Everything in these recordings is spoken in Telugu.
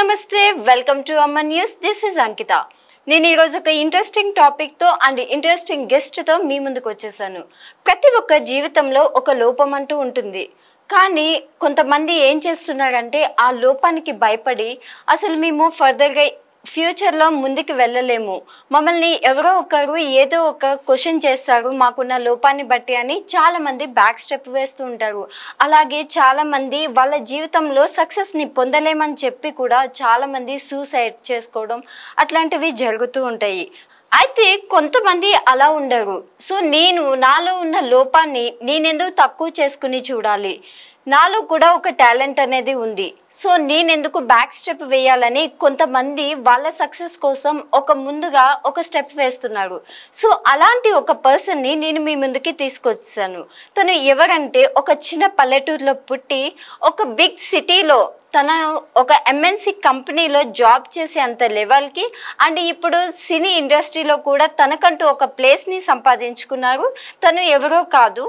నమస్తే welcome to Amman news. This is Ankita. నేను ఈరోజు ఒక ఇంట్రెస్టింగ్ టాపిక్తో అండ్ ఇంట్రెస్టింగ్ గెస్ట్తో మీ ముందుకు వచ్చేసాను. ప్రతి ఒక్క జీవితంలో ఒక లోపం అంటూ ఉంటుంది. కానీ కొంతమంది ఏం చేస్తున్నారంటే ఆ లోపానికి భయపడి అసలు మేము ఫర్దర్గా ఫ్యూచర్లో ముందుకు వెళ్ళలేము, మమ్మల్ని ఎవరో ఒకరు ఏదో ఒక క్వశ్చన్ చేస్తారు మాకున్న లోపాన్ని బట్టి అని చాలామంది బ్యాక్ స్టెప్ వేస్తూ ఉంటారు. అలాగే చాలామంది వాళ్ళ జీవితంలో సక్సెస్ని పొందలేమని చెప్పి కూడా చాలామంది సూసైడ్ చేసుకోవడం అట్లాంటివి జరుగుతూ ఉంటాయి. అయితే కొంతమంది అలా ఉండరు. సో నేను నాలో ఉన్న లోపాన్ని నేనెందుకు తక్కువ చేసుకుని చూడాలి, నాలో కూడా ఒక టాలెంట్ అనేది ఉంది, సో నేనెందుకు బ్యాక్ స్టెప్ వేయాలని కొంతమంది వాళ్ళ సక్సెస్ కోసం ముందుగా ఒక స్టెప్ వేస్తున్నారు. సో అలాంటి ఒక పర్సన్ని నేను మీ ముందుకి తీసుకొచ్చాను. తను ఎవరంటే ఒక చిన్న పల్లెటూరులో పుట్టి ఒక బిగ్ సిటీలో తను ఒక ఎంఎన్సి కంపెనీలో జాబ్ చేసే అంత లెవెల్కి అండ్ ఇప్పుడు సినీ ఇండస్ట్రీలో కూడా తనకంటూ ఒక ప్లేస్ని సంపాదించుకున్నారు. తను ఎవరో కాదు,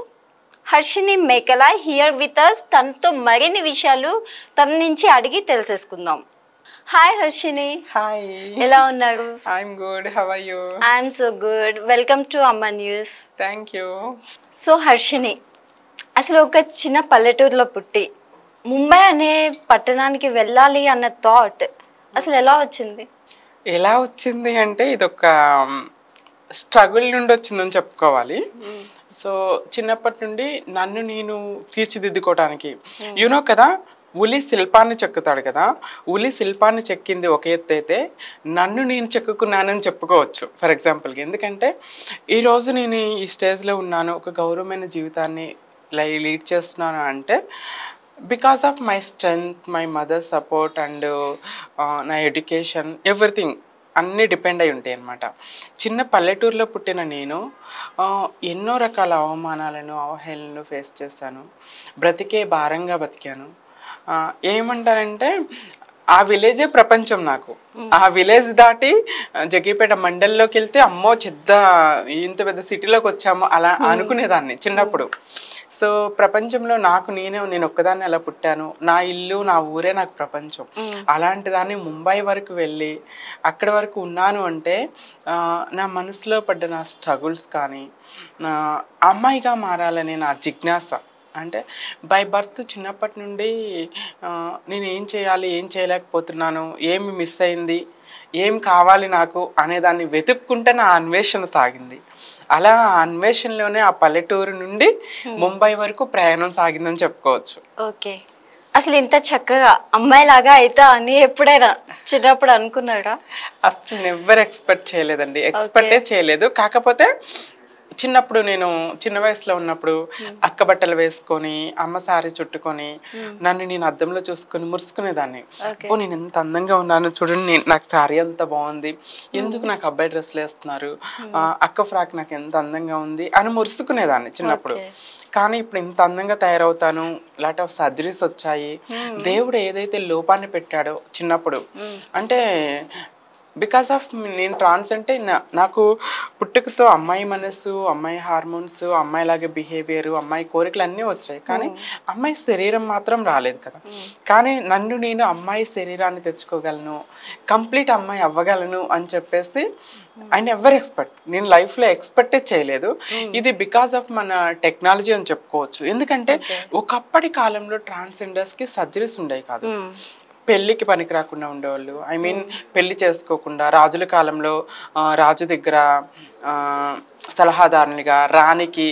హర్షిని మేకల హియర్ విత్ అస్. తనతో మరిన్ని విషయాలు తన నుంచి అడిగి తెలిసేసుకుందాం. హాయ్ హర్షిని. హాయ్, ఎలా ఉన్నారు? I'm good, how are you? I'm so good. Welcome to Amman news. Thank you. So Harshini, అసలు ఒక చిన్న పల్లెటూరులో పుట్టి ముంబై అనే పట్టణానికి వెళ్ళాలి అన్న థాట్ అసలు ఎలా వచ్చింది? ఎలా వచ్చింది అంటే ఇదొక స్ట్రగుల్ నుండి వచ్చిందని చెప్పుకోవాలి. సో చిన్నప్పటి నుండి నన్ను నేను తీర్చిదిద్దుకోవడానికి యూనో కదా, ఉలి శిల్పాన్ని చెక్కుతాడు కదా, ఉలి శిల్పాన్ని చెక్కింది ఒక ఎత్తు అయితే నన్ను నేను చెక్కుకున్నానని చెప్పుకోవచ్చు ఫర్ ఎగ్జాంపుల్కి. ఎందుకంటే ఈరోజు నేను ఈ స్టేజ్లో ఉన్నాను, ఒక గౌరవమైన జీవితాన్ని లీడ్ చేస్తున్నాను అంటే because of my strength, my mother support and నా ఎడ్యుకేషన్, ఎవ్రీథింగ్ అన్నీ డిపెండ్ అయి ఉంటాయి అన్నమాట. చిన్న పల్లెటూరులో పుట్టిన నేను ఎన్నో రకాల అవమానాలను అవహేళనను ఫేస్ చేశాను. బ్రతికే భారంగా బతికాను. ఏమంటారంటే ఆ విలేజే ప్రపంచం నాకు. ఆ విలేజ్ దాటి జగ్గీపేట మండల్లోకి వెళ్తే అమ్మో ఇంత పెద్ద సిటీలోకి వచ్చాము అలా అనుకునేదాన్ని చిన్నప్పుడు. సో ప్రపంచంలో నేను ఒక్కదాన్ని అలా పుట్టాను. నా ఇల్లు నా ఊరే నాకు ప్రపంచం. అలాంటి దాన్ని ముంబై వరకు వెళ్ళి అక్కడి వరకు ఉన్నాను అంటే నా మనసులో పడ్డ నా స్ట్రగుల్స్ కానీ, అమ్మాయిగా మారాలనే నా జిజ్ఞాస, అంటే బై బర్త్ చిన్నప్పటి నుండి నేను ఏం చేయాలి, ఏం చేయలేకపోతున్నాను, ఏమి మిస్ అయింది, ఏం కావాలి నాకు అనేదాన్ని వెతుక్కుంటే నా అన్వేషణ సాగింది. అలా అన్వేషణలోనే ఆ పల్లెటూరు నుండి ముంబై వరకు ప్రయాణం సాగిందని చెప్పుకోవచ్చు. ఓకే, అసలు ఇంత చక్కగా అమ్మాయిలాగా అవుతా అని ఎప్పుడైనా చిన్నప్పుడు అనుకున్నారా? అసలు నెవర్ ఎక్స్పెక్ట్ చేయలేదండి, ఎక్స్పెక్టే చేయలేదు. కాకపోతే చిన్నప్పుడు నేను చిన్న వయసులో ఉన్నప్పుడు అక్క బట్టలు వేసుకొని అమ్మ సారీ చుట్టుకొని నన్ను నేను అద్దంలో చూసుకొని మురుసుకునేదాన్ని. ఓ నేను ఎంత అందంగా ఉన్నాను చూడండి, నాకు సారీ అంత బాగుంది, ఎందుకు నాకు అబ్బాయి డ్రెస్సులు వేస్తున్నారు, అక్క ఫ్రాక్ నాకు ఎంత అందంగా ఉంది అని మురుసుకునేదాన్ని చిన్నప్పుడు. కానీ ఇప్పుడు ఇంత అందంగా తయారవుతాను, లాట్ ఆఫ్ సర్జరీస్ వచ్చాయి. దేవుడు ఏదైతే లోపాన్ని పెట్టాడో చిన్నప్పుడు, అంటే బికాస్ ఆఫ్ నేను ట్రాన్స్ అంటే నాకు పుట్టుకతో అమ్మాయి మనసు, అమ్మాయి హార్మోన్స్, అమ్మాయిలాగే బిహేవియర్, అమ్మాయి కోరికలు అన్నీ వచ్చాయి. కానీ అమ్మాయి శరీరం మాత్రం రాలేదు కదా. కానీ నన్ను నేను అమ్మాయి శరీరాన్ని తెచ్చుకోగలను, కంప్లీట్ అమ్మాయి అవ్వగలను అని చెప్పేసి ఐ నెవర్ ఎక్స్పెక్ట్, నేను లైఫ్లో ఎక్స్పెక్టే చేయలేదు. ఇది బికాస్ ఆఫ్ మన టెక్నాలజీ అని చెప్పుకోవచ్చు. ఎందుకంటే ఒకప్పటి కాలంలో ట్రాన్స్జెండర్స్కి సర్జరీస్ ఉండేవి కాదు. పెళ్ళికి పనికి రాకుండా ఉండేవాళ్ళు, ఐ మీన్ పెళ్లి చేసుకోకుండా రాజుల కాలంలో రాజు దగ్గర సలహాదారునిగా, రాణికి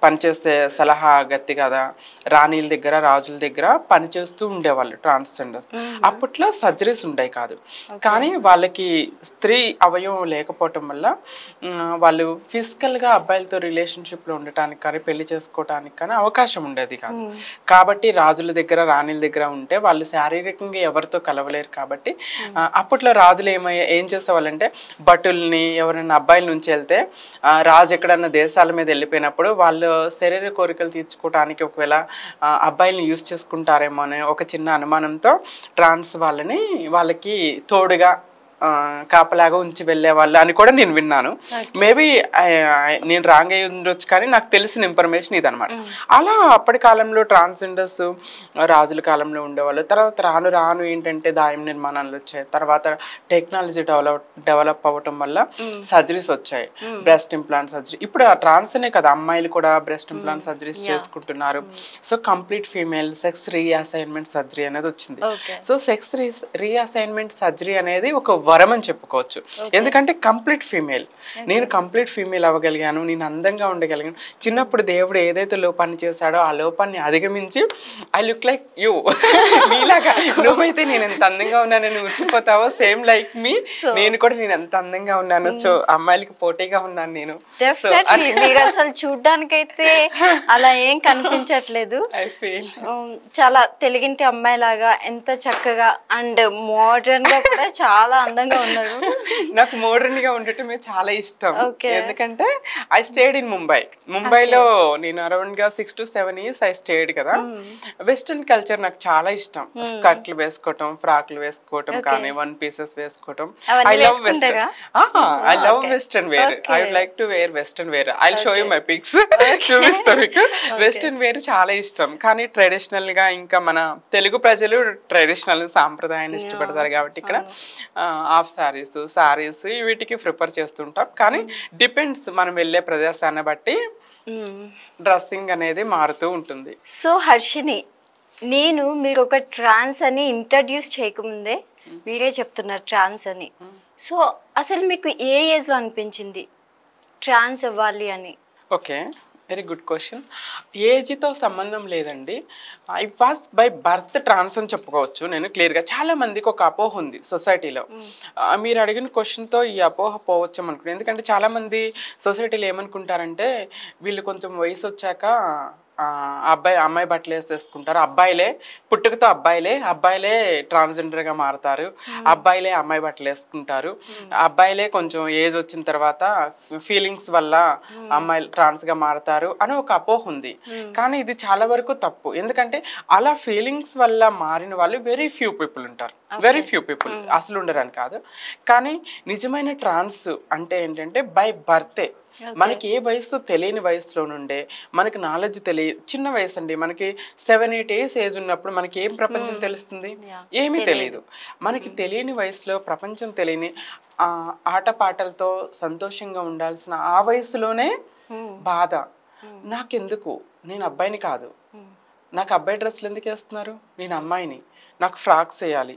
పనిచేసే సలహా గత్తి కదా, రాణిల దగ్గర రాజుల దగ్గర పనిచేస్తూ ఉండేవాళ్ళు ట్రాన్స్జెండర్స్. అప్పట్లో సర్జరీస్ ఉండేవి కాదు. కానీ వాళ్ళకి స్త్రీ అవయవం లేకపోవటం వల్ల వాళ్ళు ఫిజికల్గా అబ్బాయిలతో రిలేషన్షిప్లో ఉండటానికి కానీ పెళ్లి చేసుకోవటానికి కానీ అవకాశం ఉండేది కాదు. కాబట్టి రాజుల దగ్గర రాణిల దగ్గర ఉంటే వాళ్ళు శారీరకంగా ఎవరితో కలవలేరు. కాబట్టి అప్పట్లో రాజులు ఏం చేసేవాళ్ళంటే భటుల్ని ఎవరైనా అబ్బాయిల నుంచి వెళ్తే రాజు ఎక్కడన్నా దేశాల మీద వెళ్ళిపోయినప్పుడు వాళ్ళు శరీర కోరికలు తీర్చుకోవడానికి ఒకవేళ అబ్బాయిల్ని యూజ్ చేసుకుంటారేమో అనే ఒక చిన్న అనుమానంతో ట్రాన్స్ వాళ్ళకి తోడుగా కాపలాగా ఉంచి వెళ్ళే వాళ్ళు అని కూడా నేను విన్నాను. మేబీ నేను రాంగ్ అయ్యి ఉండొచ్చు, కానీ నాకు తెలిసిన ఇన్ఫర్మేషన్ ఇదనమాట. అలా అప్పటి కాలంలో ట్రాన్స్జెండర్స్ రాజుల కాలంలో ఉండేవాళ్ళు. తర్వాత రాను రాను ఏంటంటే దాయం నిర్మాణాలు వచ్చాయి. తర్వాత టెక్నాలజీ డెవలప్ అవ్వటం వల్ల సర్జరీస్ వచ్చాయి, బ్రెస్ట్ ఇంప్లాంట్ సర్జరీ. ఇప్పుడు ఆ ట్రాన్స్ అనే కదా, అమ్మాయిలు కూడా బ్రెస్ట్ ఇంప్లాంట్ సర్జరీస్ చేసుకుంటున్నారు. So complete female sex reassignment surgery అనేది వచ్చింది. సో సెక్స్ రీఅసైన్మెంట్ సర్జరీ అనేది ఒక వరం అని చెప్పుకోవచ్చు. ఎందుకంటే కంప్లీట్ ఫీమేల్, నేను కంప్లీట్ ఫీమేల్ అవ్వగలిగాను, నేను అందంగా ఉండగలిగాను. చిన్నప్పుడు దేవుడు ఏదైతే లోపాన్ని చేశాడో ఆ లోపాన్ని అధిగమించి ఐ లుక్ లైక్ యూ, నీలాగా నువ్వైతే నేను ఎంత అందంగా ఉన్నానని మురిసిపోతావో, సేమ్ లైక్ మీ, నేను కూడా నేను ఎంత అందంగా ఉన్నాను. సో అమ్మాయిలకి పోటీగా ఉన్నాను నేను. మీరు అసలు చూడ్డానికైతే అలా ఏం కనిపించట్లేదు. ఐ ఫీల్ చాలా తెలుగింటి అమ్మాయి లాగా ఎంత చక్కగా అండ్ మోడర్న్ గా కూడా చాలా అందంగా ఉన్నారు. నాకు మోడర్న్ గా ఉండటమే చాలా ఇష్టం. ఎందుకంటే ఐ స్టేడ్ ఇన్ ముంబైలో నేను అరౌండ్ గా 6 to 7 years ఐ స్టేడ్ కదా. వెస్టర్న్ కల్చర్ నాకు చాలా ఇష్టం. స్కర్ట్లు వేసుకోవటం, ఫ్రాక్లు వేసుకోవటం, కానీ 1 pieces వేసుకోవటం. I love western wear. I would like to wear western wear. I show you my pics, చూపిస్తా మీకు. వెస్టర్న్ వేర్ చాలా ఇష్టం, కానీ ట్రెడిషనల్ గా ఇంకా మన తెలుగు ప్రజలు ట్రెడిషనల్ సాంప్రదాయాన్ని ఇష్టపడతారు కాబట్టి ఇక్కడ హాఫ్ సారీస్ వీటికి ప్రిఫర్ చేస్తుంటాం. కానీ డిపెండ్స్ మనం వెళ్ళే ప్రదేశాన్ని బట్టి డ్రెస్సింగ్ అనేది మారుతూ ఉంటుంది. సో హర్షిని, నేను మీరు ఒక ట్రాన్స్ అని ఇంట్రడ్యూస్ చేయకముందే మీరే చెప్తున్నారు ట్రాన్స్ అని. సో అసలు మీకు ఏ ఏజ్లో అనిపించింది ట్రాన్స్ అవ్వాలి అని? Okay, very good question. ఏజ్తో సంబంధం లేదండి. I was by birth trans అని చెప్పుకోవచ్చు నేను క్లియర్గా. చాలా మందికి ఒక అపోహ ఉంది సొసైటీలో. మీరు అడిగిన క్వశ్చన్తో ఈ అపోహ పోవచ్చు అనుకుంటున్నాను. ఎందుకంటే చాలామంది సొసైటీలో ఏమనుకుంటారంటే, వీళ్ళు కొంచెం వయసు వచ్చాక అమ్మాయి బట్టలు వేసేసుకుంటారు, పుట్టుకతో అబ్బాయిలే ట్రాన్స్జెండర్గా మారుతారు, అబ్బాయిలే అమ్మాయి బట్టలు వేసుకుంటారు, అబ్బాయిలే కొంచెం ఏజ్ వచ్చిన తర్వాత ఫీలింగ్స్ వల్ల అమ్మాయిలు ట్రాన్స్గా మారుతారు అని ఒక అపోహ ఉంది. కానీ ఇది చాలా వరకు తప్పు. ఎందుకంటే అలా ఫీలింగ్స్ వల్ల మారిన వాళ్ళు వెరీ ఫ్యూ పీపుల్ ఉంటారు, వెరీ ఫ్యూ పీపుల్, అసలు ఉండరని కాదు. కానీ నిజమైన ట్రాన్స్ అంటే ఏంటంటే బై బర్తే. మనకి ఏ వయసు తెలియని వయసులో నుండే మనకి నాలెడ్జ్ చిన్న వయసు అండి, మనకి 7-8 years ఏజ్ ఉన్నప్పుడు మనకి ఏం ప్రపంచం తెలుస్తుంది? ఏమీ తెలియదు. మనకి తెలియని వయసులో ప్రపంచం తెలియని ఆటపాటలతో సంతోషంగా ఉండాల్సిన ఆ వయసులోనే బాధ. నాకెందుకు, నేను అబ్బాయిని కాదు, నాకు అబ్బాయి డ్రెస్సులు ఎందుకు వేస్తున్నారు, నేను అమ్మాయిని, నాకు ఫ్రాక్స్ వేయాలి,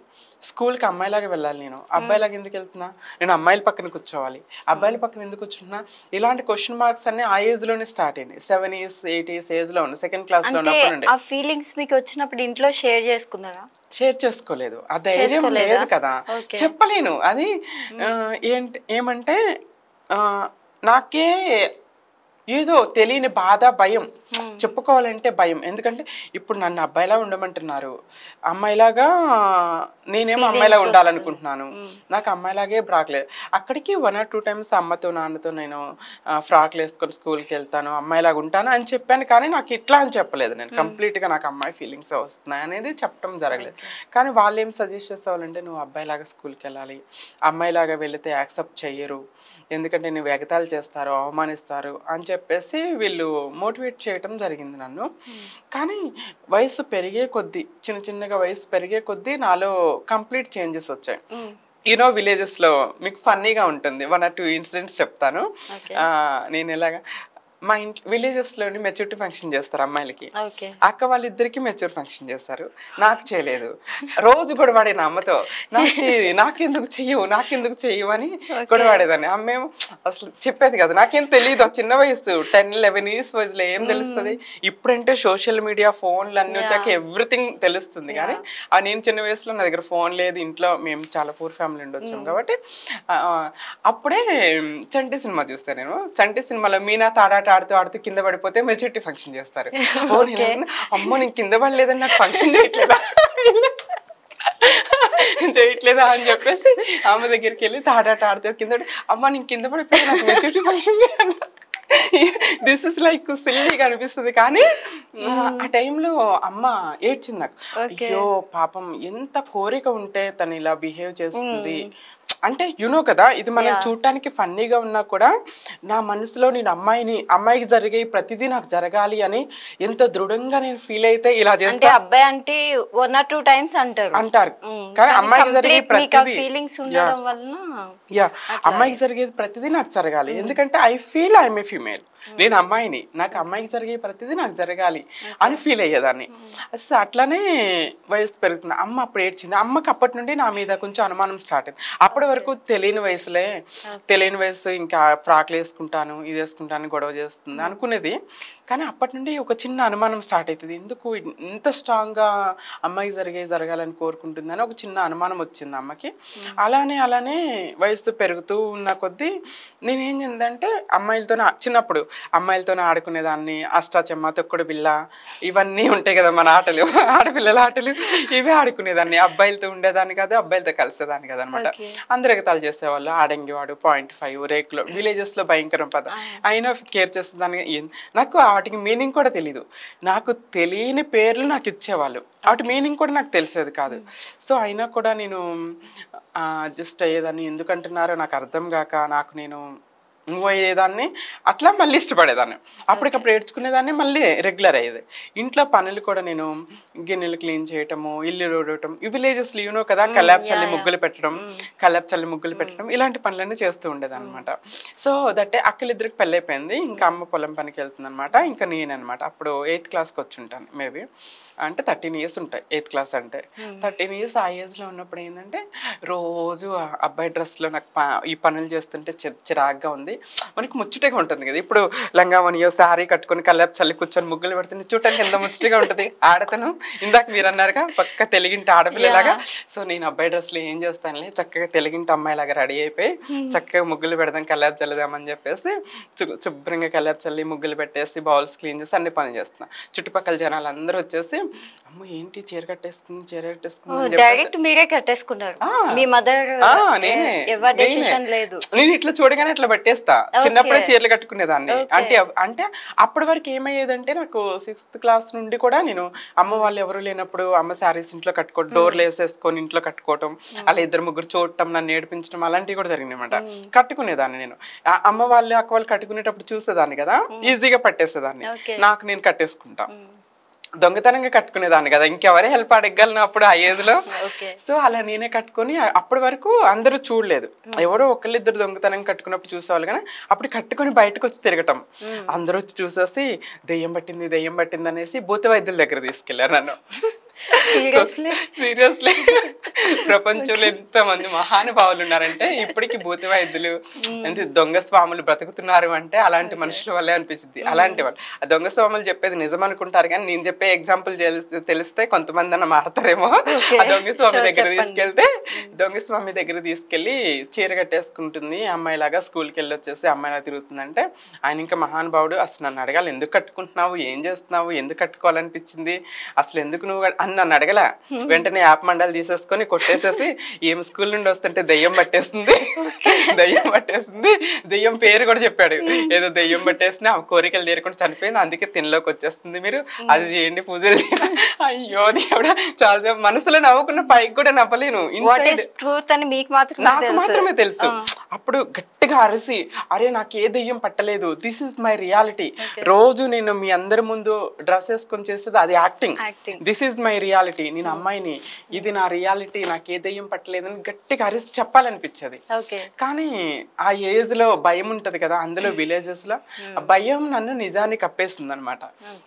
స్కూల్కి అమ్మాయిలాగా వెళ్ళాలి, నేను అబ్బాయిలాగా ఎందుకు వెళ్తున్నా, నేను అమ్మాయిల పక్కన కూర్చోవాలి, అబ్బాయిల పక్కన ఎందుకు కూర్చుంటున్నా, ఇలాంటి క్వశ్చన్ మార్క్స్ అన్ని ఆ ఏజ్లోనే స్టార్ట్ అయినాయి. 7 years 8 years ఏజ్లో ఉన్న సెకండ్ క్లాస్లో ఉన్నప్పుడు. ఆ ఫీలింగ్స్ మీకు వచ్చినప్పుడు ఇంట్లో షేర్ చేసుకున్నారా? షేర్ చేసుకోలేదు, ఆ ధైర్యం లేదు కదా, చెప్పలేను. అది ఏమంటే నాకే ఏదో తెలియని బాధ, భయం, చెప్పుకోవాలంటే భయం. ఎందుకంటే ఇప్పుడు నన్ను అబ్బాయిలా ఉండమంటున్నారు, అమ్మాయిలాగా నేనేమో అమ్మాయిలా ఉండాలనుకుంటున్నాను, నాకు అమ్మాయిలాగే ఫ్రాక్లేదు. అక్కడికి 1 or 2 times అమ్మతో నాన్నతో నేను ఫ్రాక్లు వేసుకొని స్కూల్కి వెళ్తాను, అమ్మాయిలాగా ఉంటాను అని చెప్పాను. కానీ నాకు ఇట్లా అని చెప్పలేదు, నేను కంప్లీట్గా నాకు అమ్మాయి ఫీలింగ్స్ వస్తున్నాయి అనేది చెప్పడం జరగలేదు. కానీ వాళ్ళు ఏం సజెస్ట్ చేసేవాళ్ళంటే, నువ్వు అబ్బాయిలాగా స్కూల్కి వెళ్ళాలి, అమ్మాయిలాగా వెళితే యాక్సెప్ట్ చెయ్యరు, ఎందుకంటే నువ్వు ఎగతాళి చేస్తారు, అవమానిస్తారు అని చెప్పేసి వీళ్ళు మోటివేట్ చేయటం జరిగింది నన్ను. కానీ వయసు పెరిగే కొద్దీ, చిన్నగా వయసు పెరిగే కొద్దీ నాలో కంప్లీట్ చేంజెస్ వచ్చాయి. విలేజెస్లో మీకు ఫన్నీగా ఉంటుంది, 1 or 2 incidents చెప్తాను. నేను ఎలాగా మా ఇంట్లో విలేజెస్లోని మెచ్యూరిటీ ఫంక్షన్ చేస్తారు అమ్మాయిలకి, అక్క వాళ్ళిద్దరికి మెచ్యూర్ ఫంక్షన్ చేస్తారు, నాకు చేయలేదు. రోజు గొడవాడే నా అమ్మతో, నాకెందుకు చెయ్యవు అని గొడవాడేదాన్ని. అమ్మేమో అసలు చెప్పేది కదా, నాకేం తెలియదు, చిన్న వయసు 10-11 years వయసులో ఏం తెలుస్తుంది. ఇప్పుడంటే సోషల్ మీడియా, ఫోన్లు అన్నీ వచ్చాక ఎవ్రీథింగ్ తెలుస్తుంది. కానీ నేను చిన్న వయసులో నా దగ్గర ఫోన్ లేదు, ఇంట్లో మేము చాలా పూర్ ఫ్యామిలీ నుండి వచ్చాం కాబట్టి. అప్పుడే చంటి సినిమా చూస్తాను నేను. చంటి సినిమాలో మీనా తాడాట ఆడుతూ కింద పడిపోతే మెచ్యూరిటీ ఫంక్షన్ చేస్తారు. అమ్మో నేను కింద పడలేదని నాకు ఫంక్షన్ చేయట్లేదా అని చెప్పేసి అమ్మ దగ్గరికి వెళ్ళి తాడాట ఆడుతూ కింద అమ్మ నేను కింద పడిపోతే నాకు మెచ్యూరిటీ ఫంక్షన్ చేయాలి. దిస్ ఇస్ లైక్ సిల్లీగా అనిపిస్తుంది. కానీ ఆ టైంలో అమ్మ ఏడ్చింది నాకు. అయ్యో పాపం, ఎంత కోరిక ఉంటే తను ఇలా బిహేవ్ చేస్తుంది, అంటే కదా ఇది మనం చూడటానికి ఫన్నీగా ఉన్నా కూడా నా మనసులో నేను అమ్మాయికి జరిగే ప్రతిదీ నాకు జరగాలి అని ఎంత దృఢంగా నేను ఫీల్ అయితే ఇలా అంటే చేస్తా. అబ్బాయి అంటే 1 or 2 times అంటారు. కానీ అమ్మాయికి జరిగే ప్రతిదీ ఫీలింగ్స్ ఉండడం వలన అమ్మాయికి జరిగేది ప్రతిదీ నాకు జరగాలి. ఎందుకంటే I feel I'm a female, నేను అమ్మాయిని, నాకు అమ్మాయికి జరిగే ప్రతిదీ నాకు జరగాలి అని ఫీల్ అయ్యేదాన్ని. అసలు అట్లానే వయసు పెరుగుతుంది. అమ్మ అప్పుడు ఏడ్చింది. అమ్మకి అప్పటి నుండి నా మీద కొంచెం అనుమానం స్టార్ట్ అయింది. అప్పటి వరకు తెలియని వయసు, ఇంకా ఫ్రాక్లు వేసుకుంటాను, ఇది వేసుకుంటాను, గొడవ చేస్తుంది అనుకునేది. కానీ అప్పటి నుండి ఒక చిన్న అనుమానం స్టార్ట్ అవుతుంది. ఎందుకు ఇంత స్ట్రాంగ్గా అమ్మాయికి జరగాలని కోరుకుంటుందని ఒక చిన్న అనుమానం వచ్చింది అమ్మకి. అలానే వయసు పెరుగుతూ ఉన్న కొద్దీ నేనేం చేసిందంటే చిన్నప్పుడు అమ్మాయిలతో ఆడుకునేదాన్ని. అష్టాచెమ్మ, తొక్కుడు బిళ్ళ, ఇవన్నీ ఉంటాయి కదా మన ఆటలు, ఆడపిల్లల ఆటలు, ఇవే ఆడుకునేదాన్ని. అబ్బాయిలతో ఉండేదాన్ని కాదు, అబ్బాయిలతో కలిసేదాన్ని కదా అనమాట. అందరు ఎగతాలు చేసేవాళ్ళు. ఆడంగివాడు, 0.5 రేకులో, విలేజెస్ లో భయంకరం పద. అయినా కేర్ చేసేదాన్ని. నాకు వాటికి మీనింగ్ కూడా తెలీదు. నాకు తెలియని పేర్లు నాకు ఇచ్చేవాళ్ళు, వాటి మీనింగ్ కూడా నాకు తెలిసేది కాదు. సో అయినా కూడా నేను జస్ట్ అయ్యేదాన్ని. ఎందుకంటున్నారో నాకు అర్థం కాక నాకు నేను మూవ్ అయ్యేదాన్ని. అట్లా మళ్ళీ ఇష్టపడేదాన్ని. అప్పటికప్పుడు ఏడ్చుకునేదాన్ని, మళ్ళీ రెగ్యులర్ అయ్యేది. ఇంట్లో పనులు కూడా నేను గిన్నెలు క్లీన్ చేయటము, ఇల్లు రోడటం, ఈ విలేజెస్లో కదా కల్లాపు చల్లి ముగ్గులు పెట్టడం, ఇలాంటి పనులన్నీ చేస్తూ ఉండేదాన్ని అనమాట. సో దట్టే అక్కలిద్దరికి పెళ్ళి అయిపోయింది. ఇంకా అమ్మ పొలం పనికి వెళ్తుంది అనమాట. ఇంకా నేననమాట అప్పుడు 8th క్లాస్కి వచ్చి ఉంటాను. మేబీ అంటే 13 years ఉంటాయి 8th class అంటే. 13 years ఆ ఏజ్లో ఉన్నప్పుడు ఏంటంటే రోజు అబ్బాయి డ్రెస్లో నాకు ఈ పనులు చేస్తుంటే చిరాగ్గా ఉంది. మనకి ముచ్చటగా ఉంటుంది కదా. ఇప్పుడు లంగావనియో శారీ కట్టుకొని కల్లాపు చల్లి కూర్చొని ముగ్గులు పెడుతుంది, చూడటానికి ఎంత ముచ్చటగా ఉంటుంది. ఆడతను ఇందాక మీరు అన్నారుగా పక్క తెలుగింటి ఆడపిల్లలాగా. సో నేను అబ్బాయి డ్రెస్లో ఏం చేస్తానులే, చక్కగా తెలుగింటి అమ్మాయిలాగా రెడీ అయిపోయి చక్కగా ముగ్గులు పెడదాం, కల్లాపు చల్లుదామని చెప్పేసి శుభ్రంగా కల్లాపు చల్లి ముగ్గులు పెట్టేసి బౌల్స్ క్లీన్ చేసి అన్ని పనులు చేస్తున్నాను. చుట్టుపక్కల జనాలు అందరూ వచ్చేసి అమ్మ ఏంటి చీర కట్టేసుకుంది డైరెక్ట్ మీరే కట్టేసుకున్నారు. మీ మదర్ లేదు. నేను ఇట్లా చూడగానే ఇట్లా పట్టేస్తా. చిన్నప్పుడే చీరలు కట్టుకునేదాన్ని. అంటే అప్పటి వరకు ఏమయ్యేదంటే నాకు 6th class నుండి కూడా నేను అమ్మ వాళ్ళు ఎవరు లేనప్పుడు అమ్మ శారీస్ ఇంట్లో కట్టుకోవడం, డోర్లు వేసేసుకొని ఇంట్లో కట్టుకోవటం, అలా 2-3 చూడటం, నన్ను నేర్పించడం, అలాంటివి కూడా జరిగింది అనమాట. కట్టుకునేదాన్ని నేను. అమ్మ వాళ్ళు అక్క వాళ్ళు కట్టుకునేటప్పుడు చూసేదాన్ని కదా, ఈజీగా పట్టేసేదాన్ని. నాకు నేను కట్టేసుకుంటా. దొంగతనంగా కట్టుకునేదాన్ని కదా, ఇంకెవరే హెల్ప్ అడగలను అప్పుడు ఆ ఏజ్ లో. సో అలా నేనే కట్టుకొని అప్పటి వరకు అందరూ చూడలేదు. ఎవరో ఒకళ్ళిద్దరు దొంగతనంగా కట్టుకున్నప్పుడు చూసేవాళ్ళు, కానీ అప్పుడు కట్టుకొని బయటకు వచ్చి తిరగటం. అందరూ వచ్చి చూసేసి దెయ్యం పట్టింది అనేసి భూత వైద్యుల దగ్గర తీసుకెళ్లారు నన్ను. సీరియస్లీ ప్రపంచంలో ఎంత మంది మహానుభావులు ఉన్నారంటే ఇప్పటికి భూత వైద్యులు, అంటే దొంగ స్వాములు బ్రతుకుతున్నారు అంటే అలాంటి మనుషుల వల్లే అనిపించింది. అలాంటి వాళ్ళు ఆ దొంగ స్వాములు చెప్పేది నిజం అనుకుంటారు, కానీ నేను చెప్పే ఎగ్జాంపుల్ తెలిస్తే కొంతమంది అన్న మారతారేమో. ఆ దొంగ స్వామి దగ్గర తీసుకెళ్లి చీర కట్టేసుకుంటుంది అమ్మాయిలాగా, స్కూల్కి వెళ్ళి వచ్చేసి అమ్మాయిలా తిరుగుతుందంటే ఆయన ఇంకా మహానుభావుడు. అసలు నన్ను అడగాలి, ఎందుకు కట్టుకుంటున్నావు, ఏం చేస్తున్నావు, ఎందుకు కట్టుకోవాలనిపించింది, అసలు ఎందుకు నువ్వు అని నన్ను అడగల. వెంటనే యాప్ మండలు తీసేసుకొని కొట్టేసేసి ఏం స్కూల్ నుండి వస్తుంటే దెయ్యం పట్టేస్తుంది, దెయ్యం పేరు కూడా చెప్పాడు. ఏదో దెయ్యం పట్టేసింది, ఆ కోరికలు తీరకుండా చనిపోయింది, అందుకే తినలోకి వచ్చేస్తుంది, మీరు అది చేయండి, పూజలు చేయండి. అయ్యో దేవుడా, చాలా మనసులో నవ్వుకున్న పైకి కూడా నవ్వలేను. నాకు మాత్రమే తెలుసు. అప్పుడు గట్టిగా అరిసి, అరే నాకు ఏ దెయ్యం పట్టలేదు, దిస్ ఇస్ మై రియాలిటీ. రోజు నేను మీ అందరి ముందు డ్రెస్ వేసుకొని చేసేది అది acting. This is my reality, నేను అమ్మాయిని, ఇది నా రియాలిటీ, నాకు ఏ దెయ్యం పట్టలేదని గట్టిగా అరిసి చెప్పాలనిపించేది. కానీ ఆ ఏజ్ లో భయం ఉంటది కదా, అందులో విలేజెస్ లో ఆ భయం నన్ను నిజాన్ని కప్పేస్తుంది అనమాట.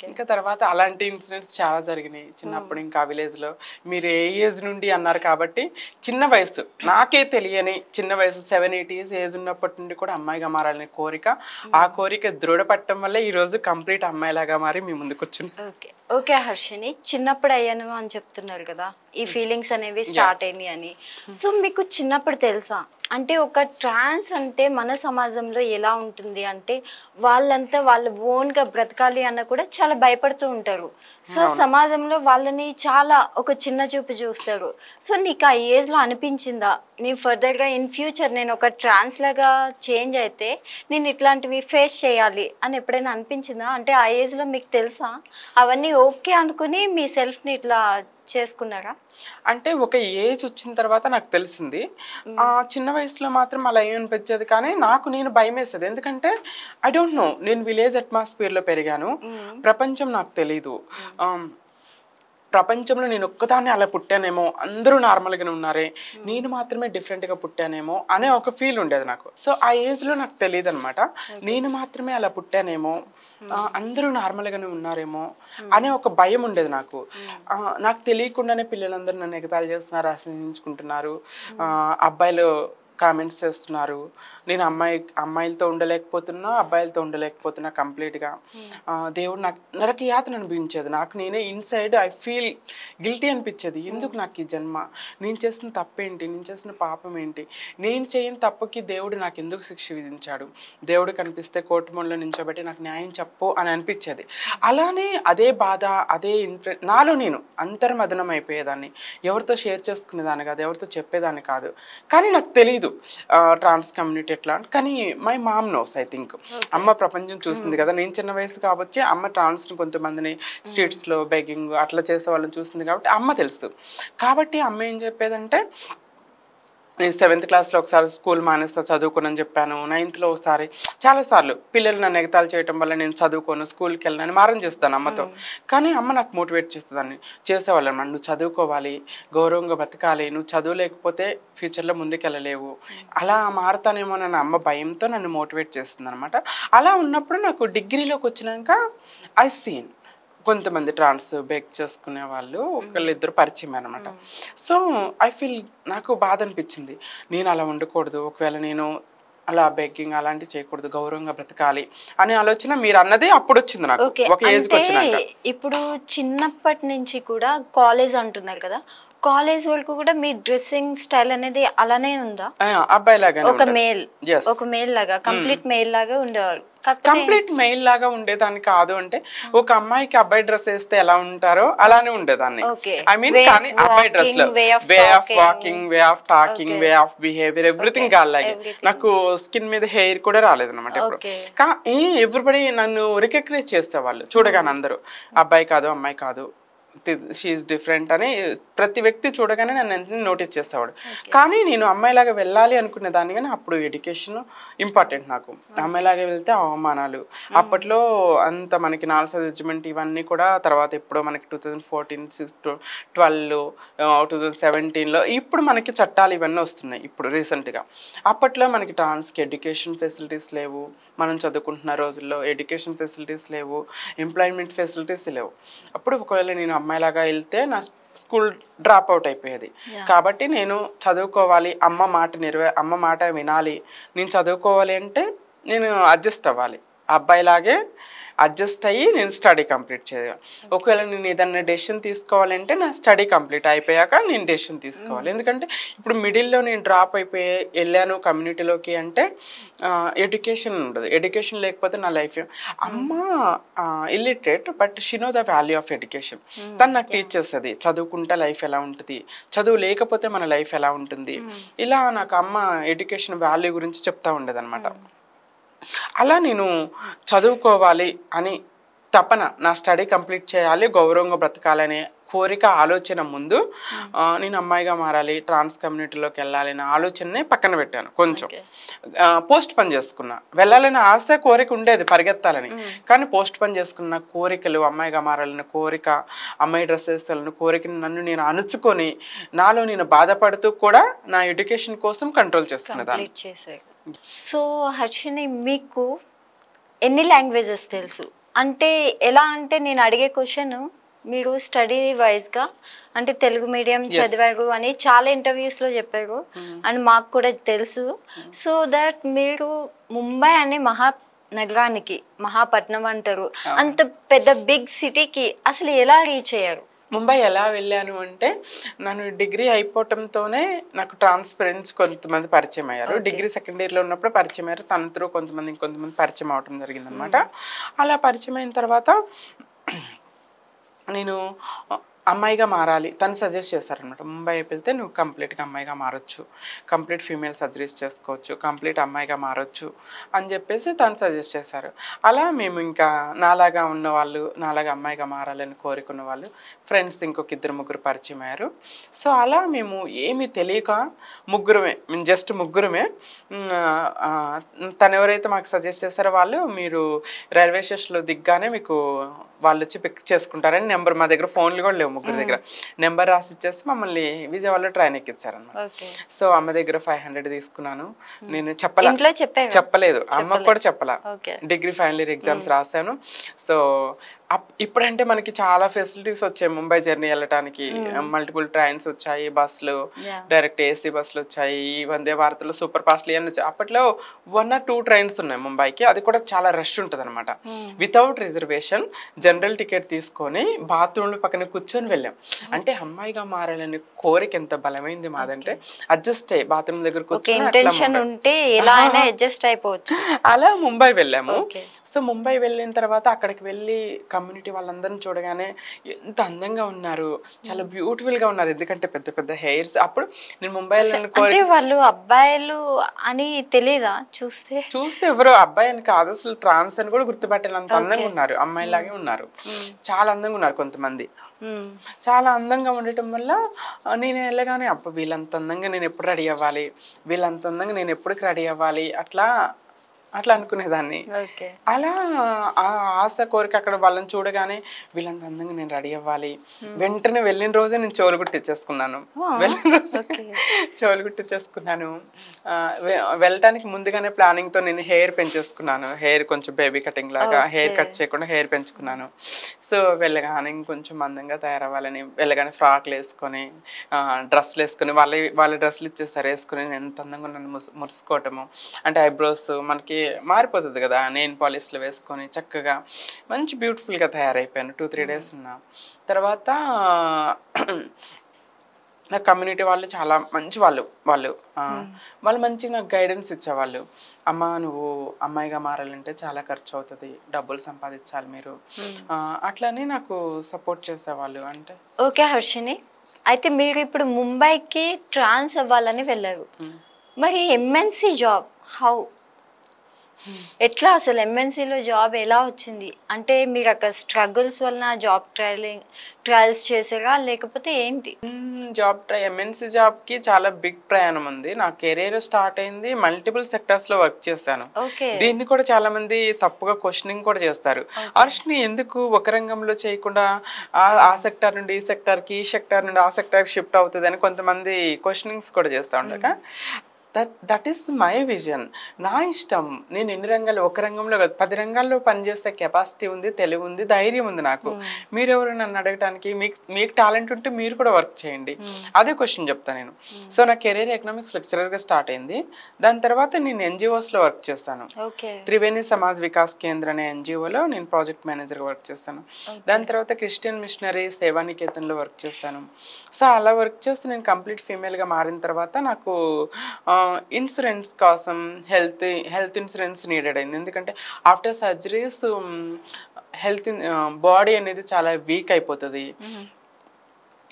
ఇంకా తర్వాత అలాంటి ఇన్సిడెంట్స్ చాలా జరిగినాయి చిన్నప్పుడు. ఇంకా విలేజ్ లో మీరు ఏ ఏజ్ నుండి అన్నారు కాబట్టి, చిన్న వయసు నాకే తెలియని చిన్న వయసు 7-8 years ఏజ్ ఉన్నప్పటి నుండి కూడా అమ్మాయిగా మారాలనే కోరిక, ఆ కోరిక దృఢపడటం వల్ల ఈ రోజు కంప్లీట్ అమ్మాయిలాగా మారి మీ ముందుకు వచ్చున్నా. ఓకే హర్షిని, చిన్నప్పుడు అయ్యాను అని చెప్తున్నారు కదా, ఈ ఫీలింగ్స్ అనేవి స్టార్ట్ అయినాయి అని. సో మీకు చిన్నప్పుడు తెలుసా, అంటే ఒక ట్రాన్స్ అంటే మన సమాజంలో ఎలా ఉంటుంది అంటే వాళ్ళంతా వాళ్ళు ఓన్గా బ్రతకాలి అన్న కూడా చాలా భయపడుతూ ఉంటారు. సో సమాజంలో వాళ్ళని చాలా ఒక చిన్న చూపు చూస్తారు. సో నీకు ఆ ఏజ్లో అనిపించిందా, నేను ఫర్దర్గా ఇన్ ఫ్యూచర్ నేను ఒక ట్రాన్స్ లాగా చేంజ్ అయితే నేను ఇట్లాంటివి ఫేస్ చేయాలి అని ఎప్పుడైనా అనిపించిందా? అంటే ఆ ఏజ్లో మీకు తెలుసా అవన్నీ ఓకే అనుకుని మీ సెల్ఫ్ని ఇట్లా చేసుకున్నారా? అంటే ఒక ఏజ్ వచ్చిన తర్వాత నాకు తెలిసింది. చిన్న వయసులో మాత్రం అలా ఏమనిపించేది కానీ నాకు నేను భయమేసేది. ఎందుకంటే ఐ డోంట్ నో, నేను విలేజ్ అట్మాస్ఫియర్‌లో పెరిగాను. ప్రపంచం నాకు తెలీదు. ఆహ్, ప్రపంచంలో నేను ఒక్కదాన్నే అలా పుట్టానేమో, అందరూ నార్మల్‌గానే ఉన్నారే, నేను మాత్రమే డిఫరెంట్‌గా పుట్టానేమో అనే ఒక ఫీల్ ఉండేది నాకు. సో ఆ ఏజ్‌లో నాకు తెలీదనమాట. నేను మాత్రమే అలా పుట్టానేమో, అందరూ నార్మల్‌గానే ఉన్నారేమో అనే ఒక భయం ఉండేది నాకు. నాకు తెలియకుండానే పిల్లలందరూ నన్ను ఎగతాళి చేస్తున్నారు, అసహించుకుంటున్నారు. అబ్బాయిలు కామెంట్స్ చేస్తున్నారు. నేను అమ్మాయిలతో ఉండలేకపోతున్నా, అబ్బాయిలతో ఉండలేకపోతున్నా కంప్లీట్‌గా. దేవుడు నాకు యాతన అనిపించేది. నాకు నేనే ఇన్‌సైడ్ ఐ ఫీల్ గిల్టీ అనిపించేది. ఎందుకు నాకు ఈ జన్మ? నేను చేసిన తప్పేంటి? నేను చేసిన పాపం ఏంటి? నేను చేయని తప్పుకి దేవుడు నాకు ఎందుకు శిక్ష విధించాడు? దేవుడు కనిపిస్తే కోర్టు ముందులో నించోబెట్టి నాకు న్యాయం చెప్పు అని అనిపించేది. అలానే అదే బాధ, అదే నాలో నేను అంతర్మదనం అయిపోయేదాన్ని. ఎవరితో షేర్ చేసుకునేదాన్ని కాదు, ఎవరితో చెప్పేదాన్ని కాదు. కానీ నాకు తెలీదు ట్రాన్స్ కమ్యూనిటీ ఎట్లా. కానీ my mom knows, I think. అమ్మ ప్రపంచం చూస్తుంది కదా. నేను చిన్న వయసు కాబట్టి అమ్మ ట్రాన్స్ని కొంతమందిని స్ట్రీట్స్లో బెగ్గింగ్ అట్లా చేసే వాళ్ళని చూస్తుంది కాబట్టి అమ్మ తెలుసు. కాబట్టి అమ్మ ఏం చెప్పేదంటే, నేను 7th క్లాస్లో ఒకసారి స్కూల్ మానేస్తా చదువుకోనని చెప్పాను. 9thలో ఒకసారి, చాలాసార్లు పిల్లలు నన్ను ఎగతాళి చేయడం వల్ల నేను చదువుకోను, స్కూల్కి వెళ్ళనని మారం చేస్తాను అమ్మతో. కానీ అమ్మ నాకు మోటివేట్ చేస్తుందని చేసేవాళ్ళు అన్నమాట. నువ్వు చదువుకోవాలి, గౌరవంగా బతకాలి, నువ్వు చదువులేకపోతే ఫ్యూచర్లో ముందుకెళ్ళలేవు, అలా మారుతానేమోనన్న అమ్మ భయంతో నన్ను మోటివేట్ చేస్తుంది అనమాట. అలా ఉన్నప్పుడు నాకు డిగ్రీలోకి వచ్చినాక ఐ సీన్ కొంతమంది ట్రాన్స్ బేక్ చేసుకునే వాళ్ళు ఒకళ్ళిద్దరు పరిచయం అనమాట. సో ఐ ఫీల్, నాకు బాధ అనిపించింది. నేను అలా ఉండకూడదు, ఒకవేళ నేను అలా బేకింగ్ అలాంటివి చేయకూడదు, గౌరవంగా బ్రతకాలి అనే ఆలోచన మీరు అన్నది అప్పుడు వచ్చింది నాకు, ఒక ఏజ్కి వచ్చినాక. ఇప్పుడు చిన్నప్పటి నుంచి కూడా కాలేజ్ అంటున్నారు కదా, కాలేజ్ వరకు కూడా మీ డ్రెస్సింగ్ స్టైల్ అనేది అలానే ఉందా? అబ్బాయి లాగా, ఒక మేల్ లాగా, కంప్లీట్ మేల్ లాగా ఉండేవారు. కంప్లీట్ మెయిల్ లాగా ఉండేదాన్ని కాదు. అంటే ఒక అమ్మాయికి అబ్బాయి డ్రెస్ వేస్తే ఎలా ఉంటారో అలానే ఉండేదాన్ని. ఐ మీన్, కానీ అబ్బాయి డ్రెస్ లో way of walking, way of talking, way of behaviour, everything అలాగే. నాకు స్కిన్ మీద హెయిర్ కూడా రాలేదన్నమాట ఎప్పుడు. కానీ ఎవ్రీబడి నన్ను రికగ్నైజ్ చేసేవాళ్ళు చూడగానే, అందరూ అబ్బాయి కాదు అమ్మాయి కాదు, షీఈస్ డిఫరెంట్ అని ప్రతి వ్యక్తి చూడగానే నన్ను నోటీస్ చేసేవాడు. కానీ నేను అమ్మాయిలాగా వెళ్ళాలి అనుకునే దాన్ని, కానీ అప్పుడు ఎడ్యుకేషన్ ఇంపార్టెంట్ నాకు. అమ్మాయిలాగా వెళ్తే అవమానాలు. అప్పట్లో అంత మనకి నాలెడ్జ్ జడ్జ్మెంట్ ఇవన్నీ కూడా తర్వాత ఎప్పుడో మనకి 2014, 12, 2017లో ఇప్పుడు మనకి చట్టాలు ఇవన్నీ వస్తున్నాయి ఇప్పుడు రీసెంట్గా. అప్పట్లో మనకి ట్రాన్స్కి ఎడ్యుకేషన్ ఫెసిలిటీస్ లేవు, మనం చదువుకుంటున్న రోజుల్లో ఎడ్యుకేషన్ ఫెసిలిటీస్ లేవు, ఎంప్లాయ్మెంట్ ఫెసిలిటీస్ లేవు. అప్పుడు ఒకవేళ నేను అమ్మాయిలాగా వెళ్తే నా స్కూల్ డ్రాప్ అవుట్ అయిపోయేది. కాబట్టి నేను చదువుకోవాలి, అమ్మ మాట వినాలి, నేను చదువుకోవాలి అంటే నేను అడ్జస్ట్ అవ్వాలి, అబ్బాయిలాగే అడ్జస్ట్ అయ్యి నేను స్టడీ కంప్లీట్ చేయాలి. ఒకవేళ నేను ఏదన్నా డెసిషన్ తీసుకోవాలంటే నా స్టడీ కంప్లీట్ అయిపోయాక నేను డెసిషన్ తీసుకోవాలి. ఎందుకంటే ఇప్పుడు మిడిల్లో నేను డ్రాప్ అయిపోయి వెళ్ళాను కమ్యూనిటీలోకి అంటే ఎడ్యుకేషన్ ఉండదు. ఎడ్యుకేషన్ లేకపోతే నా లైఫ్. అమ్మ illiterate, but she know the value of education. తను నాకు టీచ్ చేస్తుంది, చదువుకుంటే లైఫ్ ఎలా ఉంటుంది, చదువు లేకపోతే మన లైఫ్ ఎలా ఉంటుంది, ఇలా నాకు అమ్మ ఎడ్యుకేషన్ వాల్యూ గురించి చెప్తా ఉండేది అనమాట. అలా నేను చదువుకోవాలి అని తపన, నా స్టడీ కంప్లీట్ చేయాలి, గౌరవంగా బ్రతకాలనే కోరిక, ఆలోచన ముందు నేను అమ్మాయిగా మారాలి, ట్రాన్స్ కమ్యూనిటీలోకి వెళ్ళాలి అనే ఆలోచననే పక్కన పెట్టాను. కొంచెం పోస్ట్ పని చేసుకున్నా. వెళ్ళాలని ఆశ, కోరిక ఉండేది పరిగెత్తాలని, కానీ పోస్ట్ పని చేసుకున్న కోరికలు, అమ్మాయిగా మారాలన్న కోరిక, అమ్మాయి డ్రెస్ వేసుకోవాలన్న కోరికని నన్ను నేను అణుచుకొని నాలో నేను బాధపడుతూ కూడా నా ఎడ్యుకేషన్ కోసం కంట్రోల్ చేసుకునేదాన్ని. సో హర్షిని, మీకు ఎన్ని లాంగ్వేజెస్ తెలుసు? అంటే ఎలా అంటే నేను అడిగే క్వశ్చన్, మీరు స్టడీ వైజ్గా అంటే తెలుగు మీడియం చదివారు అని చాలా ఇంటర్వ్యూస్లో చెప్పారు అని మాకు కూడా తెలుసు. సో దట్ మీరు ముంబై అనే నగరానికి, మహాపట్నం అంటారు, అంత పెద్ద బిగ్ సిటీకి అసలు ఎలా రీచ్ అయ్యారు? ముంబై ఎలా వెళ్ళాను అంటే, నన్ను డిగ్రీ అయిపోవటంతోనే నాకు ట్రాన్స్ ఫ్రెండ్స్ కొంతమంది పరిచయం అయ్యారు. డిగ్రీ సెకండ్ ఇయర్లో ఉన్నప్పుడు పరిచయం అయ్యారు. తన త్రూ ఇంకొంతమంది పరిచయం అవటం జరిగిందనమాట. అలా పరిచయం అయిన తర్వాత నేను అమ్మాయిగా మారాలి తను సజెస్ట్ చేశారనమాట. ముంబై వెళ్తే నువ్వు కంప్లీట్గా అమ్మాయిగా మారొచ్చు, కంప్లీట్ ఫీమేల్ సర్జరీస్ చేసుకోవచ్చు, కంప్లీట్ అమ్మాయిగా మారొచ్చు అని చెప్పేసి తను సజెస్ట్ చేశారు. అలా మేము ఇంకా నాలాగా ఉన్న వాళ్ళు, నాలాగా అమ్మాయిగా మారాలని కోరుకున్న వాళ్ళు ఫ్రెండ్స్ ఇంకొక ఇద్దరు ముగ్గురు పరిచయం అయ్యారు. సో అలా మేము ఏమీ తెలియక ముగ్గురమే, మేము జస్ట్ ముగ్గురమే. తను ఎవరైతే మాకు సజెస్ట్ చేశారో వాళ్ళు, మీరు రైల్వే స్టేషన్లో దిగ్గానే మీకు వాళ్ళు వచ్చి పిక్ చేసుకుంటారని నెంబర్, మా దగ్గర ఫోన్లు కూడా లేవు ముగ్గురు దగ్గర, నెంబర్ రాసి ఇచ్చేసి మమ్మల్ని విజయవాడలో ట్రైన్ ఎక్కించారన్నమాట. సో అమ్మ దగ్గర 500 తీసుకున్నాను. నేను చెప్పలేదు, అమ్మకు కూడా చెప్పలా. డిగ్రీ ఫైనల్ ఇయర్ ఎగ్జామ్స్ రాశాను. సో ఇప్పుడంటే మనకి చాలా ఫెసిలిటీస్ వచ్చాయి ముంబై జర్నీ వెళ్ళటానికి. మల్టిపుల్ ట్రైన్స్ వచ్చాయి, బస్సులు, డైరెక్ట్ ఏసీ బస్సులు వచ్చాయి, వందే భారత్లో సూపర్ ఫాస్ట్లు ఇవన్నీ వచ్చాయి. అప్పట్లో 1 or 2 ట్రైన్స్ ఉన్నాయి ముంబైకి, అది కూడా చాలా రష్ ఉంటుంది అనమాట. వితౌట్ రిజర్వేషన్ జనరల్ టికెట్ తీసుకొని బాత్రూంలో పక్కన కూర్చొని వెళ్ళాం. అంటే అమ్మాయిగా మారాలని కోరిక ఎంత బలమైంది మాదంటే, అడ్జస్ట్ అయ్యి బాత్రూమ్ దగ్గర కూర్చొని అలా ముంబై వెళ్ళాము. సో ముంబై వెళ్ళిన తర్వాత అక్కడికి వెళ్ళి కమ్యూనిటీ వాళ్ళందరిని చూడగానే ఎంత అందంగా ఉన్నారు, చాలా బ్యూటిఫుల్ గా ఉన్నారు. ఎందుకంటే పెద్ద పెద్ద హెయిర్స్. అప్పుడు నేను ముంబై వాళ్ళు అబ్బాయిలు అని తెలియదా? చూస్తే ఎవరో అబ్బాయి అని కాదు, అసలు ట్రాన్స్ అని కూడా గుర్తుపట్టేంత అందంగా ఉన్నారు, అమ్మాయిలాగే ఉన్నారు, చాలా అందంగా ఉన్నారు. కొంతమంది చాలా అందంగా ఉండటం వల్ల నేను వెళ్ళగానే అబ్బా వీళ్ళంత అందంగా నేను ఎప్పుడు రెడీ అవ్వాలి, వీళ్ళంత అందంగా నేను ఎప్పటికి రెడీ అవ్వాలి, అట్లా అనుకునేదాన్ని. అలా ఆ ఆశ కోరిక అక్కడ వాళ్ళని చూడగానే వీళ్ళంత అందంగా నేను రెడీ అవ్వాలి. వెంటనే వెళ్ళిన రోజే నేను చెవులు కుట్టించేసుకున్నాను. వెళ్ళిన రోజు చెవులు కుట్టించేసుకున్నాను. వెళ్ళటానికి ముందుగానే ప్లానింగ్ తో నేను హెయిర్ పెంచేసుకున్నాను. హెయిర్ కొంచెం బేబీ కటింగ్ లాగా, హెయిర్ కట్ చేయకుండా హెయిర్ పెంచుకున్నాను. సో వెళ్ళగానే ఇంకొంచెం అందంగా తయారవ్వాలని వెళ్ళగానే ఫ్రాక్లు వేసుకొని, డ్రెస్సులు వేసుకొని, వాళ్ళ డ్రెస్సులు ఇచ్చేసారు వేసుకొని, నేను ఎంత అందంగా ఉన్నాను మురుసుకోవటము. అంటే ఐబ్రోస్ మనకి మారిపోతుంది కదా, నెయిల్ పాలిష్లు వేసుకొని చక్కగా మంచి బ్యూటిఫుల్గా తయారైపోయాను. 2-3 days ఉన్నా తర్వాత నా కమ్యూనిటీ వాళ్ళు చాలా మంచి వాళ్ళు మంచిగా నాకు గైడెన్స్ ఇచ్చేవాళ్ళు. అమ్మ నువ్వు అమ్మాయిగా మారాలంటే చాలా ఖర్చు అవుతుంది, డబ్బులు సంపాదించాలి మీరు, అట్లని నాకు సపోర్ట్ చేసేవాళ్ళు. అంటే ఓకే హర్షిని, అయితే మీరు ఇప్పుడు ముంబైకి ట్రాన్స్ అవ్వాలని వెళ్ళారు, మరి ఎంఎన్సి జాబ్ హౌ, ఎట్లా అసలు ఎంఎన్సీలో జాబ్ ఎలా వచ్చింది? అంటే మీరు అక్కడ స్ట్రగుల్స్ వలన జాబ్ ట్రయల్స్ చేసారా లేకపోతే ఏంటి? ఎంఎన్సీ జాబ్కి చాలా బిగ్ ప్రయాణం ఉంది. నా కెరీర్ స్టార్ట్ అయింది మల్టిపుల్ సెక్టర్స్లో వర్క్ చేశాను. దీన్ని కూడా చాలా మంది తప్పుగా క్వశ్చనింగ్ కూడా చేస్తారు. అర్ష్ని ఎందుకు ఒక రంగంలో చేయకుండా ఆ సెక్టార్ నుండి ఈ సెక్టార్కి, ఈ సెక్టార్ నుండి ఆ సెక్టార్కి షిఫ్ట్ అవుతుంది అని కొంతమంది క్వశ్చనింగ్స్ కూడా చేస్తూ ఉంటారు. దట్ ఈస్ మై విజన్, నా ఇష్టం. నేను ఎన్ని రంగాలు, ఒక రంగంలో కాదు 10 రంగాల్లో పనిచేసే కెపాసిటీ ఉంది, తెలివి ఉంది, ధైర్యం ఉంది నాకు. మీరెవరు నన్ను అడగటానికి? మీకు టాలెంట్ ఉంటే మీరు కూడా వర్క్ చేయండి, అదే క్వశ్చన్ చెప్తాను నేను. సో నా కెరీర్ ఎకనామిక్స్ లెక్చరర్గా స్టార్ట్ అయింది. దాని తర్వాత నేను ఎన్జిఓస్లో వర్క్ చేస్తాను. త్రివేణి సమాజ్ వికాస్ కేంద్ర అనే ఎన్జిఓలో నేను ప్రాజెక్ట్ మేనేజర్గా వర్క్ చేస్తాను. దాని తర్వాత క్రిస్టియన్ మిషనరీ సేవానికేతన్లో వర్క్ చేస్తాను. సో అలా వర్క్ చేస్తే నేను కంప్లీట్ ఫీమేల్గా మారిన తర్వాత నాకు ఇన్సూరెన్స్ కోసం హెల్త్ ఇన్సూరెన్స్ నీడెడ్ అయింది. ఎందుకంటే ఆఫ్టర్ సర్జరీస్ బాడీ అనేది చాలా వీక్ అయిపోతుంది,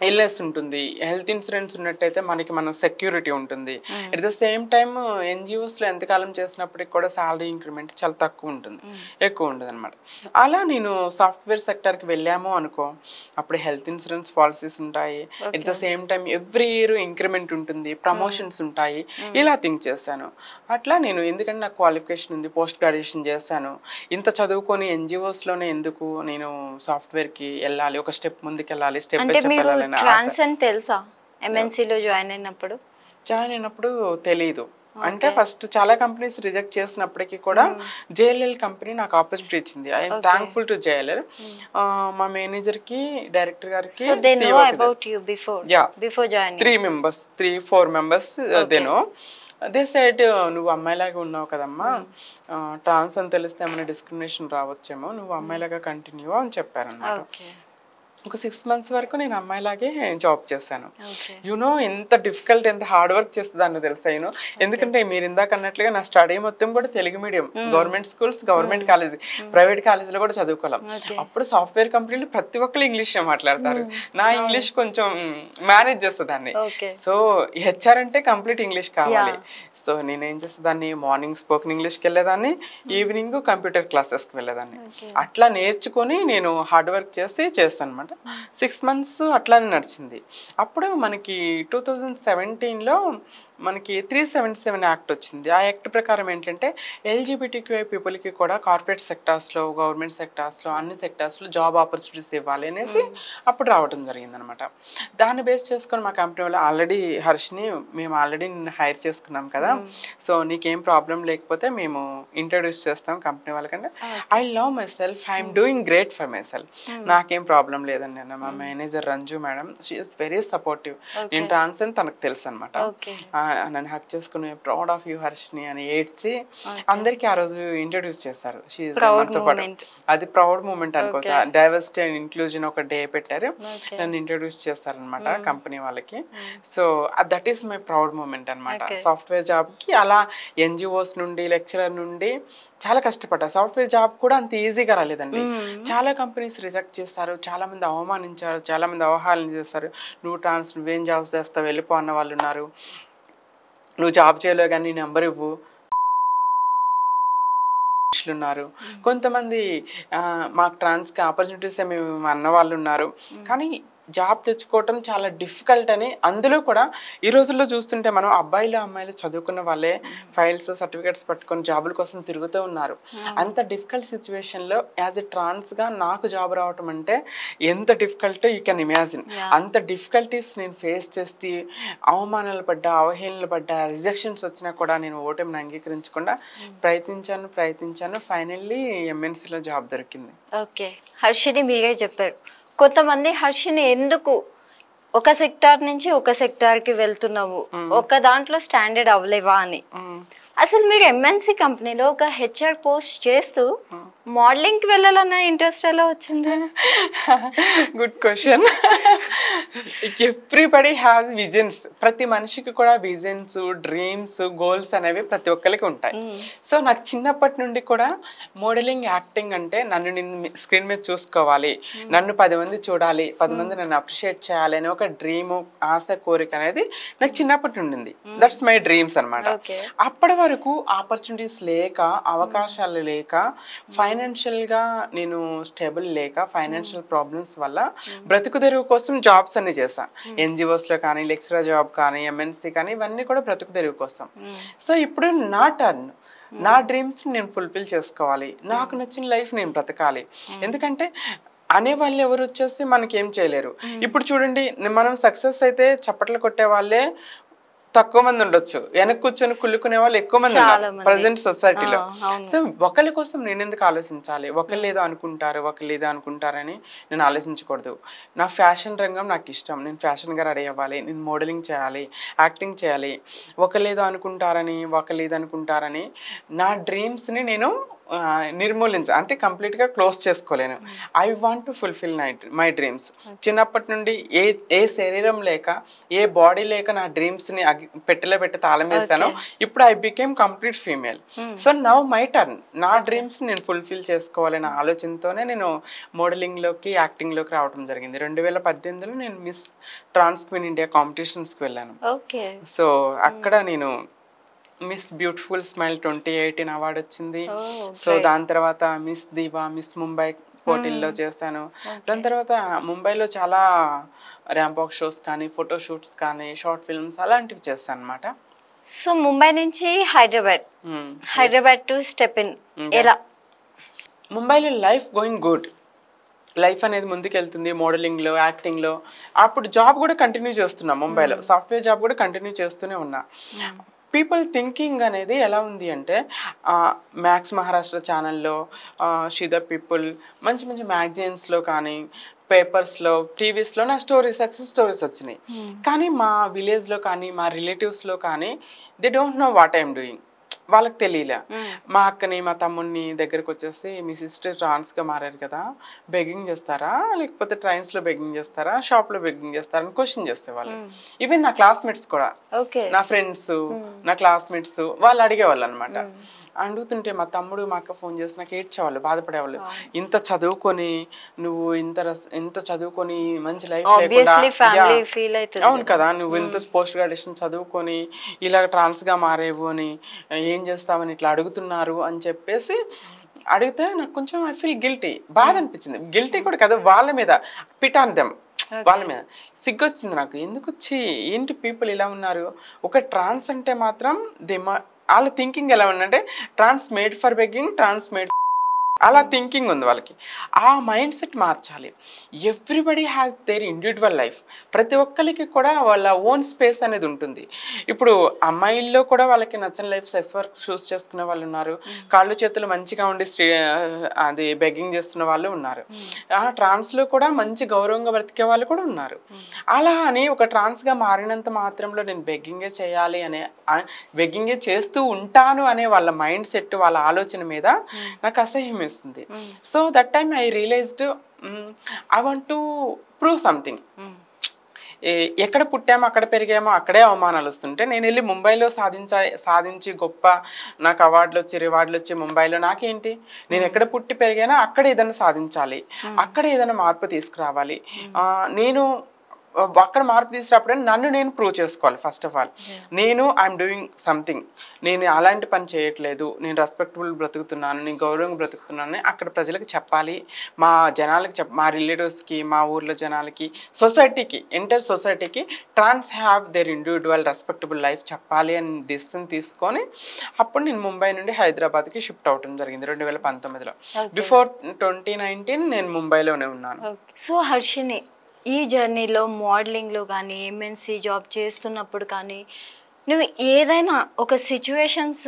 ఇల్నెస్ ఉంటుంది. హెల్త్ ఇన్సూరెన్స్ ఉన్నట్టయితే మనం సెక్యూరిటీ ఉంటుంది. అట్ ద సేమ్ టైమ్ ఎన్జిఓస్లో ఎంతకాలం చేసినప్పటికి కూడా శాలరీ ఇంక్రిమెంట్ చాలా తక్కువ ఉంటుంది, ఎక్కువ ఉంటుంది అనమాట. అలా నేను సాఫ్ట్వేర్ సెక్టర్కి వెళ్ళాము అనుకో, అప్పుడు హెల్త్ ఇన్సూరెన్స్ పాలసీస్ ఉంటాయి, at the same time every year increment ఉంటుంది, ప్రమోషన్స్ ఉంటాయి, ఇలా థింక్ చేశాను. అట్లా నేను, ఎందుకంటే నాకు క్వాలిఫికేషన్ ఉంది, పోస్ట్ గ్రాడ్యుయేషన్ చేశాను, ఇంత చదువుకొని ఎన్జిఓస్లోనే ఎందుకు నేను సాఫ్ట్వేర్కి వెళ్ళాలి, ఒక స్టెప్ ముందుకు వెళ్ళాలి, స్టెప్ బై స్టెప్ వెళ్ళాలి. ట్రాన్స్ అని తెలుసా? ఎంఎన్సీలో జాయిన్ అయినప్పుడు తెలీదు. అంటే ఫస్ట్ చాలా కంపెనీస్ రిజెక్ట్ చేసినప్పటికీ కూడా జేఎల్ఎల్ కంపెనీ నాకు ఆపర్చునిటీ ఇచ్చింది. I'm thankful to JLL. మా మేనేజర్ కి, డైరెక్టర్ గారికి 3-4 మెంబర్స్ దేనో. దే సైడ్ నువ్వు అమ్మాయిలాగా ఉన్నావు కదమ్మా, ట్రాన్స్ అని తెలిస్తే ఏమైనా డిస్క్రిమినేషన్ రావచ్చేమో, నువ్వు అమ్మాయిలాగా కంటిన్యూ అని చెప్పారన్నమాట. ఒక 6 months వరకు నేను అమ్మాయిలాగే జాబ్ చేశాను. ఓకే. ఎంత డిఫికల్ట్, ఎంత హార్డ్ వర్క్ చేస్తుందని తెలుసా ఎందుకంటే మీరు ఇందాక అన్నట్లుగా నా స్టడీ మొత్తం కూడా Telugu medium, government schools, government college, private కాలేజీలో కూడా చదువుకోలేం. అప్పుడు సాఫ్ట్వేర్ కంపెనీలు ప్రతి ఒక్కరు ఇంగ్లీషే మాట్లాడతారు. నా ఇంగ్లీష్ కొంచెం మేనేజ్ చేస్తుందాన్ని. సో హెచ్ఆర్ అంటే కంప్లీట్ ఇంగ్లీష్ కావాలి. సో నేనేం చేసేదాన్ని, మార్నింగ్ స్పోకెన్ ఇంగ్లీష్కి వెళ్ళేదాన్ని, ఈవినింగ్ కంప్యూటర్ క్లాసెస్కి వెళ్ళేదాన్ని. అట్లా నేర్చుకొని నేను హార్డ్ వర్క్ చేస్తాను అనమాట. 6 months అట్లానే నడిచింది. అప్పుడు మనకి 2017లో మనకి 377 యాక్ట్ వచ్చింది. ఆ యాక్ట్ ప్రకారం ఏంటంటే LGBTQI పీపుల్కి కూడా కార్పొరేట్ సెక్టార్స్లో, గవర్నమెంట్ సెక్టార్స్లో, అన్ని సెక్టార్స్లో జాబ్ ఆపర్చునిటీస్ ఇవ్వాలి అనేసి అప్పుడు రావడం జరిగిందనమాట. దాన్ని బేస్ చేసుకొని మా కంపెనీ వాళ్ళు ఆల్రెడీ హర్షిని మేము ఆల్రెడీ నిన్ను హైర్ చేసుకున్నాం కదా, సో నీకేం ప్రాబ్లం లేకపోతే మేము ఇంట్రడ్యూస్ చేస్తాం కంపెనీ వాళ్ళకంటే. I love myself, I'm doing great for myself, నాకేం ప్రాబ్లం లేదండి అన్న. మా manager Ranju madam, she is very supportive. నేను ట్రాన్స్ అని తనకు తెలుసు అనమాట. నన్ను హక్ చేసుకుని ప్రౌడ్ ఆఫ్ యూ హర్షిని అని ఏడ్చి అందరికి ఆ రోజు ఇంట్రడ్యూస్ చేస్తారు. అది ప్రౌడ్ మూమెంట్ అనుకోవచ్చు. డైవర్సిటీ అండ్ ఇంక్లూజన్ ఒక డే పెట్టారు, నన్ను ఇంట్రడ్యూస్ చేస్తారనమాట కంపెనీ వాళ్ళకి. So that is my proud moment అనమాట. సాఫ్ట్వేర్ జాబ్ కి అలా ఎన్జిఓస్ నుండి, లెక్చరర్ నుండి చాలా కష్టపడ్డా. సాఫ్ట్వేర్ జాబ్ కూడా అంత ఈజీగా రాలేదండి. చాలా కంపెనీస్ రిజెక్ట్ చేస్తారు, చాలా మంది అవమానించారు, చాలా మంది అవహేళన చేస్తారు. నువ్వేం జాబ్స్ చేస్తావు, వెళ్ళిపో అన్న వాళ్ళు ఉన్నారు. నువ్వు జాబ్ చేయలేవు కానీ నీ నెంబర్ ఇవ్వు ఉన్నారు. కొంతమంది మాకు ట్రాన్స్కి ఆపర్చునిటీస్ మేము అన్న వాళ్ళు ఉన్నారు. కానీ జాబ్ తెచ్చుకోవటం చాలా డిఫికల్ట్ అని, అందులో కూడా ఈ రోజుల్లో చూస్తుంటే మనం అమ్మాయిలు చదువుకున్న వాళ్ళే ఫైల్స్, సర్టిఫికేట్స్ పట్టుకొని జాబుల కోసం తిరుగుతూ ఉన్నారు. అంత డిఫికల్ట్ సిచ్యువేషన్లో యాజ్ ఎ ట్రాన్స్గా నాకు జాబ్ రావటం అంటే ఎంత డిఫికల్టో యూ కెన్ ఇమాజిన్. అంత డిఫికల్టీస్ నేను ఫేస్ చేసి అవమానాలు పడ్డా, అవహేళనలు పడ్డా, రిజెక్షన్స్ వచ్చినా కూడా నేను ఓటమిని అంగీకరించకుండా ప్రయత్నించాను. ఫైనల్లీ ఎంఎన్సీలో జాబ్ దొరికింది. ఓకే, హర్షిని మీరే చెప్పారు, కొంతమంది హర్షిని ఎందుకు ఒక సెక్టార్ నుంచి ఒక సెక్టార్కి వెళ్తున్నావు, ఒక దాంట్లో స్టాండర్డ్ అవ్వలేవా అని. అసలు మీరు ఎంఎన్సీ కంపెనీలో ఒక హెచ్ఆర్ పోస్ట్ చేస్తూ మోడలింగ్కి వెళ్ళాలన్న ఇంట్రెస్ట్ ఎలా వచ్చింది? Good question. Everybody has visions. ప్రతి మనిషికి కూడా విజన్స్, డ్రీమ్స్, గోల్స్ అనేవి ప్రతి ఒక్కరికి ఉంటాయి. సో నాకు చిన్నప్పటి నుండి కూడా మోడలింగ్, యాక్టింగ్ అంటే నిన్ను స్క్రీన్ మీద చూసుకోవాలి, నన్ను 10 మంది చూడాలి, 10 మంది నన్ను అప్రిషియేట్ చేయాలి అని ఒక డ్రీము, ఆశ, కోరిక అనేది నాకు చిన్నప్పటి నుండి ఉంది. దట్స్ మై డ్రీమ్స్ అనమాట. అప్పటి వరకు ఆపర్చునిటీస్ లేక, అవకాశాలు లేక, ఫైనాన్షియల్గా నేను స్టేబుల్ లేక, ఫైనాన్షియల్ ప్రాబ్లమ్స్ వల్ల బ్రతుకు తెరువు కోసం జాబ్స్ అన్ని చేశాను. ఎన్జిఓస్లో కానీ, లెక్చరర్ జాబ్ కానీ, ఎంఎన్సీ కానీ, ఇవన్నీ కూడా బ్రతుకు తెరువు కోసం. సో ఇప్పుడు నా టర్న్, నా డ్రీమ్స్ నేను ఫుల్ఫిల్ చేసుకోవాలి, నాకు నచ్చిన లైఫ్ నేను బ్రతకాలి. ఎందుకంటే అనేవాళ్ళు ఎవరు వచ్చేసి మనకేం చేయలేరు. ఇప్పుడు చూడండి, మనం సక్సెస్ అయితే చప్పట్లు కొట్టే వాళ్ళే తక్కువ మంది ఉండొచ్చు, వెనక్కి కూర్చొని కుళ్ళుకునే వాళ్ళు ఎక్కువ మంది ఉన్నారు ప్రజెంట్ సొసైటీలో. సో ఒకరి కోసం నేను ఎందుకు ఆలోచించాలి? ఒకళ్ళు ఏదో అనుకుంటారని నేను ఆలోచించకూడదు. నా ఫ్యాషన్ రంగం నాకు ఇష్టం, నేను ఫ్యాషన్గా రెడీ అవ్వాలి, నేను మోడలింగ్ చేయాలి, యాక్టింగ్ చేయాలి. ఒకళ్ళు ఏదో అనుకుంటారని నా డ్రీమ్స్ని నేను అంటే కంప్లీట్గా క్లోజ్ చేసుకోలేను. I want to fulfil my dreams. చిన్నప్పటి నుండి ఏ శరీరం లేక, ఏ బాడీ లేక నా డ్రీమ్స్ని పెట్టెలో పెట్టి తాళం వేసాను. ఇప్పుడు I became complete female. So now my turn. నా డ్రీమ్స్ నేను ఫుల్ఫిల్ చేసుకోవాలనే ఆలోచనతోనే నేను మోడలింగ్లోకి, యాక్టింగ్లోకి రావడం జరిగింది. 2018లో నేను మిస్ ట్రాన్స్ క్వీన్ ఇండియా కాంపిటీషన్స్కి వెళ్ళాను. సో అక్కడ నేను మిస్ బ్యూటిఫుల్ స్మైల్ 2018 అవార్డు వచ్చింది. సో దాని తర్వాత మిస్ దీవా, మిస్ ముంబై పోటీల్లో చేశాను. దాని తర్వాత ముంబైలో చాలా ర్యాంపాక్ షోస్ కానీ, ఫోటో షూట్స్ కానీ, షార్ట్ ఫిల్మ్స్ అలాంటివి చేస్తాను అనమాట. సో ముంబై నుంచి హైదరాబాద్ టు స్టెప్ ఇన్ ఎలా? ముంబైలో లైఫ్ గోయింగ్ గుడ్. లైఫ్ అనేది ముందుకెళ్తుంది మోడలింగ్లో, యాక్టింగ్లో. అప్పుడు జాబ్ కూడా కంటిన్యూ చేస్తున్నా ముంబైలో, సాఫ్ట్వేర్ జాబ్ కూడా కంటిన్యూ చేస్తూనే ఉన్నా. పీపుల్ థింకింగ్ అనేది ఎలా ఉంది అంటే, మ్యాక్స్ మహారాష్ట్ర ఛానల్లో, షిదర్ పీపుల్, మంచి మంచి మ్యాగజైన్స్లో కానీ, పేపర్స్లో, టీవీస్లో నా సక్సెస్ స్టోరీస్ వచ్చినాయి. కానీ మా విలేజ్లో కానీ, మా రిలేటివ్స్లో కానీ, they don't know what I'm doing. వాళ్ళకి తెలియలే. మా అక్కని మా తమ్ముడిని దగ్గరకు వచ్చేసి మీ సిస్టర్ ట్రాన్స్గా మారారు కదా, బెగ్గింగ్ చేస్తారా లేకపోతే ట్రైన్స్లో బెగ్గింగ్ చేస్తారా షాప్లో బెగ్గింగ్ చేస్తారా అని క్వశ్చన్ చేసేవాళ్ళు. ఈవెన్ నా క్లాస్మేట్స్ కూడా, నా ఫ్రెండ్స్, నా క్లాస్మేట్స్ వాళ్ళు అడిగేవాళ్ళు అనమాట. అడుగుతుంటే మా తమ్ముడు మా అక్క ఫోన్ చేసి నాకు ఏడ్చేవాళ్ళు, బాధపడేవాళ్ళు. ఇంత చదువుకొని నువ్వు ఇంత చదువుకొని మంచి లైఫ్ లేకుండా, అవును కదా, నువ్వు ఇంత పోస్ట్ గ్రాడ్యుయేషన్ చదువుకొని ఇలా ట్రాన్స్గా మారేవు అని ఏం చేస్తావని ఇట్లా అడుగుతున్నారు అని చెప్పేసి అడిగితే నాకు కొంచెం ఐ ఫీల్ గిల్టీ, బాధ అనిపించింది. గిల్టీ కూడా కదా, వాళ్ళ మీద పిట్ ఆన్ దెమ్, వాళ్ళ మీద సిగ్గొచ్చింది నాకు. ఎందుకు వచ్చి ఏంటి పీపుల్ ఇలా ఉన్నారు. ఒక ట్రాన్స్ అంటే మాత్రం వాళ్ళ థింకింగ్ ఎలా ఉందంటే trans made for begging, trans made అలా థింకింగ్ ఉంది వాళ్ళకి. ఆ మైండ్ సెట్ మార్చాలి. Everybody has their individual life. ప్రతి ఒక్కరికి కూడా వాళ్ళ ఓన్ స్పేస్ అనేది ఉంటుంది. ఇప్పుడు అమ్మాయిల్లో కూడా వాళ్ళకి నచ్చిన లైఫ్ సెక్స్ వర్క్ చూస్ చేసుకునే వాళ్ళు ఉన్నారు, కాళ్ళు చేతులు మంచిగా ఉండి అది బెగ్గింగ్ చేస్తున్న వాళ్ళు ఉన్నారు, ట్రాన్స్లో కూడా మంచి గౌరవంగా బ్రతికే వాళ్ళు కూడా ఉన్నారు. అలా అని ఒక ట్రాన్స్గా మారినంత మాత్రంలో నేను బెగ్గింగే చేయాలి అనే, బెగ్గింగే చేస్తూ ఉంటాను అనే వాళ్ళ మైండ్ సెట్, వాళ్ళ ఆలోచన మీద నాకు అసహ్యం వేస్తుంది. So that time I realised I want to prove something. ఎక్కడ పుట్టామో అక్కడ పెరిగామో అక్కడే అవమానాలు వస్తుంటే నేను వెళ్ళి ముంబైలో సాధించి గొప్ప నాకు అవార్డులు వచ్చి రివార్డులు వచ్చి ముంబైలో నాకేంటి, నేను ఎక్కడ పుట్టి పెరిగానో అక్కడ ఏదైనా సాధించాలి, అక్కడ ఏదైనా మార్పు తీసుకురావాలి. నేను అక్కడ మార్పు తీసుకురావడం నన్ను నేను ప్రూవ్ చేసుకోవాలి. ఫస్ట్ ఆఫ్ ఆల్ నేను ఐఎమ్ డూయింగ్ సంథింగ్, నేను అలాంటి పని చేయట్లేదు, నేను రెస్పెక్టబుల్ బ్రతుకుతున్నాను, నేను గౌరవంగా బ్రతుకుతున్నాను అక్కడ ప్రజలకు చెప్పాలి, మా జనాలకి మా రిలేటివ్స్కి, మా ఊర్లో జనాలకి, సొసైటీకి, ఎంటైర్ సొసైటీకి trans have their individual respectable life చెప్పాలి అని డిసిషన్ తీసుకొని అప్పుడు నేను ముంబై నుండి హైదరాబాద్కి షిఫ్ట్ అవడం జరిగింది 2019లో. బిఫోర్ 2019 నేను ముంబైలోనే ఉన్నాను. సో హర్షిని, ఈ జర్నీలో మోడలింగ్లో కానీ ఎంఎన్సీ జాబ్ చేస్తున్నప్పుడు కానీ నువ్వు ఏదైనా ఒక సిచ్యువేషన్స్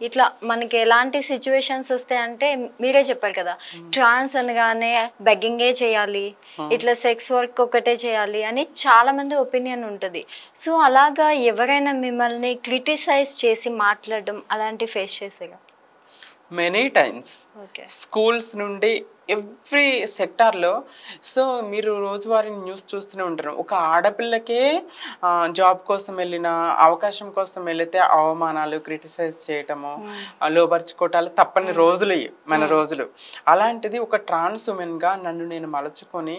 ఇట్లా మనకి ఎలాంటి సిచ్యువేషన్స్ వస్తాయంటే మీరే చెప్పారు కదా, ట్రాన్స్ అనగానే బెగ్గింగే చేయాలి, ఇట్లా సెక్స్ వర్క్ ఒకటే చేయాలి అని చాలామంది ఒపీనియన్ ఉంటుంది. సో అలాగా ఎవరైనా మిమ్మల్ని క్రిటిసైజ్ చేసి మాట్లాడడం అలాంటి ఫేస్ చేసేగా? మెనీ టైమ్స్ స్కూల్స్ నుండి ఎవ్రీ సెక్టార్లో. సో మీరు రోజువారీ న్యూస్ చూస్తూనే ఉంటారు, ఒక ఆడపిల్లకే జాబ్ కోసం వెళ్ళిన, అవకాశం కోసం వెళితే అవమానాలు, క్రిటిసైజ్ చేయటము, లోపరుచుకోవటాలు తప్పని రోజులు మన రోజులు. అలాంటిది ఒక ట్రాన్స్ ఉమెన్గా నన్ను నేను మలచుకొని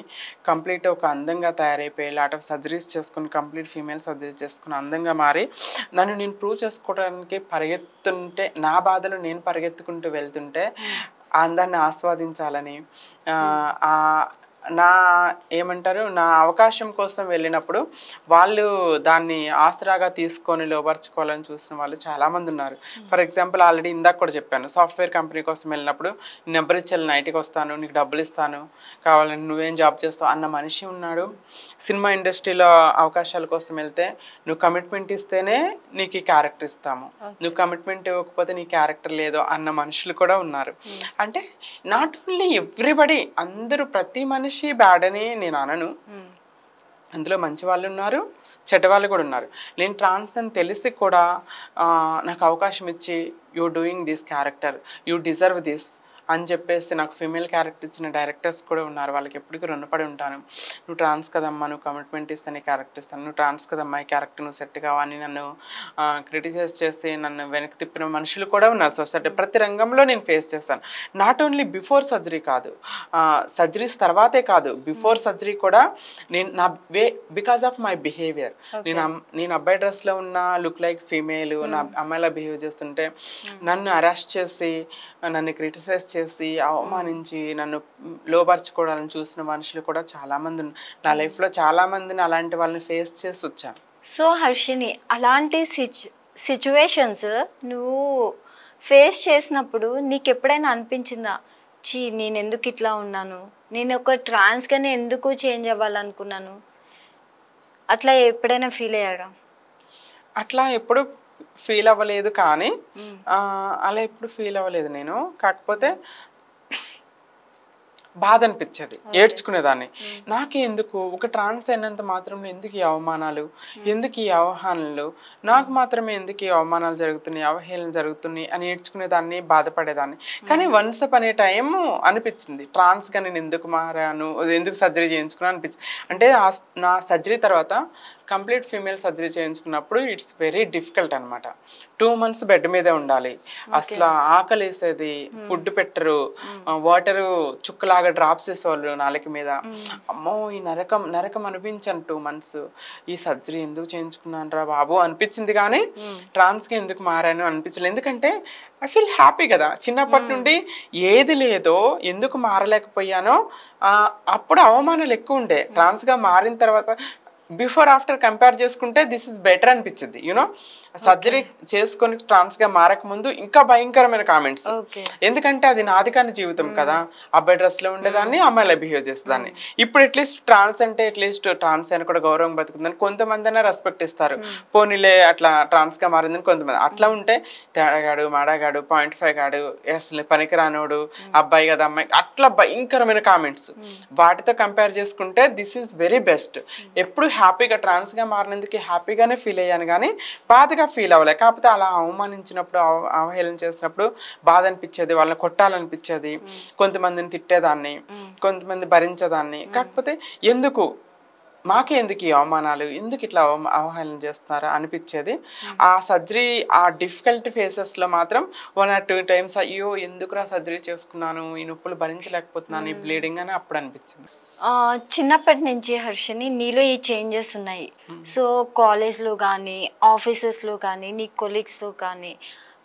కంప్లీట్ ఒక అందంగా తయారైపోయి లాట్ ఆఫ్ సర్జరీస్ చేసుకొని కంప్లీట్ ఫీమేల్ సర్జరీ చేసుకుని అందంగా మారి నన్ను నేను ప్రూవ్ చేసుకోవడానికి పరిగెత్తుంటే, నా బాధలు నేను పరిగెత్తుకుంటూ వెళ్తుంటే అందాన్ని ఆస్వాదించాలని, నా ఏమంటారు, నా అవకాశం కోసం వెళ్ళినప్పుడు వాళ్ళు దాన్ని ఆసరాగా తీసుకొని లోపరుచుకోవాలని చూసిన వాళ్ళు చాలామంది ఉన్నారు. ఫర్ ఎగ్జాంపుల్ ఆల్రెడీ ఇందాక కూడా చెప్పాను, సాఫ్ట్వేర్ కంపెనీ కోసం వెళ్ళినప్పుడు నెంబర్ ఇచ్చి నైట్కి వస్తాను, నీకు డబ్బులు ఇస్తాను, కావాలని నువ్వేం జాబ్ చేస్తావు అన్న మనిషి ఉన్నాడు. సినిమా ఇండస్ట్రీలో అవకాశాల కోసం వెళ్తే నువ్వు కమిట్మెంట్ ఇస్తేనే నీకు ఈ క్యారెక్టర్ ఇస్తాము, నువ్వు కమిట్మెంట్ ఇవ్వకపోతే నీ క్యారెక్టర్ లేదు అన్న మనుషులు కూడా ఉన్నారు. అంటే నాట్ ఓన్లీ ఎవ్రీబడి, అందరూ ప్రతి మనిషి బ్యాడ్ అని నేను అనను, అందులో మంచి వాళ్ళు ఉన్నారు, చెడ్డ వాళ్ళు కూడా ఉన్నారు. నేను ట్రాన్స్ అని తెలిసి కూడా నాకు అవకాశం ఇచ్చి you doing this character, you deserve this అని చెప్పేసి నాకు ఫీమేల్ క్యారెక్టర్ ఇచ్చిన డైరెక్టర్స్ కూడా ఉన్నారు. వాళ్ళకి ఎప్పటికీ రుణపడి ఉంటాను. నువ్వు ట్రాన్స్ కదమ్మా, నువ్వు కమిట్మెంట్ ఇస్తే నీ క్యారెక్టర్ ఇస్తాను, నువ్వు ట్రాన్స్ కదమ్మా, ఈ క్యారెక్టర్ నువ్వు సెట్ కావని నన్ను క్రిటిసైజ్ చేసి నన్ను వెనక్కి తిప్పిన మనుషులు కూడా ఉన్నారు సొసైటీ. ప్రతి రంగంలో నేను ఫేస్ చేస్తాను. నాట్ ఓన్లీ బిఫోర్ సర్జరీ కాదు, సర్జరీస్ తర్వాతే కాదు, బిఫోర్ సర్జరీ కూడా నేను నా బికాస్ ఆఫ్ మై బిహేవియర్, నేను అబ్బాయి డ్రెస్లో ఉన్న లుక్ లైక్ ఫీమేల్, నా అమ్మాయిలా బిహేవ్ చేస్తుంటే నన్ను అరెస్ట్ చేసి నన్ను క్రిటిసైజ్ చేసి అవమానించి నన్ను లోపరుచుకోవడాన్ని చూసిన మనుషులు కూడా చాలామంది ఉన్నారు. నా లైఫ్లో చాలామందిని అలాంటి వాళ్ళని ఫేస్ చేసి వచ్చాను. సో హర్షిని, అలాంటి సిచ్యువేషన్స్ నువ్వు ఫేస్ చేసినప్పుడు నీకు ఎప్పుడైనా అనిపించిందా, నేను ఎందుకు ఇట్లా ఉన్నాను, నేను ఒక ట్రాన్స్గానే ఎందుకు చేంజ్ అవ్వాలనుకున్నాను, అట్లా ఎప్పుడైనా ఫీల్ అయ్యారా? అట్లా ఎప్పుడు ఫీల్ అవ్వలేదు, కానీ అలా ఎప్పుడు ఫీల్ అవ్వలేదు నేను. కాకపోతే బాధ అనిపించేది, ఏడ్చుకునేదాన్ని. నాకే ఎందుకు ఒక ట్రాన్స్ అయినంత మాత్రం ఎందుకు ఈ అవమానాలు, ఎందుకు ఈ అవహానాలు, నాకు మాత్రమే ఎందుకు ఈ అవమానాలు జరుగుతున్నాయి, అవహేళన జరుగుతున్నాయి అని ఏడ్చుకునేదాన్ని, బాధపడేదాన్ని. కానీ వన్స్ అప్ అనే టైం అనిపించింది ట్రాన్స్గా నేను ఎందుకు మారాను, ఎందుకు సర్జరీ చేయించుకున్నాను అనిపించింది. అంటే నా సర్జరీ తర్వాత కంప్లీట్ ఫీమేల్ సర్జరీ చేయించుకున్నప్పుడు ఇట్స్ వెరీ డిఫికల్ట్ అనమాట. 2 months బెడ్ మీదే ఉండాలి, అసలు ఆకలి వేసేది, ఫుడ్ పెట్టరు, వాటర్ చుక్కలాగా డ్రాప్స్ వేసేవాళ్ళు నాలుక మీద. అమ్మో ఈ నరకం నరకం అనిపించాను 2 months. ఈ సర్జరీ ఎందుకు చేయించుకున్నాను రా బాబు అనిపించింది, కానీ ట్రాన్స్కి ఎందుకు మారాను అనిపించలేదు. ఎందుకంటే ఐ ఫీల్ హ్యాపీ కదా, చిన్నప్పటి నుండి ఏది లేదో ఎందుకు మారలేకపోయానో. అప్పుడు అవమానాలు ఎక్కువ ఉండే, ట్రాన్స్గా మారిన తర్వాత బిఫోర్ ఆఫ్టర్ కంపేర్ చేసుకుంటే దిస్ ఇస్ బెటర్ అనిపించింది. యూనో సర్జరీ చేసుకొని ట్రాన్స్గా మారక ముందు ఇంకా భయంకరమైన కామెంట్స్, ఎందుకంటే అది నాది కాని జీవితం కదా, అబ్బాయి డ్రెస్లో ఉండేదాన్ని, అమ్మాయిలా బిహేవ్ చేసేదాన్ని. ఇప్పుడు అట్లీస్ట్ ట్రాన్స్ అంటే అట్లీస్ట్ ట్రాన్స్ అని కూడా గౌరవం బతుకుతుందని కొంతమంది అయినా రెస్పెక్ట్ ఇస్తారు. పోనీలే అట్లా ట్రాన్స్గా మారిందని కొంతమంది. అట్లా ఉంటే తేడాగాడు, మాడాగాడు, 0.5 గాడు, అసలు పనికిరానోడు, అబ్బాయి కదా అమ్మాయి, అట్లా భయంకరమైన కామెంట్స్. వాటితో కంపేర్ చేసుకుంటే దిస్ ఈజ్ వెరీ బెస్ట్. ఎప్పుడు హ్యాపీగా ట్రాన్స్గా మారినందుకు హ్యాపీగానే ఫీల్ అయ్యాను, కానీ బాధగా ఫీల్ అవ్వలే. కాకపోతే అలా అవమానించినప్పుడు, అవహేళన చేసినప్పుడు బాధ అనిపించేది, వాళ్ళని కొట్టాలనిపించేది, కొంతమందిని తిట్టేదాన్ని, కొంతమంది భరించేదాన్ని. కాకపోతే ఎందుకు మాకే ఎందుకు ఈ అవమానాలు, ఎందుకు ఇట్లా అవహేళన చేస్తున్నారా అనిపించేది. ఆ సర్జరీ ఆ డిఫికల్ట్ ఫేసెస్లో మాత్రం 1 or 2 times అయ్యో ఎందుకురా సర్జరీ చేసుకున్నాను, ఈ నొప్పులు భరించలేకపోతున్నాను, ఈ బ్లీడింగ్ అని అప్పుడు అనిపించింది. చిన్నప్పటి నుంచి హర్షిని నీలో ఈ చేంజెస్ ఉన్నాయి. సో కాలేజ్లో కానీ, ఆఫీసెస్లో కానీ, నీ కొలీగ్స్లో కానీ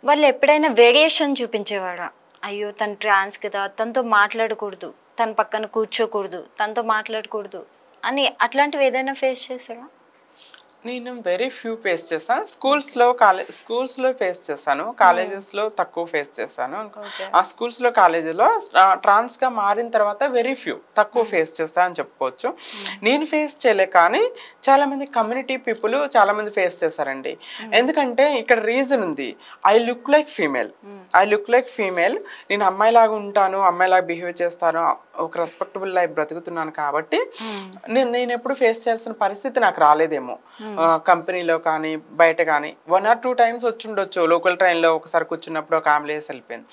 వాళ్ళు ఎప్పుడైనా వేరియేషన్ చూపించేవారా? అయ్యో తను ట్రాన్స్ కదా, తనతో మాట్లాడకూడదు, తన పక్కన కూర్చోకూడదు, తనతో మాట్లాడకూడదు అని అట్లాంటివి ఏదైనా ఫేస్ చేశారా? నేను వెరీ ఫ్యూ ఫేస్ చేశాను. స్కూల్స్లో ఫేస్ చేశాను, కాలేజెస్లో తక్కువ ఫేస్ చేశాను. ఆ స్కూల్స్లో కాలేజీలో ట్రాన్స్గా మారిన తర్వాత వెరీ ఫ్యూ తక్కువ ఫేస్ చేస్తాను అని చెప్పుకోవచ్చు. నేను ఫేస్ చేయలే, కానీ చాలామంది కమ్యూనిటీ పీపుల్ చాలామంది ఫేస్ చేశారండి. ఎందుకంటే ఇక్కడ రీజన్ ఉంది, ఐ లుక్ లైక్ ఫీమేల్, నేను అమ్మాయిలాగా ఉంటాను, అమ్మాయిలాగా బిహేవ్ చేస్తాను, ఒక రెస్పెక్టబుల్ లైఫ్ బ్రతుకుతున్నాను కాబట్టి నేను ఎప్పుడు ఫేస్ చేయాల్సిన పరిస్థితి నాకు రాలేదేమో. కంపెనీలో కానీ బయట కానీ 1 or 2 times వచ్చి ఉండొచ్చు. లోకల్ ట్రైన్లో ఒకసారి కూర్చున్నప్పుడు ఒక ఆమె లేసి వెళ్ళిపోయింది,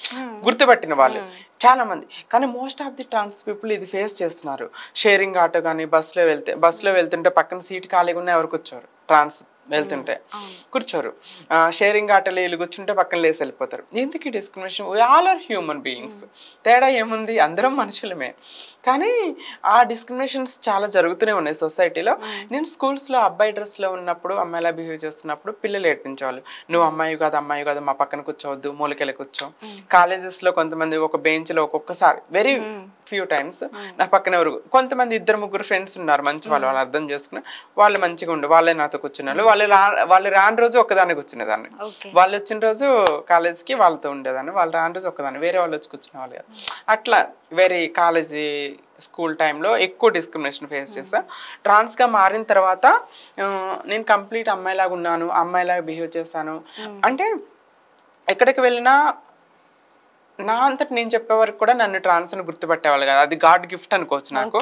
గుర్తుపట్టిన వాళ్ళు చాలా మంది. కానీ most of the trans people ఇది ఫేస్ చేస్తున్నారు. షేరింగ్ ఆటో కానీ బస్సులో వెళ్తుంటే పక్కన సీట్ ఖాళీగా ఉన్న ఎవరు కూర్చోరు, ట్రాన్స్ వెళ్తుంటే కూర్చోరు. షేరింగ్ ఆటోలో వీళ్ళు కూర్చుంటే పక్కన లేసి వెళ్ళిపోతారు. ఎందుకు ఈ discrimination? We all are human beings, తేడా ఏముంది, అందరం మనుషులమే. కానీ ఆ డిస్క్రిమినేషన్స్ చాలా జరుగుతూనే ఉన్నాయి సొసైటీలో. నేను స్కూల్స్లో అబ్బాయి డ్రెస్లో ఉన్నప్పుడు, అమ్మాయిలా బిహేవ్ చేస్తున్నప్పుడు పిల్లలు ఏడ్పించేవాళ్ళు, నువ్వు అమ్మాయి కాదు మా పక్కన కూర్చోవద్దు, మూలకెళ్ళి కూర్చో. కాలేజెస్లో కొంతమంది ఒక బెంచ్లో ఒక్కొక్కసారి వెరీ ఫ్యూ టైమ్స్ నా పక్కన ఎవరు, కొంతమంది 2-3 ఫ్రెండ్స్ ఉన్నారు మంచి వాళ్ళు, వాళ్ళు అర్థం చేసుకుని వాళ్ళు మంచిగా ఉండు, వాళ్ళే నాతో కూర్చున్నారు. వాళ్ళు రాని రోజు ఒక్కదాన్ని కూర్చునేదాన్ని, వాళ్ళు వచ్చిన రోజు కాలేజ్కి వాళ్ళతో ఉండేదాన్ని, వాళ్ళు రాని రోజు ఒక్కదాన్ని, వేరే వాళ్ళు వచ్చి కూర్చునే వాళ్ళు కదా. అట్లా వేరే కాలేజీ స్కూల్ టైంలో ఎక్కువ డిస్క్రిమినేషన్ ఫేస్ చేస్తాను. ట్రాన్స్గా మారిన తర్వాత నేను కంప్లీట్ అమ్మాయిలాగా ఉన్నాను, అమ్మాయిలాగా బిహేవ్ చేశాను. అంటే ఎక్కడికి వెళ్ళినా నా అంతటి నేను చెప్పే వరకు కూడా నన్ను ట్రాన్స్ అని గుర్తుపట్టేవాళ్ళు కదా, అది గాడ్ గిఫ్ట్ అనుకోవచ్చు నాకు.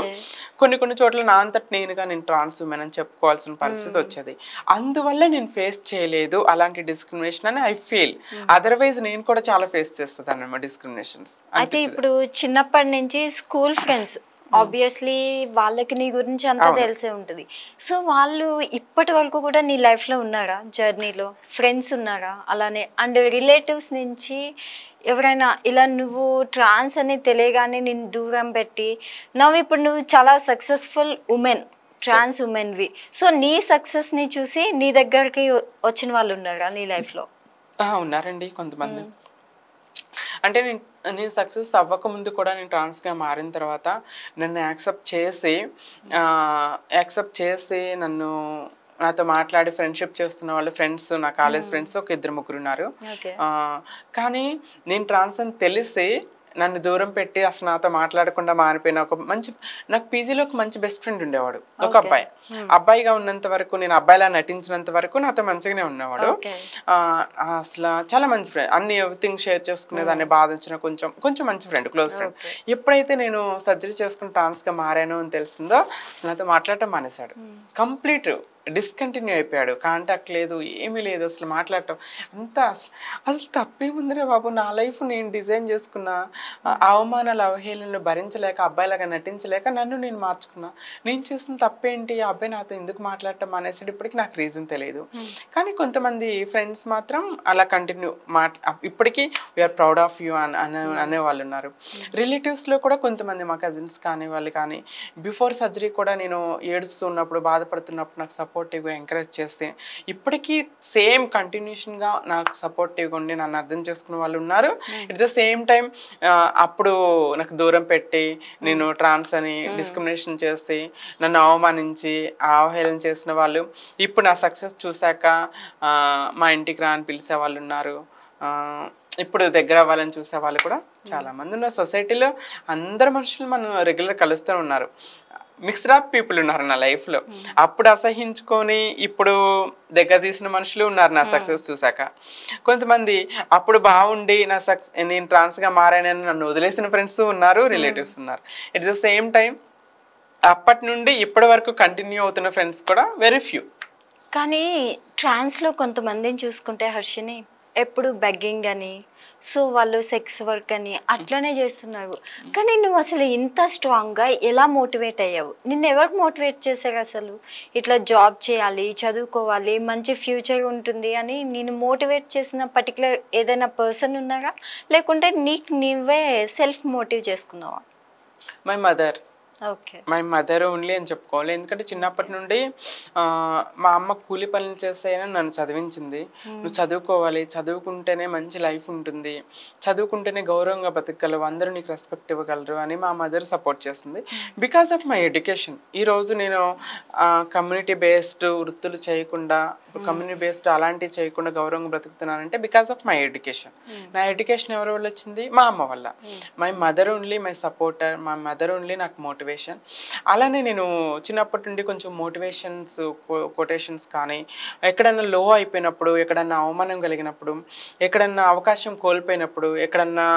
కొన్ని చోట్ల నా అంతటి నేను ట్రాన్స్ ఉమెన్ అని చెప్పుకోవాల్సిన పరిస్థితి వచ్చేది. అందువల్ల నేను ఫేస్ చేయలేదు అలాంటి డిస్క్రిమినేషన్ అని ఐ ఫీల్. అదర్వైజ్ నేను కూడా చాలా ఫేస్ చేస్తాను అన్నమాట డిస్క్రిమినేషన్స్. అయితే ఇప్పుడు చిన్నప్పటి నుంచి స్కూల్ ఫ్రెండ్స్ ఆబ్వియస్లీ వాళ్ళకి నీ గురించి అంతా తెలిసే ఉంటుంది. సో వాళ్ళు ఇప్పటి వరకు కూడా నీ లైఫ్లో ఉన్నారా, జర్నీలో ఫ్రెండ్స్ ఉన్నారా అలానే? అండ్ రిలేటివ్స్ నుంచి ఎవరైనా ఇలా నువ్వు ట్రాన్స్ అని తెలియగానే నేను దూరం పెట్టి ఇప్పుడు నువ్వు చాలా సక్సెస్ఫుల్ ఉమెన్, ట్రాన్స్ ఉమెన్వి, సో నీ సక్సెస్ని చూసి నీ దగ్గరికి వచ్చిన వాళ్ళు ఉన్నారా నీ లైఫ్లో? ఉన్నారండి కొంతమంది. అంటే నేను సక్సెస్ అవ్వకముందు కూడా నేను ట్రాన్స్గా మారిన తర్వాత నన్ను యాక్సెప్ట్ చేసి నాతో మాట్లాడి ఫ్రెండ్షిప్ చేస్తున్న వాళ్ళు ఫ్రెండ్స్, నా కాలేజ్ ఫ్రెండ్స్ ఒక 2-3 ఉన్నారు. కానీ నేను ట్రాన్స్ అని తెలిసి నన్ను దూరం పెట్టి అసలు నాతో మాట్లాడకుండా మారిపోయిన ఒక మంచి, నాకు పీజీలో ఒక మంచి బెస్ట్ ఫ్రెండ్ ఉండేవాడు, ఒక అబ్బాయి. అబ్బాయిగా ఉన్నంత వరకు, నేను అబ్బాయిలా నటించినంత వరకు నాతో మంచిగానే ఉన్నవాడు. అసలు చాలా మంచి ఫ్రెండ్, అన్ని ఎవ్రీథింగ్ షేర్ చేసుకునేదాన్ని, బాధించిన కొంచెం కొంచెం మంచి ఫ్రెండ్, క్లోజ్ ఫ్రెండ్. ఎప్పుడైతే నేను సర్జరీ చేసుకుని ట్రాన్స్గా మారాను అని తెలిసిందో అసలు నాతో మాట్లాడటం మానేశాడు. కంప్లీట్ డిస్కంటిన్యూ అయిపోయాడు, కాంటాక్ట్ లేదు, ఏమీ లేదు, అసలు మాట్లాడటం అంతా. అసలు తప్పేముందిరే బాబు, నా లైఫ్ నేను డిజైన్ చేసుకున్నా, అవమానాలు అవహేళనలు భరించలేక, అబ్బాయిలాగా నటించలేక నన్ను నేను మార్చుకున్నా. నేను చేసిన తప్పేంటి, ఆ అబ్బాయి నాతో ఎందుకు మాట్లాడటం అనేసి ఇప్పటికి నాకు రీజన్ తెలియదు. కానీ కొంతమంది ఫ్రెండ్స్ మాత్రం అలా కంటిన్యూ ఇప్పటికీ వీఆర్ ప్రౌడ్ ఆఫ్ యూ అనే వాళ్ళు ఉన్నారు. రిలేటివ్స్లో కూడా కొంతమంది, మా కజిన్స్ కానీ వాళ్ళు కానీ, బిఫోర్ సర్జరీ కూడా నేను ఏడుస్తున్నప్పుడు, బాధపడుతున్నప్పుడు నాకు సపోర్టివ్గా ఎంకరేజ్ చేస్తే, ఇప్పటికీ సేమ్ కంటిన్యూషన్గా నాకు సపోర్టివ్గా ఉండి నన్ను అర్థం చేసుకునే వాళ్ళు ఉన్నారు. ఎట్ ద సేమ్ టైం అప్పుడు నాకు దూరం పెట్టి, నేను ట్రాన్స్ అని డిస్క్రిమినేషన్ చేసి, నన్ను అవమానించి అవహేళన చేసిన వాళ్ళు ఇప్పుడు నా సక్సెస్ చూశాక మా ఇంటికి రా అని పిలిచే వాళ్ళు ఉన్నారు. ఇప్పుడు దగ్గర అవ్వాలని చూసే వాళ్ళు కూడా చాలా మంది ఉన్నారు. సొసైటీలో అందరు మనుషులు మనం రెగ్యులర్ కలుస్తూ ఉన్నారు. మిక్స్డ్ ఆఫ్ పీపుల్ ఉన్నారు నా లైఫ్లో. అప్పుడు అసహించుకొని ఇప్పుడు దగ్గర తీసిన మనుషులు ఉన్నారు నా సక్సెస్ చూసాక. కొంతమంది అప్పుడు బాగుండి నేను ట్రాన్స్గా మారానని నన్ను వదిలేసిన ఫ్రెండ్స్ ఉన్నారు, రిలేటివ్స్ ఉన్నారు. ఎట్ ద సేమ్ టైం అప్పటి నుండి ఇప్పటి వరకు కంటిన్యూ అవుతున్న ఫ్రెండ్స్ కూడా వెరీ ఫ్యూ. కానీ ట్రాన్స్లో కొంతమందిని చూసుకుంటే హర్షిని, ఎప్పుడు బెగ్గింగ్ అని, సో వాళ్ళు సెక్స్ వర్క్ అని అట్లనే చేస్తున్నారు. కానీ నువ్వు అసలు ఇంత స్ట్రాంగ్గా ఎలా మోటివేట్ అయ్యావు? నిన్ను ఎవరు మోటివేట్ చేశారు అసలు? ఇట్లా జాబ్ చేయాలి, చదువుకోవాలి, మంచి ఫ్యూచర్ ఉంటుంది అని నేను మోటివేట్ చేసిన పర్టికులర్ ఏదైనా పర్సన్ ఉన్నారా, లేకుంటే నీకు నువ్వే సెల్ఫ్ మోటివ్ చేసుకున్నావా? My mother. Okay. My mother only అని చెప్పుకోవాలి. ఎందుకంటే చిన్నప్పటి నుండి మా అమ్మ కూలి పనులు చేస్తేనే నన్ను చదివించింది. నువ్వు చదువుకోవాలి, చదువుకుంటేనే మంచి లైఫ్ ఉంటుంది, చదువుకుంటేనే గౌరవంగా బతకగలవు, అందరూ నీకు రెస్పెక్ట్ ఇవ్వగలరు అని మా మదర్ సపోర్ట్ చేస్తుంది. బికాస్ ఆఫ్ మై ఎడ్యుకేషన్ ఈరోజు నేను కమ్యూనిటీ బేస్డ్ వృత్తులు చేయకుండా, కమ్యూనిటీ బేస్డ్ అలాంటివి చేయకుండా గౌరవంగా బ్రతుకుతున్నానంటే బికాస్ ఆఫ్ మై ఎడ్యుకేషన్. నా ఎడ్యుకేషన్ ఎవరి వల్ల వచ్చింది? మా అమ్మ వల్ల. My mother only my supporter, my mother only నాకు మోటివేషన్. అలానే నేను చిన్నప్పటి నుండి కొంచెం మోటివేషన్స్ కొటేషన్స్ కానీ, ఎక్కడన్నా లో అయిపోయినప్పుడు, ఎక్కడన్నా అవమానం కలిగినప్పుడు, ఎక్కడన్నా అవకాశం కోల్పోయినప్పుడు, ఎక్కడన్నా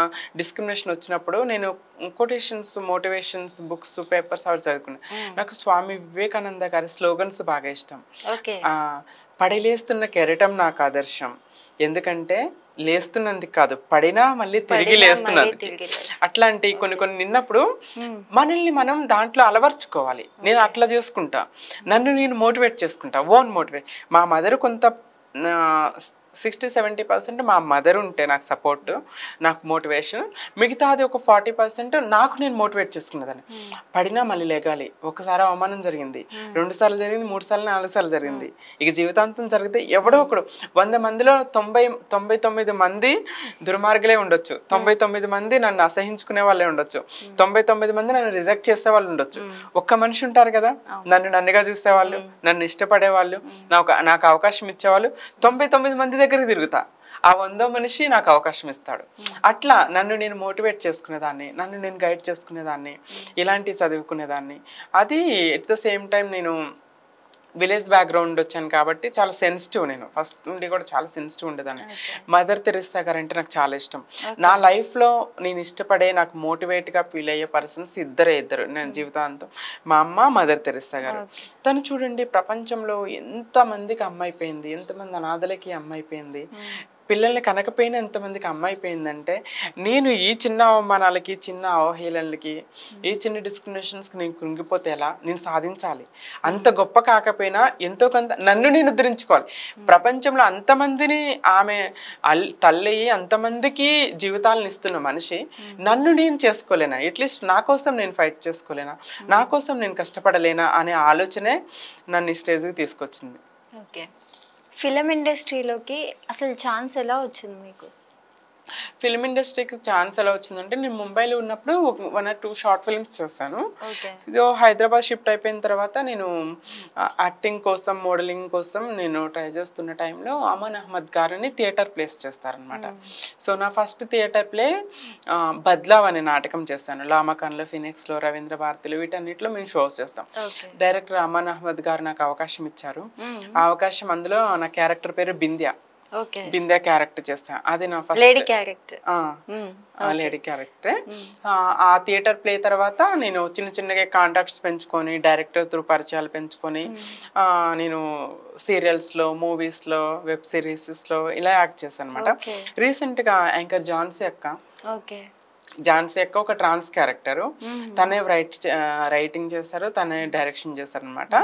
డిస్క్రిమినేషన్ వచ్చినప్పుడు నేను కొటేషన్స్, మోటివేషన్స్ బుక్స్, పేపర్స్ అవి చదువుకున్నాను. నాకు స్వామి వివేకానంద గారి స్లోగన్స్ బాగా ఇష్టం. పడిలేస్తున్న కెరటం నాకు ఆదర్శం, ఎందుకంటే లేస్తున్నందుకు కాదు, పడినా మళ్ళీ తిరిగి లేస్తున్నందుకు. అట్లాంటి కొన్ని కొన్ని నిన్నప్పుడు మనల్ని మనం దాంట్లో అలవర్చుకోవాలి. నేను అట్లా చేసుకుంటా, నన్ను నేను మోటివేట్ చేసుకుంటా, ఓన్ మోటివేట్. మా మదర్ కొంత 60-70% మా మదర్ ఉంటే నాకు సపోర్ట్, నాకు మోటివేషన్, మిగతాది ఒక 40% నాకు నేను మోటివేట్ చేసుకునేదాన్ని. పడినా మళ్ళీ లేగాలి. ఒకసారి అవమానం జరిగింది, 2 సార్లు జరిగింది, 3 సార్లు 4 సార్లు జరిగింది, ఇక జీవితాంతం జరిగితే ఎవడో ఒకడు 100 మందిలో 99 మంది దుర్మార్గులే ఉండొచ్చు, 99 మంది నన్ను అసహించుకునే వాళ్ళే ఉండొచ్చు, 99 మంది నన్ను రిజెక్ట్ చేసే వాళ్ళు ఉండొచ్చు. ఒక్క మనిషి ఉంటారు కదా నన్నుగా చూసేవాళ్ళు, నన్ను ఇష్టపడేవాళ్ళు, నాకు అవకాశం ఇచ్చేవాళ్ళు. 99 మంది దగ్గరికి తిరుగుతా, ఆ 100వ మనిషి నాకు అవకాశం ఇస్తాడు. అట్లా నన్ను నేను మోటివేట్ చేసుకునేదాన్ని, నన్ను నేను గైడ్ చేసుకునేదాన్ని, ఇలాంటివి చదువుకునేదాన్ని. అది ఎట్ ద సేమ్ టైం నేను విలేజ్ బ్యాక్గ్రౌండ్ వచ్చాను కాబట్టి చాలా సెన్సిటివ్, నేను ఫస్ట్ నుండి కూడా చాలా సెన్సిటివ్ ఉండేదాన్ని. మదర్ తెరెసా గారు అంటే నాకు చాలా ఇష్టం. నా లైఫ్లో నేను ఇష్టపడే, నాకు మోటివేట్గా ఫీల్ అయ్యే పర్సన్స్ ఇద్దరు నేను జీవితాంతం. మా అమ్మ, మదర్ తెరెసా గారు. తను చూడండి ప్రపంచంలో ఎంతమందికి అమ్మ అయిపోయింది, ఎంతమంది అనాథలకి అమ్మ అయిపోయింది, పిల్లల్ని కనకపోయినా ఎంతమందికి అమ్మ అయిపోయిందంటే, నేను ఈ చిన్న అవమానాలకి, చిన్న అవహేళనలకి, ఈ చిన్న డిస్క్రిమినేషన్స్కి నేను కృంగిపోతే ఎలా? నేను సాధించాలి. అంత గొప్ప కాకపోయినా ఎంతో కొంత నన్ను నేను ఉద్ధరించుకోవాలి. ప్రపంచంలో అంతమందిని ఆమె తల్లి, అంతమందికి జీవితాలను ఇస్తున్న మనిషి, నన్ను నేను చేసుకోలేనా? అట్లీస్ట్ నా కోసం నేను ఫైట్ చేసుకోలేనా? నా కోసం నేను కష్టపడలేనా అనే ఆలోచనే నన్ను ఈ స్టేజ్కి తీసుకొచ్చింది. ఓకే. ఫిలిం ఇండస్ట్రీలోకి అసలు ఛాన్స్ ఎలా వచ్చింది మీకు? ఫిల్మ్ ఇండస్ట్రీకి ఛాన్స్ ఎలా వచ్చిందంటే నేను ముంబైలో ఉన్నప్పుడు 1 or 2 షార్ట్ ఫిల్మ్స్ చేశాను. ఓకే. ఇదో హైదరాబాద్ షిఫ్ట్ అయిపోయిన తర్వాత నేను యాక్టింగ్ కోసం మోడలింగ్ కోసం నేను ట్రై చేస్తున్న టైంలో అమన్ అహ్మద్ గారని థియేటర్ ప్లేస్ చేస్తారనమాట. సో నా ఫస్ట్ థియేటర్ ప్లే బద్లావ్ అనే నాటకం చేశాను. లామాకాన్లో, ఫినిక్స్లో, రవీంద్ర భారతిలో వీటన్నిటిలో మేము షోస్ చేస్తాం. డైరెక్టర్ అమన్ అహ్మద్ గారు నాకు అవకాశం ఇచ్చారు. ఆ అవకాశం అందులో నా క్యారెక్టర్ పేరు బింద్యా. బింద్యా క్యారెక్టర్ చేస్తాను. అది నా ఫస్ట్ లేడీ క్యారెక్టర్. ఆ థియేటర్ ప్లే తర్వాత నేను చిన్న చిన్నగా కాంటాక్ట్స్ పెంచుకొని డైరెక్టర్ త్రూ పరిచయాలు పెంచుకొని నేను సీరియల్స్లో, మూవీస్లో, వెబ్ సిరీసెస్లో ఇలా యాక్ట్ చేశాను అనమాట. రీసెంట్గా యాంకర్ ఝాన్సీ అక్క ఒక ట్రాన్స్ క్యారెక్టరు, తనే రైటింగ్ చేస్తారు, తనే డైరెక్షన్ చేస్తారు అనమాట.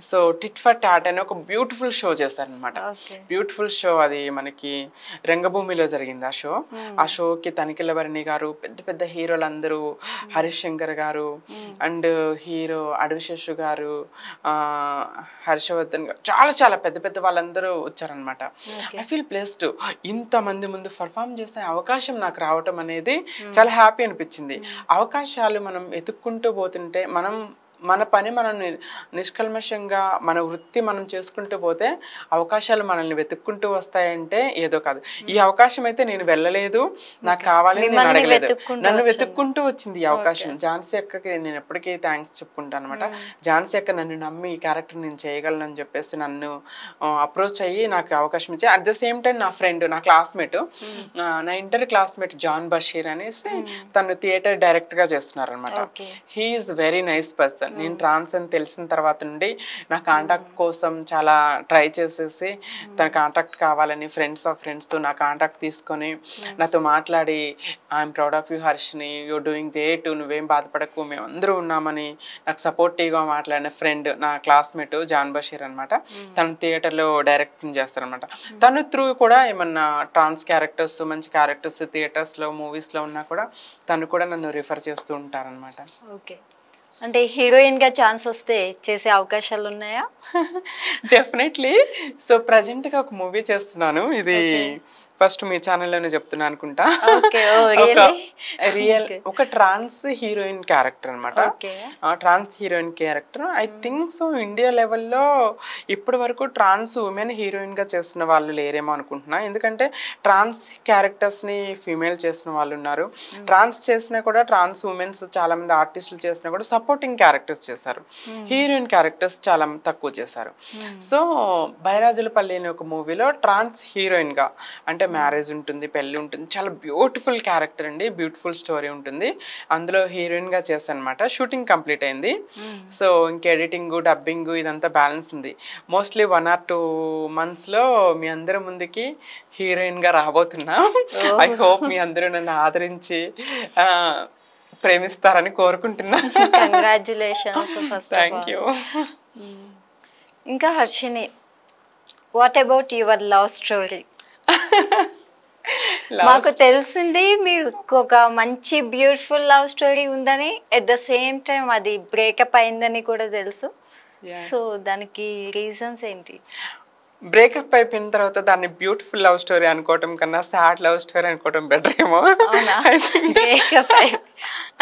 సో టిట్ ఫర్ టాట్ అని ఒక బ్యూటిఫుల్ షో చేశారనమాట. బ్యూటిఫుల్ షో, అది మనకి రంగభూమిలో జరిగింది ఆ షో. ఆ షోకి తనిఖీలభరణి గారు, పెద్ద పెద్ద హీరోలు అందరూ, హరీష్ శంకర్ గారు అండ్ హీరో అడవిశేషు గారు, హర్షవర్ధన్ గారు, చాలా చాలా పెద్ద పెద్ద వాళ్ళందరూ వచ్చారనమాట. I feel blessed. ఇంతమంది ముందు పర్ఫామ్ చేసే అవకాశం నాకు రావటం అనేది చాలా హ్యాపీ అనిపించింది. అవకాశాలు మనం వెతుక్కుంటూ పోతుంటే మన పని మనం నిష్కల్మషంగా మన వృత్తి మనం చేసుకుంటూ పోతే అవకాశాలు మనల్ని వెతుక్కుంటూ వస్తాయంటే ఏదో కాదు. ఈ అవకాశం అయితే నేను వెళ్ళలేదు, నాకు కావాలని నేను అడగలేదు, నన్ను వెతుక్కుంటూ వచ్చింది ఈ అవకాశం. ఝాన్సీ అక్కకి నేను ఎప్పటికీ థ్యాంక్స్ చెప్పుకుంటాను అనమాట. ఝాన్సీ అక్క నన్ను నమ్మి ఈ క్యారెక్టర్ నేను చేయగలను అని చెప్పేసి నన్ను అప్రోచ్ అయ్యి నాకు అవకాశం ఇచ్చి, అట్ ద సేమ్ టైం నా ఫ్రెండ్, నా క్లాస్మేట్, నా ఇంటర్ క్లాస్మేట్ జాన్ బషీర్ అనేసి తను థియేటర్ డైరెక్టర్ గా చేస్తున్నారు అనమాట. He is very nice person. నేను ట్రాన్స్ అని తెలిసిన తర్వాత నుండి నా కాంటాక్ట్ కోసం చాలా ట్రై చేసేసి తన కాంటాక్ట్ కావాలని ఫ్రెండ్స్తో నా కాంటాక్ట్ తీసుకొని నాతో మాట్లాడి, I'm proud of you Harshini, you're doing great, నువ్వేం బాధపడకు, మేము అందరూ ఉన్నామని నాకు సపోర్టివ్గా మాట్లాడిన ఫ్రెండ్, నా క్లాస్మేట్ జాన్ బషీర్ అనమాట. తను థియేటర్లో డైరెక్టింగ్ చేస్తారనమాట. తను త్రూ కూడా ఏమన్నా ట్రాన్స్ క్యారెక్టర్స్, మంచి క్యారెక్టర్స్ థియేటర్స్లో, మూవీస్లో ఉన్నా కూడా తను కూడా నన్ను రిఫర్ చేస్తూ ఉంటారనమాట. ఓకే. అంటే హీరోయిన్ గా ఛాన్స్ వస్తే చేసే అవకాశాలు ఉన్నాయా? డెఫినెట్లీ. సో ప్రజెంట్ గా ఒక మూవీ చేస్తున్నాను. ఇది ఫస్ట్ మీ ఛానల్లోనే చెప్తున్నా అనుకుంటా. రియల్ ఒక ట్రాన్స్ హీరోయిన్ క్యారెక్టర్ అనమాట. Trans heroine character. I think so India లెవెల్లో ఇప్పటి వరకు ట్రాన్స్ ఉమెన్ హీరోయిన్ గా చేసిన వాళ్ళు లేరేమో అనుకుంటున్నా. ఎందుకంటే ట్రాన్స్ క్యారెక్టర్స్ ని ఫీమేల్ చేసిన వాళ్ళు ఉన్నారు. ట్రాన్స్ చేసినా కూడా, ట్రాన్స్ ఉమెన్స్ చాలా మంది ఆర్టిస్టులు చేసినా కూడా సపోర్టింగ్ క్యారెక్టర్స్ చేశారు. హీరోయిన్ క్యారెక్టర్స్ చాలా తక్కువ చేశారు. సో బైరాజులపల్లి అనే ఒక మూవీలో ట్రాన్స్ హీరోయిన్ గా, అంటే మ్యారేజ్ ఉంటుంది, పెళ్ళి ఉంటుంది, చాలా బ్యూటిఫుల్ క్యారెక్టర్ అండి, బ్యూటిఫుల్ స్టోరీ ఉంటుంది. అందులో హీరోయిన్ గా చేశాను అనమాట. షూటింగ్ కంప్లీట్ అయింది. సో ఇంక ఎడిటింగ్, డబ్బింగ్ ఇదంతా బ్యాలెన్స్ ఉంది. మోస్ట్లీ 1 or 2 months లో మీ అందరి ముందుకి హీరోయిన్ గా రాబోతున్నా. ఐ హోప్ మీ అందరూ నన్ను ఆదరించి ప్రేమిస్తారని కోరుకుంటున్నా. కంగ్రాచ్యులేషన్స్. Thank you. ఇంకా Harshini, what about your love story? మాకు తెలిసింది మీకు ఒక మంచి బ్యూటిఫుల్ లవ్ స్టోరీ ఉందని, ఎట్ ద సేమ్ టైం అది బ్రేకప్ అయిందని కూడా తెలుసు. సో దానికి రీజన్స్ ఏంటి? బ్రేకప్ అయిపోయిన తర్వాత దాన్ని బ్యూటిఫుల్ లవ్ స్టోరీ అనుకోవటం కన్నా సాడ్ లవ్ స్టోరీ అనుకోవటం బెటర్ ఏమో.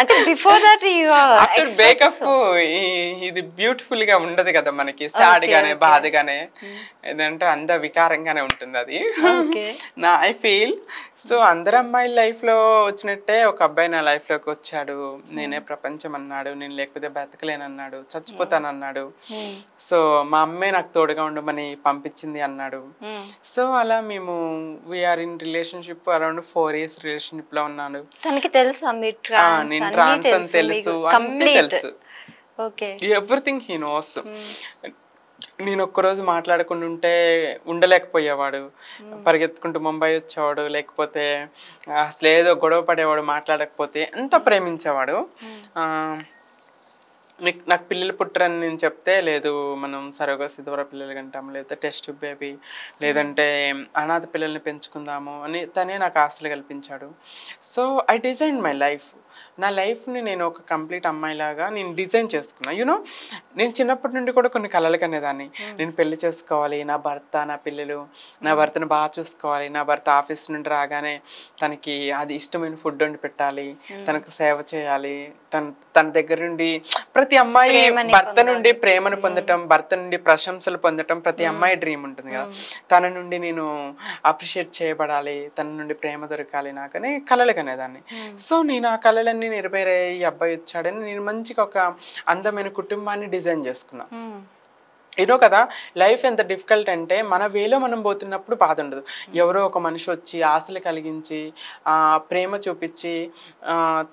అంటే బిఫోర్ దట్ ఆఫ్టర్ బ్రేకప్ ఇది బ్యూటిఫుల్ గా ఉండదు కదా మనకి, సాడ్ గానే, బాధగానే, ఏదంటే అంత వికారంగానే ఉంటుంది అది నా ఐ ఫీల్. సో అందరు అమ్మాయిల లైఫ్ లో వచ్చినట్టే ఒక అబ్బాయి నా లైఫ్ లోకి వచ్చాడు. నేనే ప్రపంచం అన్నాడు, నేను లేకపోతే బ్రతకలేనన్నాడు, చచ్చిపోతానన్నాడు. సో మా అమ్మే నాకు తోడుగా ఉండమని పంపించింది అన్నాడు. సో అలా మేము we are in relationship around 4 years relationship లో ఉన్నాను. తనకి తెలుసా మీరు నేను ట్రాన్స్ అని తెలుసు, అన్ని తెలుసు, ఎవ్రీథింగ్ హీ నోస్. నేను ఒక్కరోజు మాట్లాడకుండా ఉండలేకపోయేవాడు, పరిగెత్తుకుంటూ ముంబై వచ్చేవాడు, లేకపోతే అసలు ఏదో గొడవ పడేవాడు మాట్లాడకపోతే. ఎంతో ప్రేమించేవాడు. నాకు పిల్లలు పుట్టరని నేను చెప్తే, లేదు మనం సరోగసి ద్వారా పిల్లలు కంటాము, లేదా టెస్ట్ బేబీ, లేదంటే అనాథ పిల్లల్ని పెంచుకుందాము అని తనే నాకు ఆశలు కల్పించాడు. So I design my life. నా లైఫ్ని నేను ఒక కంప్లీట్ అమ్మాయిలాగా నేను డిజైన్ చేసుకున్నా. నేను చిన్నప్పటి నుండి కూడా కొన్ని కలలు కనేదాన్ని. నేను పెళ్లి చేసుకోవాలి, నా భర్త, నా పిల్లలు, నా భర్తను బాగా చూసుకోవాలి, నా భర్త ఆఫీస్ నుండి రాగానే తనకి అది ఇష్టమైన ఫుడ్ వండి పెట్టాలి, తనకు సేవ చేయాలి, తన దగ్గర నుండి ప్రతి అమ్మాయి భర్త నుండి ప్రేమను పొందటం, భర్త నుండి ప్రశంసలు పొందటం ప్రతి అమ్మాయి డ్రీమ్ ఉంటుంది కదా. తన నుండి నేను అప్రిషియేట్ చేయబడాలి, తన నుండి ప్రేమ దొరకాలి నాకని కలలు కనేదాన్ని. సో నేను ఆ కళలన్నీ నెరవేరాయి, ఈ అబ్బాయి వచ్చాడని నేను మంచిగా ఒక అందమైన కుటుంబాన్ని డిజైన్ చేసుకున్నా. కదా, లైఫ్ ఎంత డిఫికల్ట్ అంటే మన వేలో మనం పోతున్నప్పుడు బాధ ఉండదు. ఎవరో ఒక మనిషి వచ్చి ఆశలు కలిగించి ప్రేమ చూపించి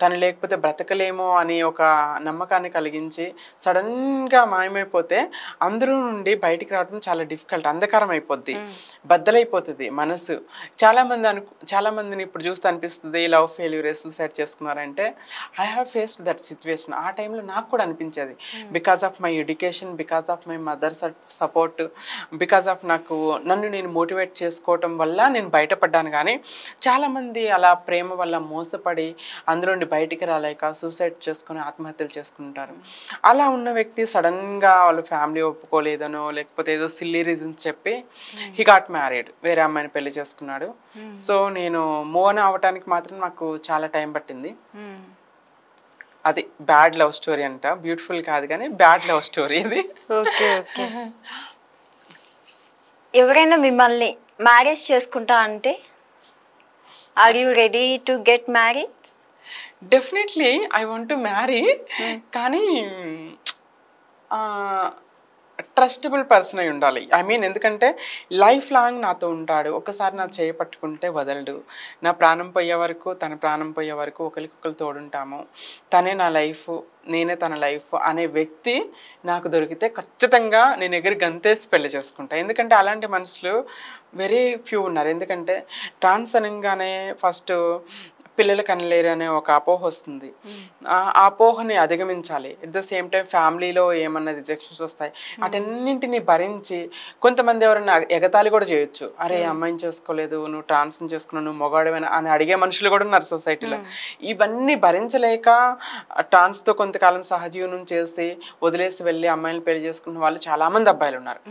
తను లేకపోతే బ్రతకలేమో అని ఒక నమ్మకాన్ని కలిగించి సడన్గా మాయమైపోతే అందరూ నుండి బయటికి రావడం చాలా డిఫికల్ట్, అంధకారం అయిపోద్ది, బద్దలైపోతుంది మనసు. చాలామందిని ఇప్పుడు చూస్తే అనిపిస్తుంది లవ్ ఫెయిల్యూర్, సూసైడ్ చేసుకున్నారంటే I have faced that situation. ఆ టైంలో నాకు కూడా అనిపించేది, because of my education, because of my mother support, because of నన్ను నేను మోటివేట్ చేసుకోవటం వల్ల నేను బయటపడ్డాను. కానీ చాలామంది అలా ప్రేమ వల్ల మోసపడి అందులో నుండి బయటికి రాలేక సూసైడ్ చేసుకుని ఆత్మహత్యలు చేసుకుంటారు. అలా ఉన్న వ్యక్తి సడన్గా వాళ్ళ ఫ్యామిలీ ఒప్పుకోలేదనో లేకపోతే ఏదో సిల్లీ రీజన్స్ చెప్పి హీ గాట్ మ్యారీడ్, వేరే అమ్మాయిని పెళ్లి చేసుకున్నాడు. సో నేను మూవ్ ఆన్ అవ్వటానికి మాత్రం నాకు చాలా టైం పట్టింది. అది బ్యాడ్ లవ్ స్టోరీ అంట, బ్యూటిఫుల్ కాదు కానీ బ్యాడ్ లవ్ స్టోరీ ఇది. Okay okay. ఎవరైనా మిమ్మల్ని మ్యారేజ్ చేసుకుంటా అంటే are you ready to get married? Definitely I want to marry, కానీ ట్రస్టబుల్ పర్సన్ అయి ఉండాలి. ఐ మీన్ ఎందుకంటే లైఫ్ లాంగ్ నాతో ఉంటాడు, ఒకసారి నా చేయి పట్టుకుంటే వదలడు, నా ప్రాణం పోయే వరకు తన ప్రాణం పోయే వరకు ఒకరికొకరు తోడుంటాము, తనే నా లైఫ్ నేనే తన లైఫ్ అనే వ్యక్తి నాకు దొరికితే ఖచ్చితంగా నేను ఎగిరి గంతేసి పెళ్లి చేసుకుంటా. ఎందుకంటే అలాంటి మనుషులు వెరీ ఫ్యూ ఉన్నారు. ఎందుకంటే ట్రాన్స్ అనగానే ఫస్ట్ పిల్లలు కనలేరు అనే ఒక అపోహ వస్తుంది. ఆ అపోహని అధిగమించాలి. ఎట్ ద సేమ్ టైం ఫ్యామిలీలో ఏమన్నా రిజెక్షన్స్ వస్తాయి, అటన్నింటినీ భరించి కొంతమంది ఎవరైనా ఎగతాళి కూడా చేయొచ్చు. అరే అమ్మాయిని చేసుకోలేదు, నువ్వు ట్రాన్స్ని చేసుకున్నావు, నువ్వు మొగాడివైనా అని అడిగే మనుషులు కూడా ఉన్నారు సొసైటీలో. ఇవన్నీ భరించలేక ట్రాన్స్తో కొంతకాలం సహజీవనం చేసి వదిలేసి వెళ్ళి అమ్మాయిని పెళ్లి చేసుకున్న వాళ్ళు చాలామంది అబ్బాయిలు ఉన్నారు.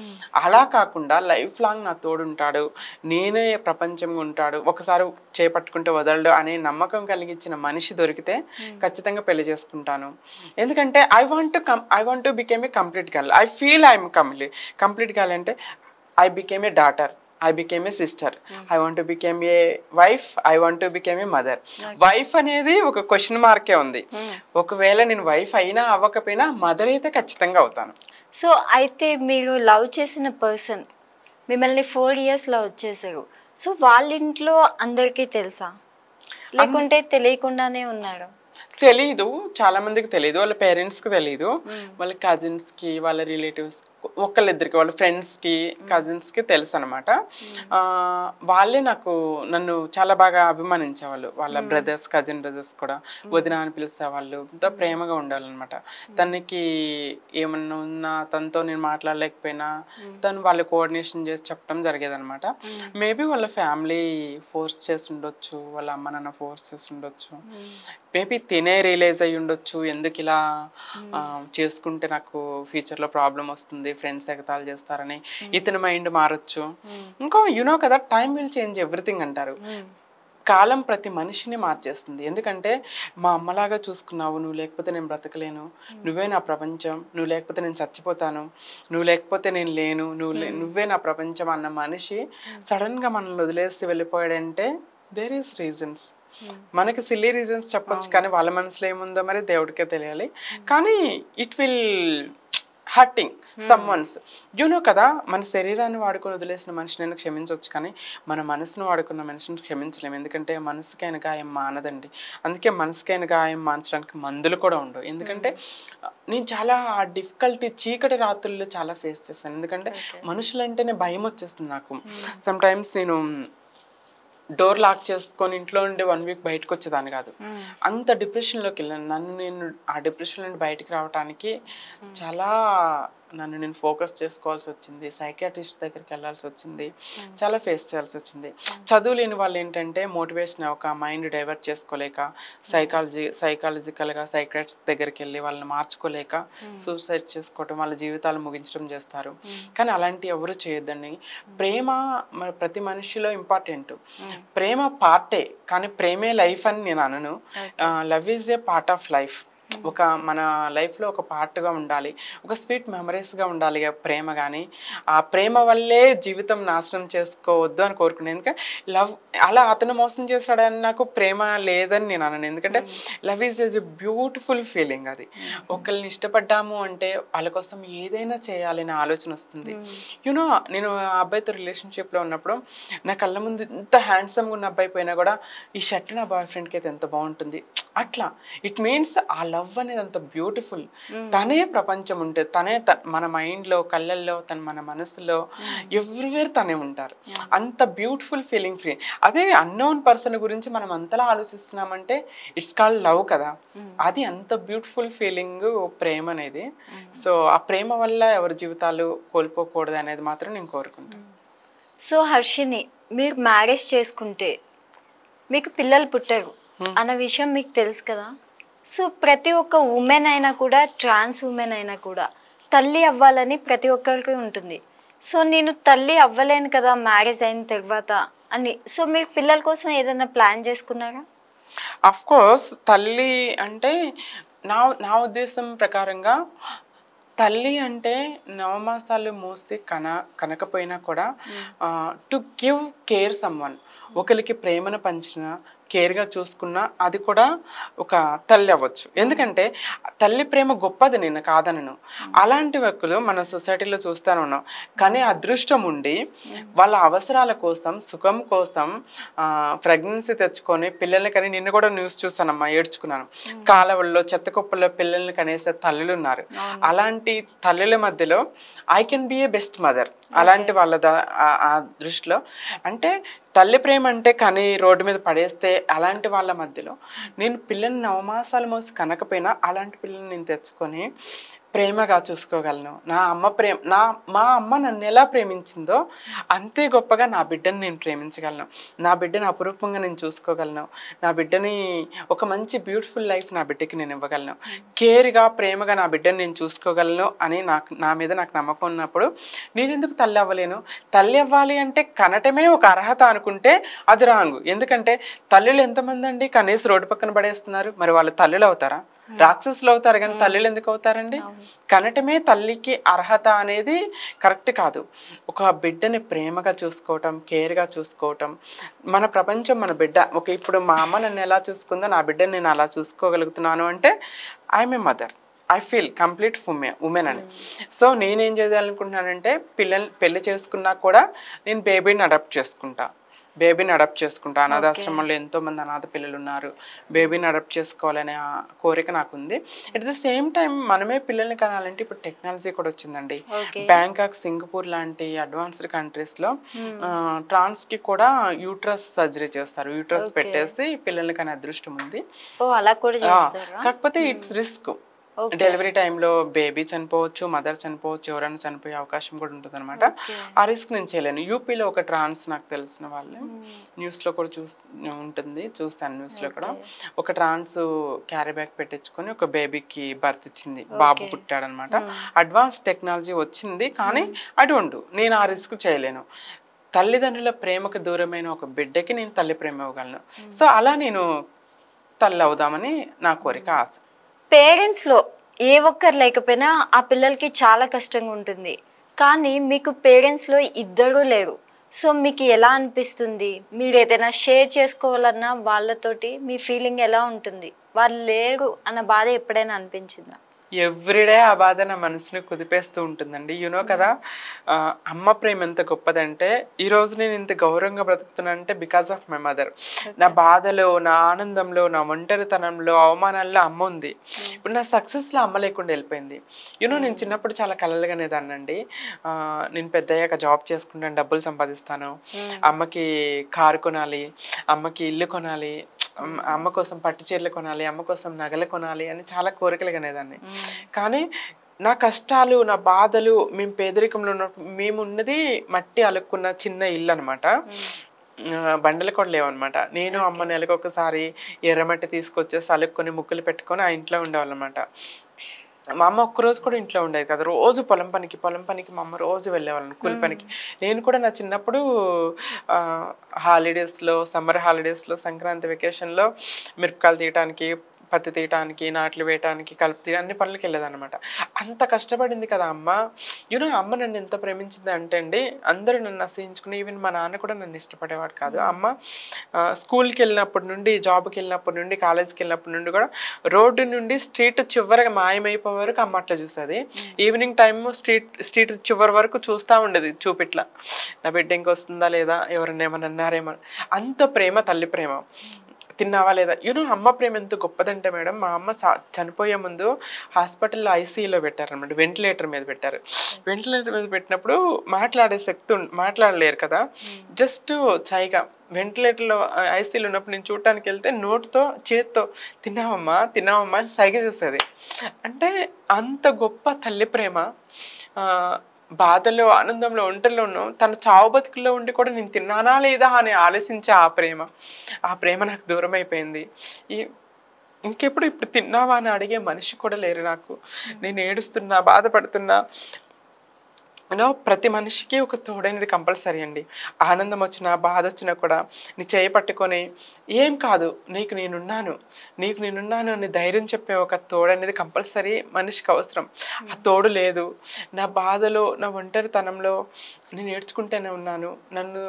అలా కాకుండా లైఫ్ లాంగ్ నా తోడుంటాడు, నేనే ప్రపంచంగా ఉంటాడు, ఒకసారి చేపట్టుకుంటే వదలడు అనే నమ్మకం కలిగించిన మనిషి దొరికితే ఖచ్చితంగా పెళ్లి చేసుకుంటాను. ఎందుకంటే I want to became a complete girl. I feel I'm complete girl అంటే I became a daughter, I became a sister. I want to become a wife. I want to become a mother. Wife అనేది ఒక క్వశ్చన్ మార్కే ఉంది. ఒకవేళ నేను వైఫ్ అయినా అవ్వకపోయినా మదర్ అయితే ఖచ్చితంగా అవుతాను. సో అయితే మీరు లవ్ చేసిన పర్సన్ మిమ్మల్ని 4 years లవ్ చేశారు. సో వాళ్ళ ఇంట్లో అందరికీ తెలుసా లేకుంటే తెలియకుండానే ఉన్నారు? తెలీదు, చాలా మందికి తెలియదు, వాళ్ళ పేరెంట్స్కి తెలియదు, వాళ్ళ కజిన్స్కి, వాళ్ళ రిలేటివ్స్, ఒకళ్ళిద్దరికి, వాళ్ళ ఫ్రెండ్స్కి, కజిన్స్కి తెలుసు అనమాట. వాళ్ళే నన్ను చాలా బాగా అభిమానించేవాళ్ళు. వాళ్ళ బ్రదర్స్, కజిన్ బ్రదర్స్ కూడా వదిన అని పిలిచేవాళ్ళు, ఎంతో ప్రేమగా ఉండాలన్నమాట. తనకి ఏమన్నా ఉన్నా తనతో నేను మాట్లాడలేకపోయినా తను వాళ్ళు కోఆర్డినేషన్ చేసి చెప్పడం జరిగేదనమాట. మేబీ వాళ్ళ ఫ్యామిలీ ఫోర్స్ చేసి ఉండొచ్చు, వాళ్ళ అమ్మ నాన్న ఫోర్స్ చేసి ఉండొచ్చు, మేబీ తినే రియలైజ్ అయ్యి ఉండొచ్చు, ఎందుకు ఇలా చేసుకుంటే నాకు ఫ్యూచర్లో ప్రాబ్లం వస్తుంది, ఫ్రెండ్స్ ఎగతాలు చేస్తారని ఇతని మైండ్ మారచ్చు. ఇంకో కదా, టైం విల్ చేంజ్ ఎవ్రీథింగ్ అంటారు. కాలం ప్రతి మనిషిని మార్చేస్తుంది. ఎందుకంటే మా అమ్మలాగా చూసుకున్నావు, నువ్వు లేకపోతే నేను బ్రతకలేను, నువ్వే నా ప్రపంచం, నువ్వు లేకపోతే నేను చచ్చిపోతాను, నువ్వు లేకపోతే నేను లేను, నువ్వే నా ప్రపంచం అన్న మనిషి సడన్గా మనల్ని వదిలేసి వెళ్ళిపోయాడంటే దేర్ ఈస్ రీజన్స్. మనకి సిల్లీ రీజన్స్ చెప్పొచ్చు, కానీ వాళ్ళ మనసులో ఏముందో మరి దేవుడికే తెలియాలి. కానీ ఇట్ విల్ హర్టింగ్ సమ్వన్స్. కదా, మన శరీరాన్ని వాడుకొని వదిలేసిన మనిషిని క్షమించవచ్చు, కానీ మన మనసును వాడుకున్న మనిషిని క్షమించలేము. ఎందుకంటే మనసుకైన గాయం మానదండి. అందుకే మనసుకైన గాయం మాన్చడానికి మందులు కూడా ఉండవు. ఎందుకంటే నేను చాలా డిఫికల్టీ, చీకటి రాత్రుల్లో చాలా ఫేస్ చేస్తాను. ఎందుకంటే మనుషులంటేనే భయం వచ్చేస్తుంది నాకు. సమ్ టైమ్స్ నేను డోర్ లాక్ చేసుకొని ఇంట్లో ఉండి 1 week బయటకు వచ్చేదాన్ని కాదు, అంత డిప్రెషన్లోకి వెళ్ళాను. నేను ఆ డిప్రెషన్ నుండి బయటకు రావడానికి చాలా నన్ను నేను ఫోకస్ చేసుకోవాల్సి వచ్చింది, సైకాట్రిస్ట్ దగ్గరికి వెళ్ళాల్సి వచ్చింది, చాలా ఫేస్ చేయాల్సి వచ్చింది. చదువు లేని వాళ్ళు ఏంటంటే మోటివేషన్ ఒక మైండ్ డైవర్ట్ చేసుకోలేక సైకాలజికల్గా సైకాట్రిస్ట్ దగ్గరికి వెళ్ళి వాళ్ళని మార్చుకోలేక సూసైడ్ చేసుకోవటం, వాళ్ళ జీవితాలు ముగించడం చేస్తారు. కానీ అలాంటి ఎవరు చేయొద్దండి. ప్రేమ ప్రతి మనిషిలో ఇంపార్టెంట్. ప్రేమ పార్టే, కానీ ప్రేమే లైఫ్ అని నేను అనను. Love is a part of life. ఒక మన లైఫ్లో ఒక పార్ట్గా ఉండాలి, ఒక స్వీట్ మెమరీస్గా ఉండాలి ప్రేమ. కానీ ఆ ప్రేమ వల్లే జీవితం నాశనం చేసుకోవద్దు అని కోరుకున్నాను. ఎందుకంటే లవ్ అలా అతను మోసం చేశాడని నాకు ప్రేమ లేదని నేను అన్నాను. ఎందుకంటే love is a beautiful feeling. అది ఒకరిని ఇష్టపడ్డాము అంటే వాళ్ళ కోసం ఏదైనా చేయాలనే ఆలోచన వస్తుంది. యూనో నేను ఆ అబ్బాయితో రిలేషన్షిప్లో ఉన్నప్పుడు నా కళ్ళ ముందు ఇంత హ్యాండ్సమ్గా ఉన్న అబ్బాయి పోయినా కూడా ఈ షర్ట్ నా బాయ్ ఫ్రెండ్కి అయితే ఎంత బాగుంటుంది అట్లా. ఇట్ మీన్స్ ఆ లవ్ అనేది అంత బ్యూటిఫుల్. తనే ప్రపంచం ఉంటుంది, తనే మన మైండ్లో, కళ్ళల్లో, మన మనసులో ఎవ్రీవేర్ తనే ఉంటారు. అంత బ్యూటిఫుల్ ఫీలింగ్ ఫ్రీ. అదే అన్నోన్ పర్సన్ గురించి మనం అంతలా ఆలోచిస్తున్నామంటే ఇట్స్ కాల్డ్ లవ్ కదా. అది అంత బ్యూటిఫుల్ ఫీలింగ్ ప్రేమ అనేది. సో ఆ ప్రేమ వల్ల ఎవరి జీవితాలు కోల్పోకూడదు అనేది మాత్రం నేను కోరుకుంటాను. సో హర్షిని, మీరు మ్యారేజ్ చేసుకుంటే మీకు పిల్లలు పుట్టారు అన్న విషయం మీకు తెలుసు కదా. సో ప్రతి ఒక్క ఉమెన్ అయినా కూడా, ట్రాన్స్ ఉమెన్ అయినా కూడా తల్లి అవ్వాలని ప్రతి ఒక్కరికి ఉంటుంది. సో నేను తల్లి అవ్వలేను కదా మ్యారేజ్ అయిన తర్వాత అని. సో మీరు పిల్లల కోసం ఏదైనా ప్లాన్ చేసుకున్నారా? అఫ్ కోర్స్ తల్లి అంటే నా ఉద్దేశం ప్రకారంగా తల్లి అంటే నవమాసాలు మోసి కనకపోయినా కూడా టు గివ్ కేర్ సమ్వన్, ఒకరికి ప్రేమను పంచిన, కేర్గా చూసుకున్నా అది కూడా ఒక తల్లి అవ్వచ్చు. ఎందుకంటే తల్లి ప్రేమ గొప్పది, నేను కాదనను. అలాంటి వ్యక్తులు మన సొసైటీలో చూస్తూనే ఉన్నాం. కానీ అదృష్టం ఉండి వాళ్ళ అవసరాల కోసం, సుఖం కోసం ప్రెగ్నెన్సీ తెచ్చుకొని పిల్లల్ని కని, నిన్ను కూడా న్యూస్ చూస్తానమ్మా, ఏడ్చుకున్నాను. కాలవల్లో చెత్త కుప్పల్లో పిల్లల్ని కనేసే తల్లులు ఉన్నారు. అలాంటి తల్లుల మధ్యలో I can be A best mother. అలాంటి వాళ్ళ ఆ దృష్టిలో అంటే తల్లి ప్రేమ అంటే కానీ రోడ్డు మీద పడేస్తే అలాంటి వాళ్ళ మధ్యలో నేను పిల్లల్ని నవమాసాలు మోసి కనకపోయినా అలాంటి పిల్లల్ని నేను తెచ్చుకొని ప్రేమగా చూసుకోగలను. నా అమ్మ మా అమ్మ నన్ను ఎలా ప్రేమించిందో అంతే గొప్పగా నా బిడ్డని నేను ప్రేమించగలను. నా బిడ్డని అపురూపంగా నేను చూసుకోగలను. నా బిడ్డని ఒక మంచి బ్యూటిఫుల్ లైఫ్ నా బిడ్డకి నేను ఇవ్వగలను. కేర్గా, ప్రేమగా నా బిడ్డని నేను చూసుకోగలను అని నా మీద నాకు నమ్మకం ఉన్నప్పుడు నేను ఎందుకు తల్లి అవ్వలేను? తల్లి అవ్వాలి అంటే కనటమే ఒక అర్హత అనుకుంటే అది రాంగు. ఎందుకంటే తల్లులు ఎంతమంది అండి కనీసం రోడ్డు పక్కన పడేస్తున్నారు. మరి వాళ్ళు తల్లులు అవుతారా? రాక్షసులు అవుతారు, కానీ తల్లులు ఎందుకు అవుతారండి? కనటమే తల్లికి అర్హత అనేది కరెక్ట్ కాదు. ఒక బిడ్డని ప్రేమగా చూసుకోవటం, కేర్గా చూసుకోవటం, మన ప్రపంచం మన బిడ్డ. ఇప్పుడు మా అమ్మ నన్ను ఎలా చూసుకుందో నా బిడ్డని నేను అలా చూసుకోగలుగుతున్నాను అంటే I'm a mother. I feel complete women అని. సో నేనేం చేయాలనుకుంటున్నానంటే పెళ్లి చేసుకున్నా కూడా నేను బేబీని అడాప్ట్ చేసుకుంటా. అనాథాశ్రమంలో ఎంతోమంది అనాథ పిల్లలు ఉన్నారు. బేబీని అడాప్ట్ చేసుకోవాలనే కోరిక నాకుంది. అట్ ద సేమ్ టైం మనమే పిల్లల్ని కనాలంటే ఇప్పుడు టెక్నాలజీ కూడా వచ్చిందండి. బ్యాంకాక్, సింగపూర్ లాంటి అడ్వాన్స్డ్ కంట్రీస్లో ట్రాన్స్కి కూడా యూట్రస్ సర్జరీ చేస్తారు. యూట్రస్ పెట్టేసి పిల్లల్ని కనే అదృష్టం ఉంది. కాకపోతే ఇట్స్ రిస్క్. డెలివరీ టైంలో బేబీ చనిపోవచ్చు, మదర్ చనిపోవచ్చు, ఎవరైనా చనిపోయే అవకాశం కూడా ఉంటుంది అనమాట. ఆ రిస్క్ నేను చేయలేను. యూపీలో ఒక ట్రాన్స్ నాకు తెలిసిన వాళ్ళు న్యూస్లో కూడా చూస్తాను న్యూస్లో కూడా. ఒక ట్రాన్స్ క్యారీ బ్యాగ్ పెట్టించుకొని ఒక బేబీకి బర్త్ ఇచ్చింది, బాబు పుట్టాడనమాట. అడ్వాన్స్ టెక్నాలజీ వచ్చింది, కానీ నేను ఆ రిస్క్ చేయలేను. తల్లిదండ్రుల ప్రేమకు దూరమైన ఒక బిడ్డకి నేను తల్లి ప్రేమ ఇవ్వగలను. సో అలా నేను తల్లి అవుదామని నా కోరిక, ఆశ. పేరెంట్స్లో ఏ ఒక్కరు లేకపోయినా ఆ పిల్లలకి చాలా కష్టంగా ఉంటుంది. కానీ మీకు పేరెంట్స్లో ఇద్దరు లేరు. సో మీకు ఎలా అనిపిస్తుంది? మీరు ఏదైనా షేర్ చేసుకోవాలన్నా వాళ్ళతోటి మీ ఫీలింగ్ ఎలా ఉంటుంది? వాళ్ళు లేరు అన్న బాధ ఎప్పుడైనా అనిపించిందా? ఎవ్రీడే ఆ బాధ నా మనసుని కుదిపేస్తూ ఉంటుందండి. యూనో కదా, అమ్మ ప్రేమ ఎంత గొప్పదంటే ఈరోజు నేను ఇంత గౌరవంగా బ్రతుకుతున్నానంటే బికాస్ ఆఫ్ మై మదర్. నా బాధలో, నా ఆనందంలో, నా ఒంటరితనంలో, అవమానాల్లో అమ్మ ఉంది. ఇప్పుడు నా సక్సెస్లో అమ్మ లేకుండా వెళ్ళిపోయింది. యూనో నేను చిన్నప్పుడు చాలా కలలుగానేదాన్నండి. నేను పెద్దయ్యాక జాబ్ చేసుకుంటాను, డబ్బులు సంపాదిస్తాను, అమ్మకి కారు కొనాలి, అమ్మకి ఇల్లు కొనాలి, అమ్మ కోసం పట్టు చీరలు కొనాలి, అమ్మ కోసం నగలు కొనాలి అని చాలా కోరికలు కనేదాన్ని. కానీ నా కష్టాలు, నా బాధలు, మేము పేదరికంలో ఉన్నప్పుడు మేమున్నది మట్టి అలుక్కున్న చిన్న ఇల్లు అనమాట. బండలు కూడా లేవన్నమాట. నేను అమ్మ నెలకొకసారి ఎర్రమట్టి తీసుకొచ్చేసి అలుక్కొని ముగ్గులు పెట్టుకొని ఆ ఇంట్లో ఉండేవాళ్ళనమాట. మా అమ్మ ఒక్కరోజు కూడా ఇంట్లో ఉండేది కదా, రోజు పొలం పనికి మా అమ్మ రోజు వెళ్ళేవాళ్ళని కూలి పనికి. నేను కూడా నా చిన్నప్పుడు హాలిడేస్లో, సమ్మర్ హాలిడేస్లో, సంక్రాంతి వెకేషన్లో మిరపకాయలు తీయటానికి, పత్తి తీయటానికి, నాట్లు వేయటానికి, కలుపు తీయడానికి అన్ని పనులకి వెళ్ళేదన్నమాట. అంత కష్టపడింది కదా అమ్మ. అమ్మ నన్ను ఎంత ప్రేమించింది అంటే అండి, అందరూ నన్ను అసహించుకుని, ఈవెన్ మా నాన్న కూడా నన్ను ఇష్టపడేవాడు కాదు. అమ్మ స్కూల్కి వెళ్ళినప్పటి నుండి, జాబ్కి వెళ్ళినప్పటి నుండి, కాలేజ్కి వెళ్ళినప్పటి నుండి కూడా రోడ్డు నుండి స్ట్రీట్ చివరిగా మాయమైపోయే వరకు అమ్మ అట్లా చూసేది. ఈవినింగ్ టైమ్ స్ట్రీట్ చివరి వరకు చూస్తూ ఉండేది చూపిట్లా, నా బిడ్డ ఇంకొస్తుందా లేదా, ఎవరన్నా ఏమన్నా అన్నారేమో. అంత ప్రేమ, తల్లి ప్రేమ. తిన్నావా లేదా. అమ్మ ప్రేమ ఎంత గొప్పదంటే మేడం, మా అమ్మ చనిపోయే ముందు హాస్పిటల్లో ఐసీయూలో పెట్టారనమాట, వెంటిలేటర్ మీద పెట్టారు. వెంటిలేటర్ మీద పెట్టినప్పుడు మాట్లాడే శక్తి మాట్లాడలేరు కదా, జస్ట్ చైగా వెంటిలేటర్లో ఐసీయూలో ఉన్నప్పుడు నేను చూడటానికి వెళ్తే నోటుతో చేత్తో తిన్నావమ్మా అని సైగ చేసేది. అంటే అంత గొప్ప తల్లి ప్రేమ. బాధలో, ఆనందంలో, ఒంటరిలో ఉన్నాం, తన చావు బతుకుల్లో ఉండి కూడా నేను తిన్నానా లేదా అని ఆలోచించే ఆ ప్రేమ నాకు దూరం అయిపోయింది. ఇప్పుడు తిన్నావా అని అడిగే మనిషి కూడా లేరు నాకు. నేను ఏడుస్తున్నా, బాధపడుతున్నా, ప్రతి మనిషికి ఒక తోడనేది కంపల్సరీ అండి. ఆనందం వచ్చినా, బాధ వచ్చినా కూడా నీ చేయి పట్టుకొని ఏం కాదు, నీకు నేనున్నాను అని ధైర్యం చెప్పే ఒక తోడనేది కంపల్సరీ మనిషికి అవసరం. ఆ తోడు లేదు. నా బాధలో, నా ఒంటరితనంలో నేను ఏడ్చుకుంటూనే ఉన్నాను, నన్ను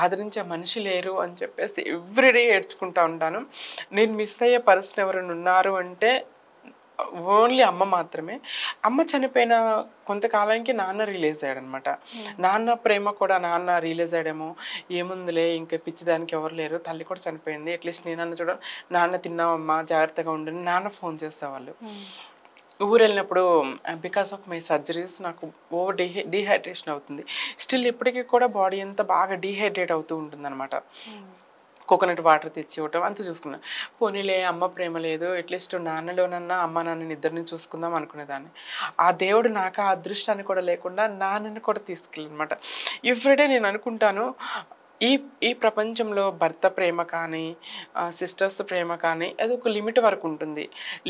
ఆదరించే మనిషి లేరు అని చెప్పేసి ఎవ్రీడే ఏడ్చుకుంటూ ఉంటాను. నేను మిస్ అయ్యే పర్సన్ ఎవరైనా ఉన్నారు అంటే ఓన్లీ అమ్మ మాత్రమే. అమ్మ చనిపోయిన కొంతకాలానికి నాన్న రిలీజ్ అయ్యాడు అనమాట. నాన్న ప్రేమ కూడా, నాన్న రిలీజ్ అయ్యాడేమో, ఏముందిలే ఇంకా పిచ్చిదానికి ఎవరు లేరు, తల్లి కూడా చనిపోయింది, అట్లీస్ట్ నేనన్న చూడ, నాన్న తిన్నావమ్మా, జాగ్రత్తగా ఉండని నాన్న ఫోన్ చేసేవాళ్ళు. ఊరు వెళ్ళినప్పుడు బికాస్ ఆఫ్ మై సర్జరీస్ నాకు ఓవర్ డీహైడ్రేషన్ అవుతుంది. స్టిల్ ఇప్పటికీ కూడా బాడీ అంతా బాగా డీహైడ్రేట్ అవుతూ ఉంటుంది అనమాట. కోకోనట్ వాటర్ తెచ్చి ఇవ్వటం అంత చూసుకున్నాను. పోనీలే అమ్మ ప్రేమ లేదు, అట్లీస్ట్ నాన్నలోనన్నా అమ్మ నాన్నని ఇద్దరిని చూసుకుందాం అనుకునేదాన్ని. ఆ దేవుడు నాకు ఆ అదృష్టాన్ని కూడా లేకుండా నాన్నని కూడా తీసుకెళ్ళనమాట. ఎవ్రీడే నేను అనుకుంటాను, ఈ ప్రపంచంలో భర్త ప్రేమ కానీ, సిస్టర్స్ ప్రేమ కానీ, అది ఒక లిమిట్ వరకు ఉంటుంది.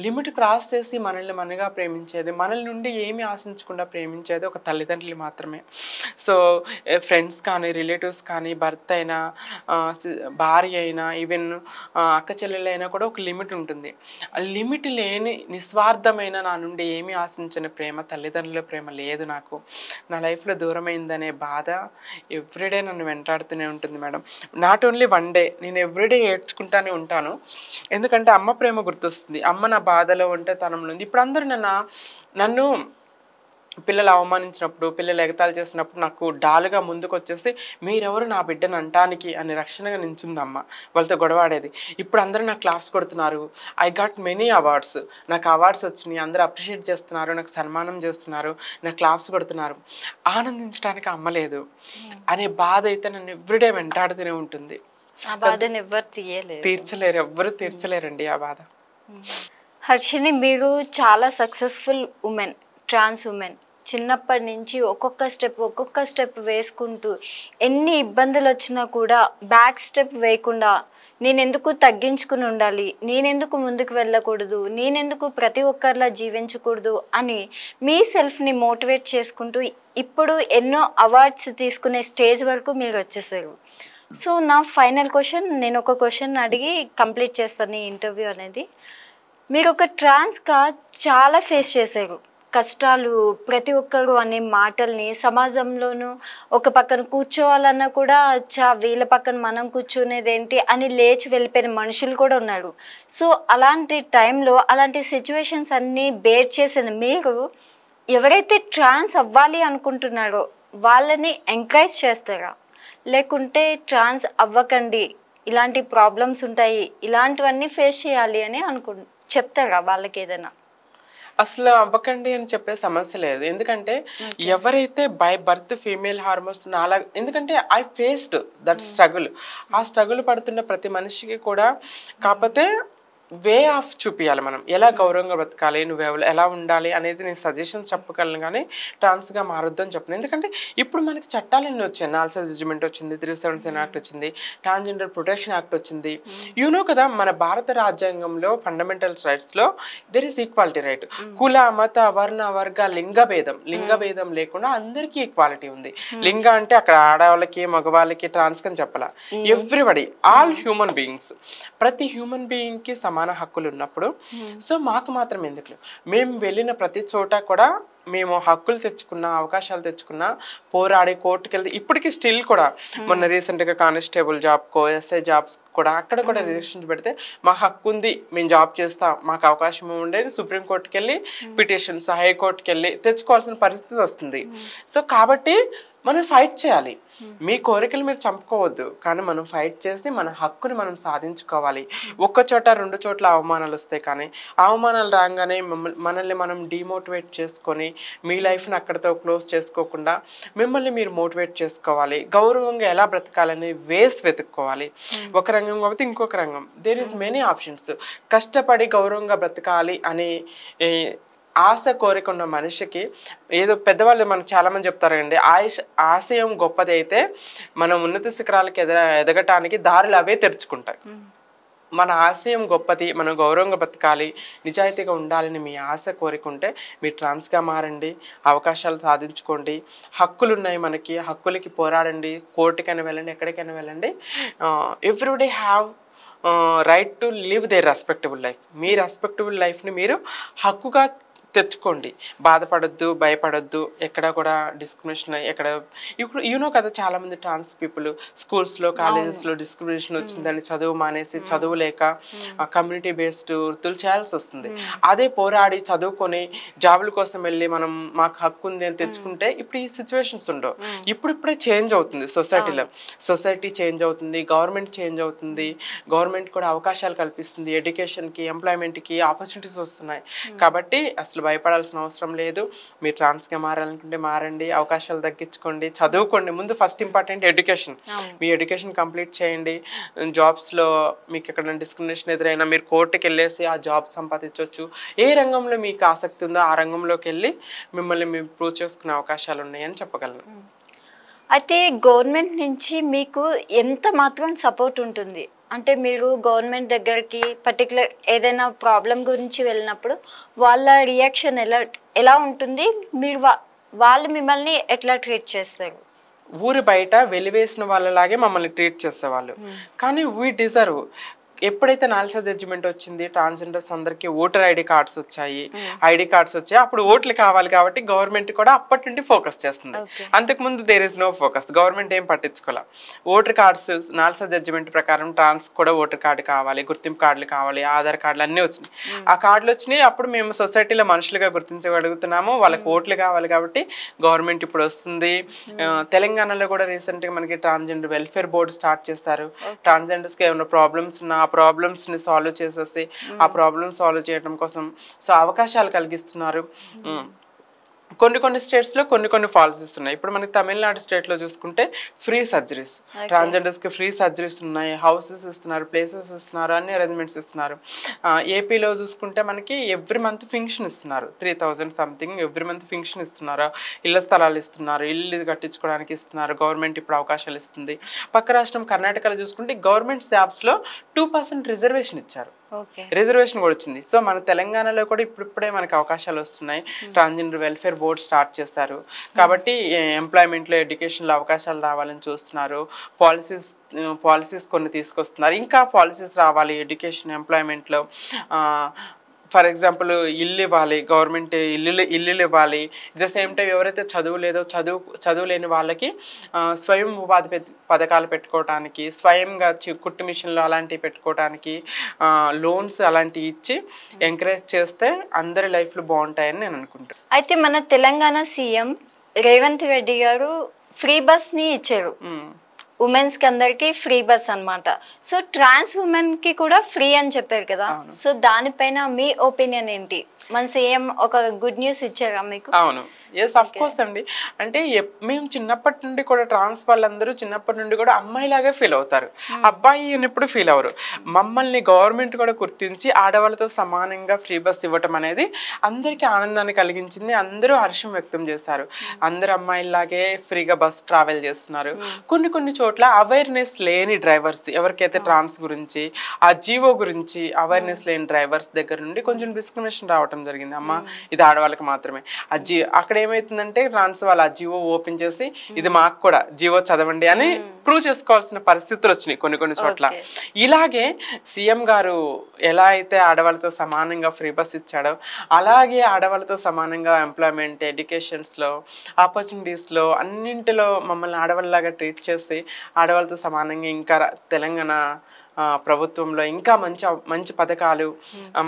లిమిట్ క్రాస్ చేసి మనల్ని మనగా ప్రేమించేది, మనల్ నుండి ఏమి ఆశించకుండా ప్రేమించేది ఒక తల్లిదండ్రులు మాత్రమే. సో ఫ్రెండ్స్ కానీ, రిలేటివ్స్ కానీ, భర్త అయినా, భార్య అయినా, ఈవెన్ అక్క చెల్లెలైనా కూడా ఒక లిమిట్ ఉంటుంది. ఆ లిమిట్ లేని నిస్వార్థమైన, నా నుండి ఏమి ఆశించిన ప్రేమ, తల్లిదండ్రుల ప్రేమ లేదు నాకు. నా లైఫ్లో దూరమైందనే బాధ ఎవ్రీడే నన్ను వెంటాడుతూనే ఉంటుంది madam. Not only one day, నేను ఎవ్రీడే ఏడ్చుకుంటానే ఉంటాను. ఎందుకంటే అమ్మ ప్రేమ గుర్తొస్తుంది. అమ్మ నా బాధలో ఉంటే తనంలో ఉంది. ఇప్పుడు అందరూ నన్ను పిల్లలు అవమానించినప్పుడు, పిల్లలు ఎగతాళి చేసినప్పుడు నాకు డాలుగా ముందుకు వచ్చేసి మీరెవరు నా బిడ్డను అంటానికి అని రక్షణగా నించుందమ్మ. వాళ్ళతో గొడవాడేది. ఇప్పుడు అందరూ నాకు క్లాప్స్ కొడుతున్నారు. I got many awards. నాకు అవార్డ్స్ వచ్చినాయి, అందరూ అప్రిషియేట్ చేస్తున్నారు, నాకు సన్మానం చేస్తున్నారు, నాకు క్లాప్స్ కొడుతున్నారు. ఆనందించడానికి అమ్మ లేదు అనే బాధ అయితే నన్ను ఎవ్రీడే వెంటాడుతూనే ఉంటుంది. తీర్చలేరు, ఎవ్వరు తీర్చలేరండి ఆ బాధ. హర్షిని, మీరు చాలా సక్సెస్ఫుల్ ఉమెన్, ట్రాన్స్ ఉమెన్. చిన్నప్పటి నుంచి ఒక్కొక్క స్టెప్ వేసుకుంటూ ఎన్ని ఇబ్బందులు వచ్చినా కూడా బ్యాక్ స్టెప్ వేయకుండా నేనెందుకు తగ్గించుకుని ఉండాలి, నేనెందుకు ముందుకు వెళ్ళకూడదు, నేనెందుకు ప్రతి ఒక్కరిలా జీవించకూడదు అని మీ సెల్ఫ్ని మోటివేట్ చేసుకుంటూ ఇప్పుడు ఎన్నో అవార్డ్స్ తీసుకునే స్టేజ్ వరకు మీరు వచ్చేసారు. సో నా ఫైనల్ క్వశ్చన్, నేను ఒక క్వశ్చన్ అడిగి కంప్లీట్ చేస్తాను ఈ ఇంటర్వ్యూ అనేది. మీరు ఒక ట్రాన్స్గా చాలా ఫేస్ చేశారు కష్టాలు, ప్రతి ఒక్కరు అనే మాటల్ని, సమాజంలోనూ ఒక పక్కన కూర్చోవాలన్నా కూడా వీళ్ళ పక్కన మనం కూర్చునేదేంటి అని లేచి వెళ్ళిపోయిన మనుషులు కూడా ఉన్నారు. సో అలాంటి టైంలో అలాంటి సిచ్యువేషన్స్ అన్నీ బేర్ చేసిన మీరు ఎవరైతే ట్రాన్స్ అవ్వాలి అనుకుంటున్నారో వాళ్ళని ఎంకరేజ్ చేస్తారా, లేకుంటే ట్రాన్స్ అవ్వకండి, ఇలాంటి ప్రాబ్లమ్స్ ఉంటాయి, ఇలాంటివన్నీ ఫేస్ చేయాలి అని చెప్తారా వాళ్ళకి ఏదైనా? అసలు అవ్వకండి అని చెప్పే సమస్య లేదు. ఎందుకంటే ఎవరైతే బై బర్త్ ఫీమేల్ హార్మోన్స్ నాలా, ఎందుకంటే ఐ ఫేస్డ్ దట్ స్ట్రగుల్. ఆ స్ట్రగుల్ పడుతున్న ప్రతి మనిషికి కూడా, కాకపోతే వే ఆఫ్ చూపించాలి. మనం ఎలా గౌరవంగా బ్రతకాలి, నువ్వు ఎలా ఉండాలి అనేది నేను సజెషన్స్ చెప్పగలను, కానీ ట్రాన్స్గా మారొద్దు అని చెప్పను. ఎందుకంటే ఇప్పుడు మనకి చట్టాలు ఎన్ని వచ్చాయి. నాల్సర్ జడ్జిమెంట్ వచ్చింది, 377 యాక్ట్ వచ్చింది, ట్రాన్స్జెండర్ ప్రొటెక్షన్ యాక్ట్ వచ్చింది. యూనో కదా, మన భారత రాజ్యాంగంలో ఫండమెంటల్ రైట్స్లో దెర్ ఇస్ ఈక్వాలిటీ రైట్. కుల మత వర్ణ వర్గ లింగ భేదం లేకుండా అందరికీ ఈక్వాలిటీ ఉంది. లింగ అంటే అక్కడ ఆడవాళ్ళకి మగవాళ్ళకి ట్రాన్స్ అని చెప్పాల, ఎవ్రీబడి, ఆల్ హ్యూమన్ బీయింగ్స్, ప్రతి హ్యూమన్ బీయింగ్ కి సమాన హక్కులు ఉన్నప్పుడు సో మాకు మాత్రం ఎందుకు, మేము వెళ్ళిన ప్రతి చోట కూడా మేము హక్కులు తెచ్చుకున్న, అవకాశాలు తెచ్చుకున్న, పోరాడి కోర్టుకి వెళ్తే ఇప్పటికీ స్టిల్ కూడా మొన్న రీసెంట్గా కానిస్టేబుల్ జాబ్కో ఎస్ఐ జాబ్స్ కూడా అక్కడ కూడా రిజెక్షన్స్ పెడితే మాకు హక్కు ఉంది, మేము జాబ్ చేస్తాం, మాకు అవకాశం ఉండేది, సుప్రీంకోర్టుకి వెళ్ళి పిటిషన్స్, హైకోర్టుకి వెళ్ళి తెచ్చుకోవాల్సిన పరిస్థితి వస్తుంది. సో కాబట్టి మనం ఫైట్ చేయాలి. మీ కోరికలు మీరు చంపుకోవద్దు, కానీ మనం ఫైట్ చేసి మన హక్కుని మనం సాధించుకోవాలి. ఒక్క చోట 2 చోట్ల అవమానాలు వస్తాయి, కానీ అవమానాలు రాగానే మనల్ని మనం డిమోటివేట్ చేసుకొని మీ లైఫ్ని అక్కడితో క్లోజ్ చేసుకోకుండా మిమ్మల్ని మీరు మోటివేట్ చేసుకోవాలి. గౌరవంగా ఎలా బ్రతకాలని వేస్ వెతుక్కోవాలి. ఒక రంగం కాబట్టి ఇంకొక రంగం, దేర్ ఇస్ మెనీ ఆప్షన్స్. కష్టపడి గౌరవంగా బ్రతకాలి అని ఆశ కోరిక ఉన్న మనిషికి ఏదో పెద్దవాళ్ళు మనకు చాలా మంది చెప్తారండి, ఆశయం గొప్పది అయితే మనం ఉన్నత శిఖరాలకు ఎదగటానికి దారులు అవే తెరుచుకుంటాయి. మన ఆశయం గొప్పది, మనం గౌరవంగా బతకాలి, నిజాయితీగా ఉండాలని మీ ఆశ కోరికుంటే మీరు ట్రాన్స్గా మారండి, అవకాశాలు సాధించుకోండి. హక్కులు ఉన్నాయి మనకి, హక్కులకి పోరాడండి, కోర్టుకైనా వెళ్ళండి, ఎక్కడికైనా వెళ్ళండి. Everyday have right to live their respectable life. మీ రెస్పెక్టబుల్ లైఫ్ని మీరు హక్కుగా తెచ్చుకోండి. బాధపడొద్దు, భయపడొద్దు, ఎక్కడ కూడా డిస్క్రిమినేషన్. ఎక్కడ ఇప్పుడు యూనో కదా, చాలామంది ట్రాన్స్ పీపుల్ స్కూల్స్లో కాలేజెస్లో డిస్క్రిమినేషన్ వచ్చిందని చదువు మానేసి, చదువు లేక కమ్యూనిటీ బేస్డ్ వృత్తులు చేయాల్సి వస్తుంది. అదే పోరాడి చదువుకొని జాబుల కోసం వెళ్ళి మనం మాకు హక్కు ఉంది అని తెచ్చుకుంటే ఇప్పుడు ఈ సిచ్యువేషన్స్ ఉండవు. ఇప్పుడిప్పుడే చేంజ్ అవుతుంది సొసైటీలో, సొసైటీ చేంజ్ అవుతుంది, గవర్నమెంట్ చేంజ్ అవుతుంది, గవర్నమెంట్ కూడా అవకాశాలు కల్పిస్తుంది, ఎడ్యుకేషన్కి, ఎంప్లాయ్మెంట్కి ఆపర్చునిటీస్ వస్తున్నాయి. కాబట్టి అసలు భయపడాల్సిన అవసరం లేదు. మీరు ట్రాన్స్గా మారాలనుకుంటే మారండి, అవకాశాలు తగ్గించుకోండి, చదువుకోండి. ముందు ఫస్ట్ ఇంపార్టెంట్ ఎడ్యుకేషన్. మీ ఎడ్యుకేషన్ కంప్లీట్ చేయండి. జాబ్స్లో మీకు ఎక్కడ డిస్క్రిమినేషన్ ఎదురైనా మీరు కోర్టుకి వెళ్ళేసి ఆ జాబ్ సంపాదించవచ్చు. ఏ రంగంలో మీకు ఆసక్తి ఉందో ఆ రంగంలోకి వెళ్ళి మిమ్మల్ని మీరు ప్రూవ్ చేసుకునే అవకాశాలు ఉన్నాయని చెప్పగలను. అయితే గవర్నమెంట్ నుంచి మీకు ఎంత మాత్రం సపోర్ట్ ఉంటుంది? అంటే మీరు గవర్నమెంట్ దగ్గరికి పర్టికులర్ ఏదైనా ప్రాబ్లం గురించి వెళ్ళినప్పుడు వాళ్ళ రియాక్షన్ ఎలా ఉంటుంది? మీరు వాళ్ళు మిమ్మల్ని ఎట్లా ట్రీట్ చేస్తారు? ఊరి బయట వెలివేసిన వాళ్ళలాగే మమ్మల్ని ట్రీట్ చేసేవాళ్ళు, కానీ వీ డిజర్వ్. ఎప్పుడైతే నాల్సర్ జడ్జిమెంట్ వచ్చింది, ట్రాన్స్జెండర్స్ అందరికీ ఓటర్ ఐడి కార్డ్స్ వచ్చాయి, అప్పుడు ఓట్లు కావాలి కాబట్టి గవర్నమెంట్ కూడా అప్పటి నుండి ఫోకస్ చేస్తుంది. అంతకుముందు there is no focus, government ఏం పట్టించుకోవాలి. ఓటర్ కార్డ్స్ నాల్సర్ జడ్జిమెంట్ ప్రకారం ట్రాన్స్ కూడా ఓటర్ కార్డు కావాలి, గుర్తింపు కార్డులు కావాలి, ఆధార్ కార్డులు అన్నీ వచ్చినాయి. ఆ కార్డులు వచ్చినాయి, అప్పుడు మేము సొసైటీలో మనుషులుగా గుర్తించగలుగుతున్నాము, వాళ్ళకి ఓట్లు కావాలి కాబట్టి గవర్నమెంట్ ఇప్పుడు వస్తుంది. తెలంగాణలో కూడా రీసెంట్గా మనకి ట్రాన్స్జెండర్ వెల్ఫేర్ బోర్డు స్టార్ట్ చేస్తారు. ట్రాన్స్జెండర్స్కి ఏమైనా ప్రాబ్లమ్స్ ఉన్నా ఆ ప్రాబ్లమ్స్ని సాల్వ్ చేసేసి ఆ ప్రాబ్లమ్ సాల్వ్ చేయడం కోసం సో అవకాశాలు కలిగిస్తున్నారు. కొన్ని స్టేట్స్లో కొన్ని పాలసీస్ ఉన్నాయి. ఇప్పుడు మనకి తమిళనాడు స్టేట్లో చూసుకుంటే ఫ్రీ సర్జరీస్, ట్రాన్స్జెండర్స్కి ఫ్రీ సర్జరీస్ ఉన్నాయి, హౌసెస్ ఇస్తున్నారు, ప్లేసెస్ ఇస్తున్నారు, అన్ని అరేంజ్మెంట్స్ ఇస్తున్నారు. ఏపీలో చూసుకుంటే మనకి ఎవ్రీ మంత్ ఫింక్షన్ ఇస్తున్నారు, 3000 సంథింగ్ ఎవ్రీ మంత్ ఫింక్షన్ ఇస్తున్నారు, ఇళ్ల స్థలాలు ఇస్తున్నారు, ఇల్లు కట్టించుకోవడానికి ఇస్తున్నారు, గవర్నమెంట్ ఇప్పుడు అవకాశాలు ఇస్తుంది. పక్క రాష్ట్రం కర్ణాటకలో చూసుకుంటే గవర్నమెంట్ జాబ్స్లో 2% రిజర్వేషన్ ఇచ్చారు, రిజర్వేషన్ కూడా వచ్చింది. సో మన తెలంగాణలో కూడా ఇప్పుడిప్పుడే మనకి అవకాశాలు వస్తున్నాయి. ట్రాన్స్జెండర్ వెల్ఫేర్ బోర్డ్ స్టార్ట్ చేస్తారు కాబట్టి ఎంప్లాయ్మెంట్లో, ఎడ్యుకేషన్లో అవకాశాలు రావాలని చూస్తున్నారు. పాలసీస్ కొన్ని తీసుకొస్తున్నారు, ఇంకా పాలసీస్ రావాలి ఎడ్యుకేషన్, ఎంప్లాయ్మెంట్లో. ఫర్ ఎగ్జాంపుల్ ఇల్లు ఇవ్వాలి, గవర్నమెంట్ ఇల్లులు ఇవ్వాలి. ఎట్ ద సేమ్ టైం ఎవరైతే చదువు లేని వాళ్ళకి స్వయం ఉపాధి పథకాలు పెట్టుకోవడానికి, స్వయంగా కుట్టు మిషన్లు అలాంటివి పెట్టుకోవడానికి లోన్స్ అలాంటివి ఇచ్చి ఎంకరేజ్ చేస్తే అందరి లైఫ్లు బాగుంటాయని నేను అనుకుంటాను. అయితే మన తెలంగాణ సీఎం రేవంత్ రెడ్డి గారు ఫ్రీ బస్ని ఇచ్చారు, ఉమెన్స్కి అందరికి ఫ్రీ బస్ అన్నమాట. సో ట్రాన్స్ ఉమెన్కి కూడా ఫ్రీ అని చెప్పారు కదా, సో దానిపైన మీ ఒపీనియన్ ఏంటి? మన సీఎం ఒక గుడ్ న్యూస్ ఇచ్చారా మీకు? అవును, ఎస్ అఫ్ కోర్స్ అండి. అంటే మేము చిన్నప్పటి నుండి కూడా ట్రాన్స్ వాళ్ళందరూ చిన్నప్పటి నుండి కూడా అమ్మాయిలాగే ఫీల్ అవుతారు, అబ్బాయి అని ఎప్పుడు ఫీల్ అవ్వరు. మమ్మల్ని గవర్నమెంట్ కూడా గుర్తించి ఆడవాళ్ళతో సమానంగా ఫ్రీ బస్ ఇవ్వటం అనేది అందరికీ ఆనందాన్ని కలిగించింది. అందరూ హర్షం వ్యక్తం చేశారు. అందరు అమ్మాయిలాగే ఫ్రీగా బస్ ట్రావెల్ చేస్తున్నారు. కొన్ని చోట్ల అవేర్నెస్ లేని డ్రైవర్స్, ఎవరికైతే ట్రాన్స్ గురించి ఆ జీవో గురించి అవేర్నెస్ లేని డ్రైవర్స్ దగ్గర నుండి కొంచెం డిస్క్రిమినేషన్ రావటం జరిగింది. అమ్మ ఇది ఆడవాళ్ళకి మాత్రమే. అక్కడ ఏమైతుందంటే ట్రాన్స్ వాళ్ళు ఆ జియో ఓపెన్ చేసి ఇది మాకు కూడా జియో చదవండి అని ప్రూవ్ చేసుకోవాల్సిన పరిస్థితులు వచ్చినాయి కొన్ని చోట్ల. ఇలాగే సీఎం గారు ఎలా అయితే ఆడవాళ్ళతో సమానంగా ఫ్రీ బస్ ఇచ్చాడో అలాగే ఆడవాళ్ళతో సమానంగా ఎంప్లాయ్మెంట్, ఎడ్యుకేషన్స్లో, ఆపర్చునిటీస్లో అన్నింటిలో మమ్మల్ని ఆడవాళ్ళలాగా ట్రీట్ చేసి ఆడవాళ్ళతో సమానంగా ఇంకా తెలంగాణ ప్రభుత్వంలో ఇంకా మంచి పథకాలు,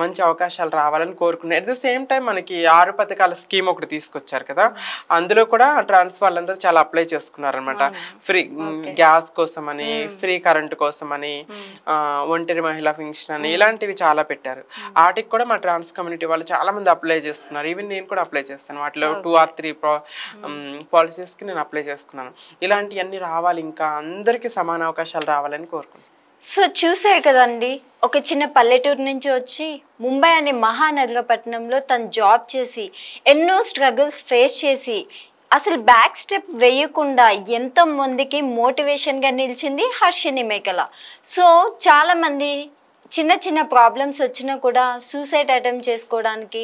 మంచి అవకాశాలు రావాలని కోరుకున్నాను. అట్ ద సేమ్ టైం మనకి 6 పథకాల స్కీమ్ ఒకటి తీసుకొచ్చారు కదా, అందులో కూడా ట్రాన్స్ వాళ్ళందరూ చాలా అప్లై చేసుకున్నారు అనమాట. ఫ్రీ గ్యాస్ కోసమని, ఫ్రీ కరెంటు కోసమని, ఒంటరి మహిళా పెన్షన్ అని ఇలాంటివి చాలా పెట్టారు. వాటికి కూడా మా ట్రాన్స్ కమ్యూనిటీ వాళ్ళు చాలా మంది అప్లై చేసుకున్నారు. ఈవెన్ నేను కూడా అప్లై చేస్తాను. వాటిలో 2 or 3 పాలసీస్కి నేను అప్లై చేసుకున్నాను. ఇలాంటివన్నీ రావాలి, ఇంకా అందరికీ సమాన అవకాశాలు రావాలని కోరుకుంటున్నాను. సో చూసారు కదండి, ఒక చిన్న పల్లెటూరు నుంచి వచ్చి ముంబై అనే మహానగరపట్నంలో తను జాబ్ చేసి ఎన్నో స్ట్రగుల్స్ ఫేస్ చేసి అసలు బ్యాక్ స్టెప్ వేయకుండా ఎంతమందికి మోటివేషన్గా నిలిచింది హర్షిని మేకల. సో చాలామంది చిన్న ప్రాబ్లమ్స్ వచ్చినా కూడా సూసైడ్ అటెంప్ట్ చేసుకోవడానికి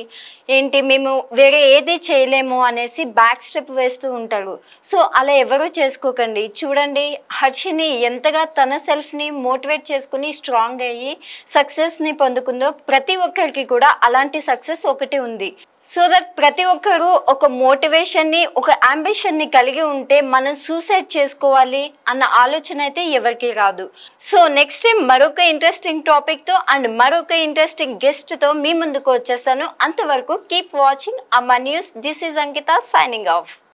ఏంటి మేము వేరే ఏది చేయలేము అనేసి బ్యాక్ స్టెప్ వేస్తూ ఉంటారు. సో అలా ఎవరూ చేసుకోకండి. చూడండి హర్షిని ఎంతగా తన సెల్ఫ్ని మోటివేట్ చేసుకుని స్ట్రాంగ్ అయ్యి సక్సెస్ని పొందుకుందో, ప్రతి ఒక్కరికి కూడా అలాంటి సక్సెస్ ఒకటి ఉంది. సో దట్ ప్రతి ఒక్కరు ఒక మోటివేషన్ని, ఒక అంబిషన్ని కలిగి ఉంటే మనం సూసైడ్ చేసుకోవాలి అన్న ఆలోచన అయితే ఎవరికి రాదు. సో నెక్స్ట్ టైం మరొక ఇంట్రెస్టింగ్ టాపిక్తో అండ్ మరొక ఇంట్రెస్టింగ్ గెస్ట్తో మీ ముందుకు వచ్చేస్తాను. అంతవరకు కీప్ వాచింగ్ అమ్మా news. This is Ankita signing off.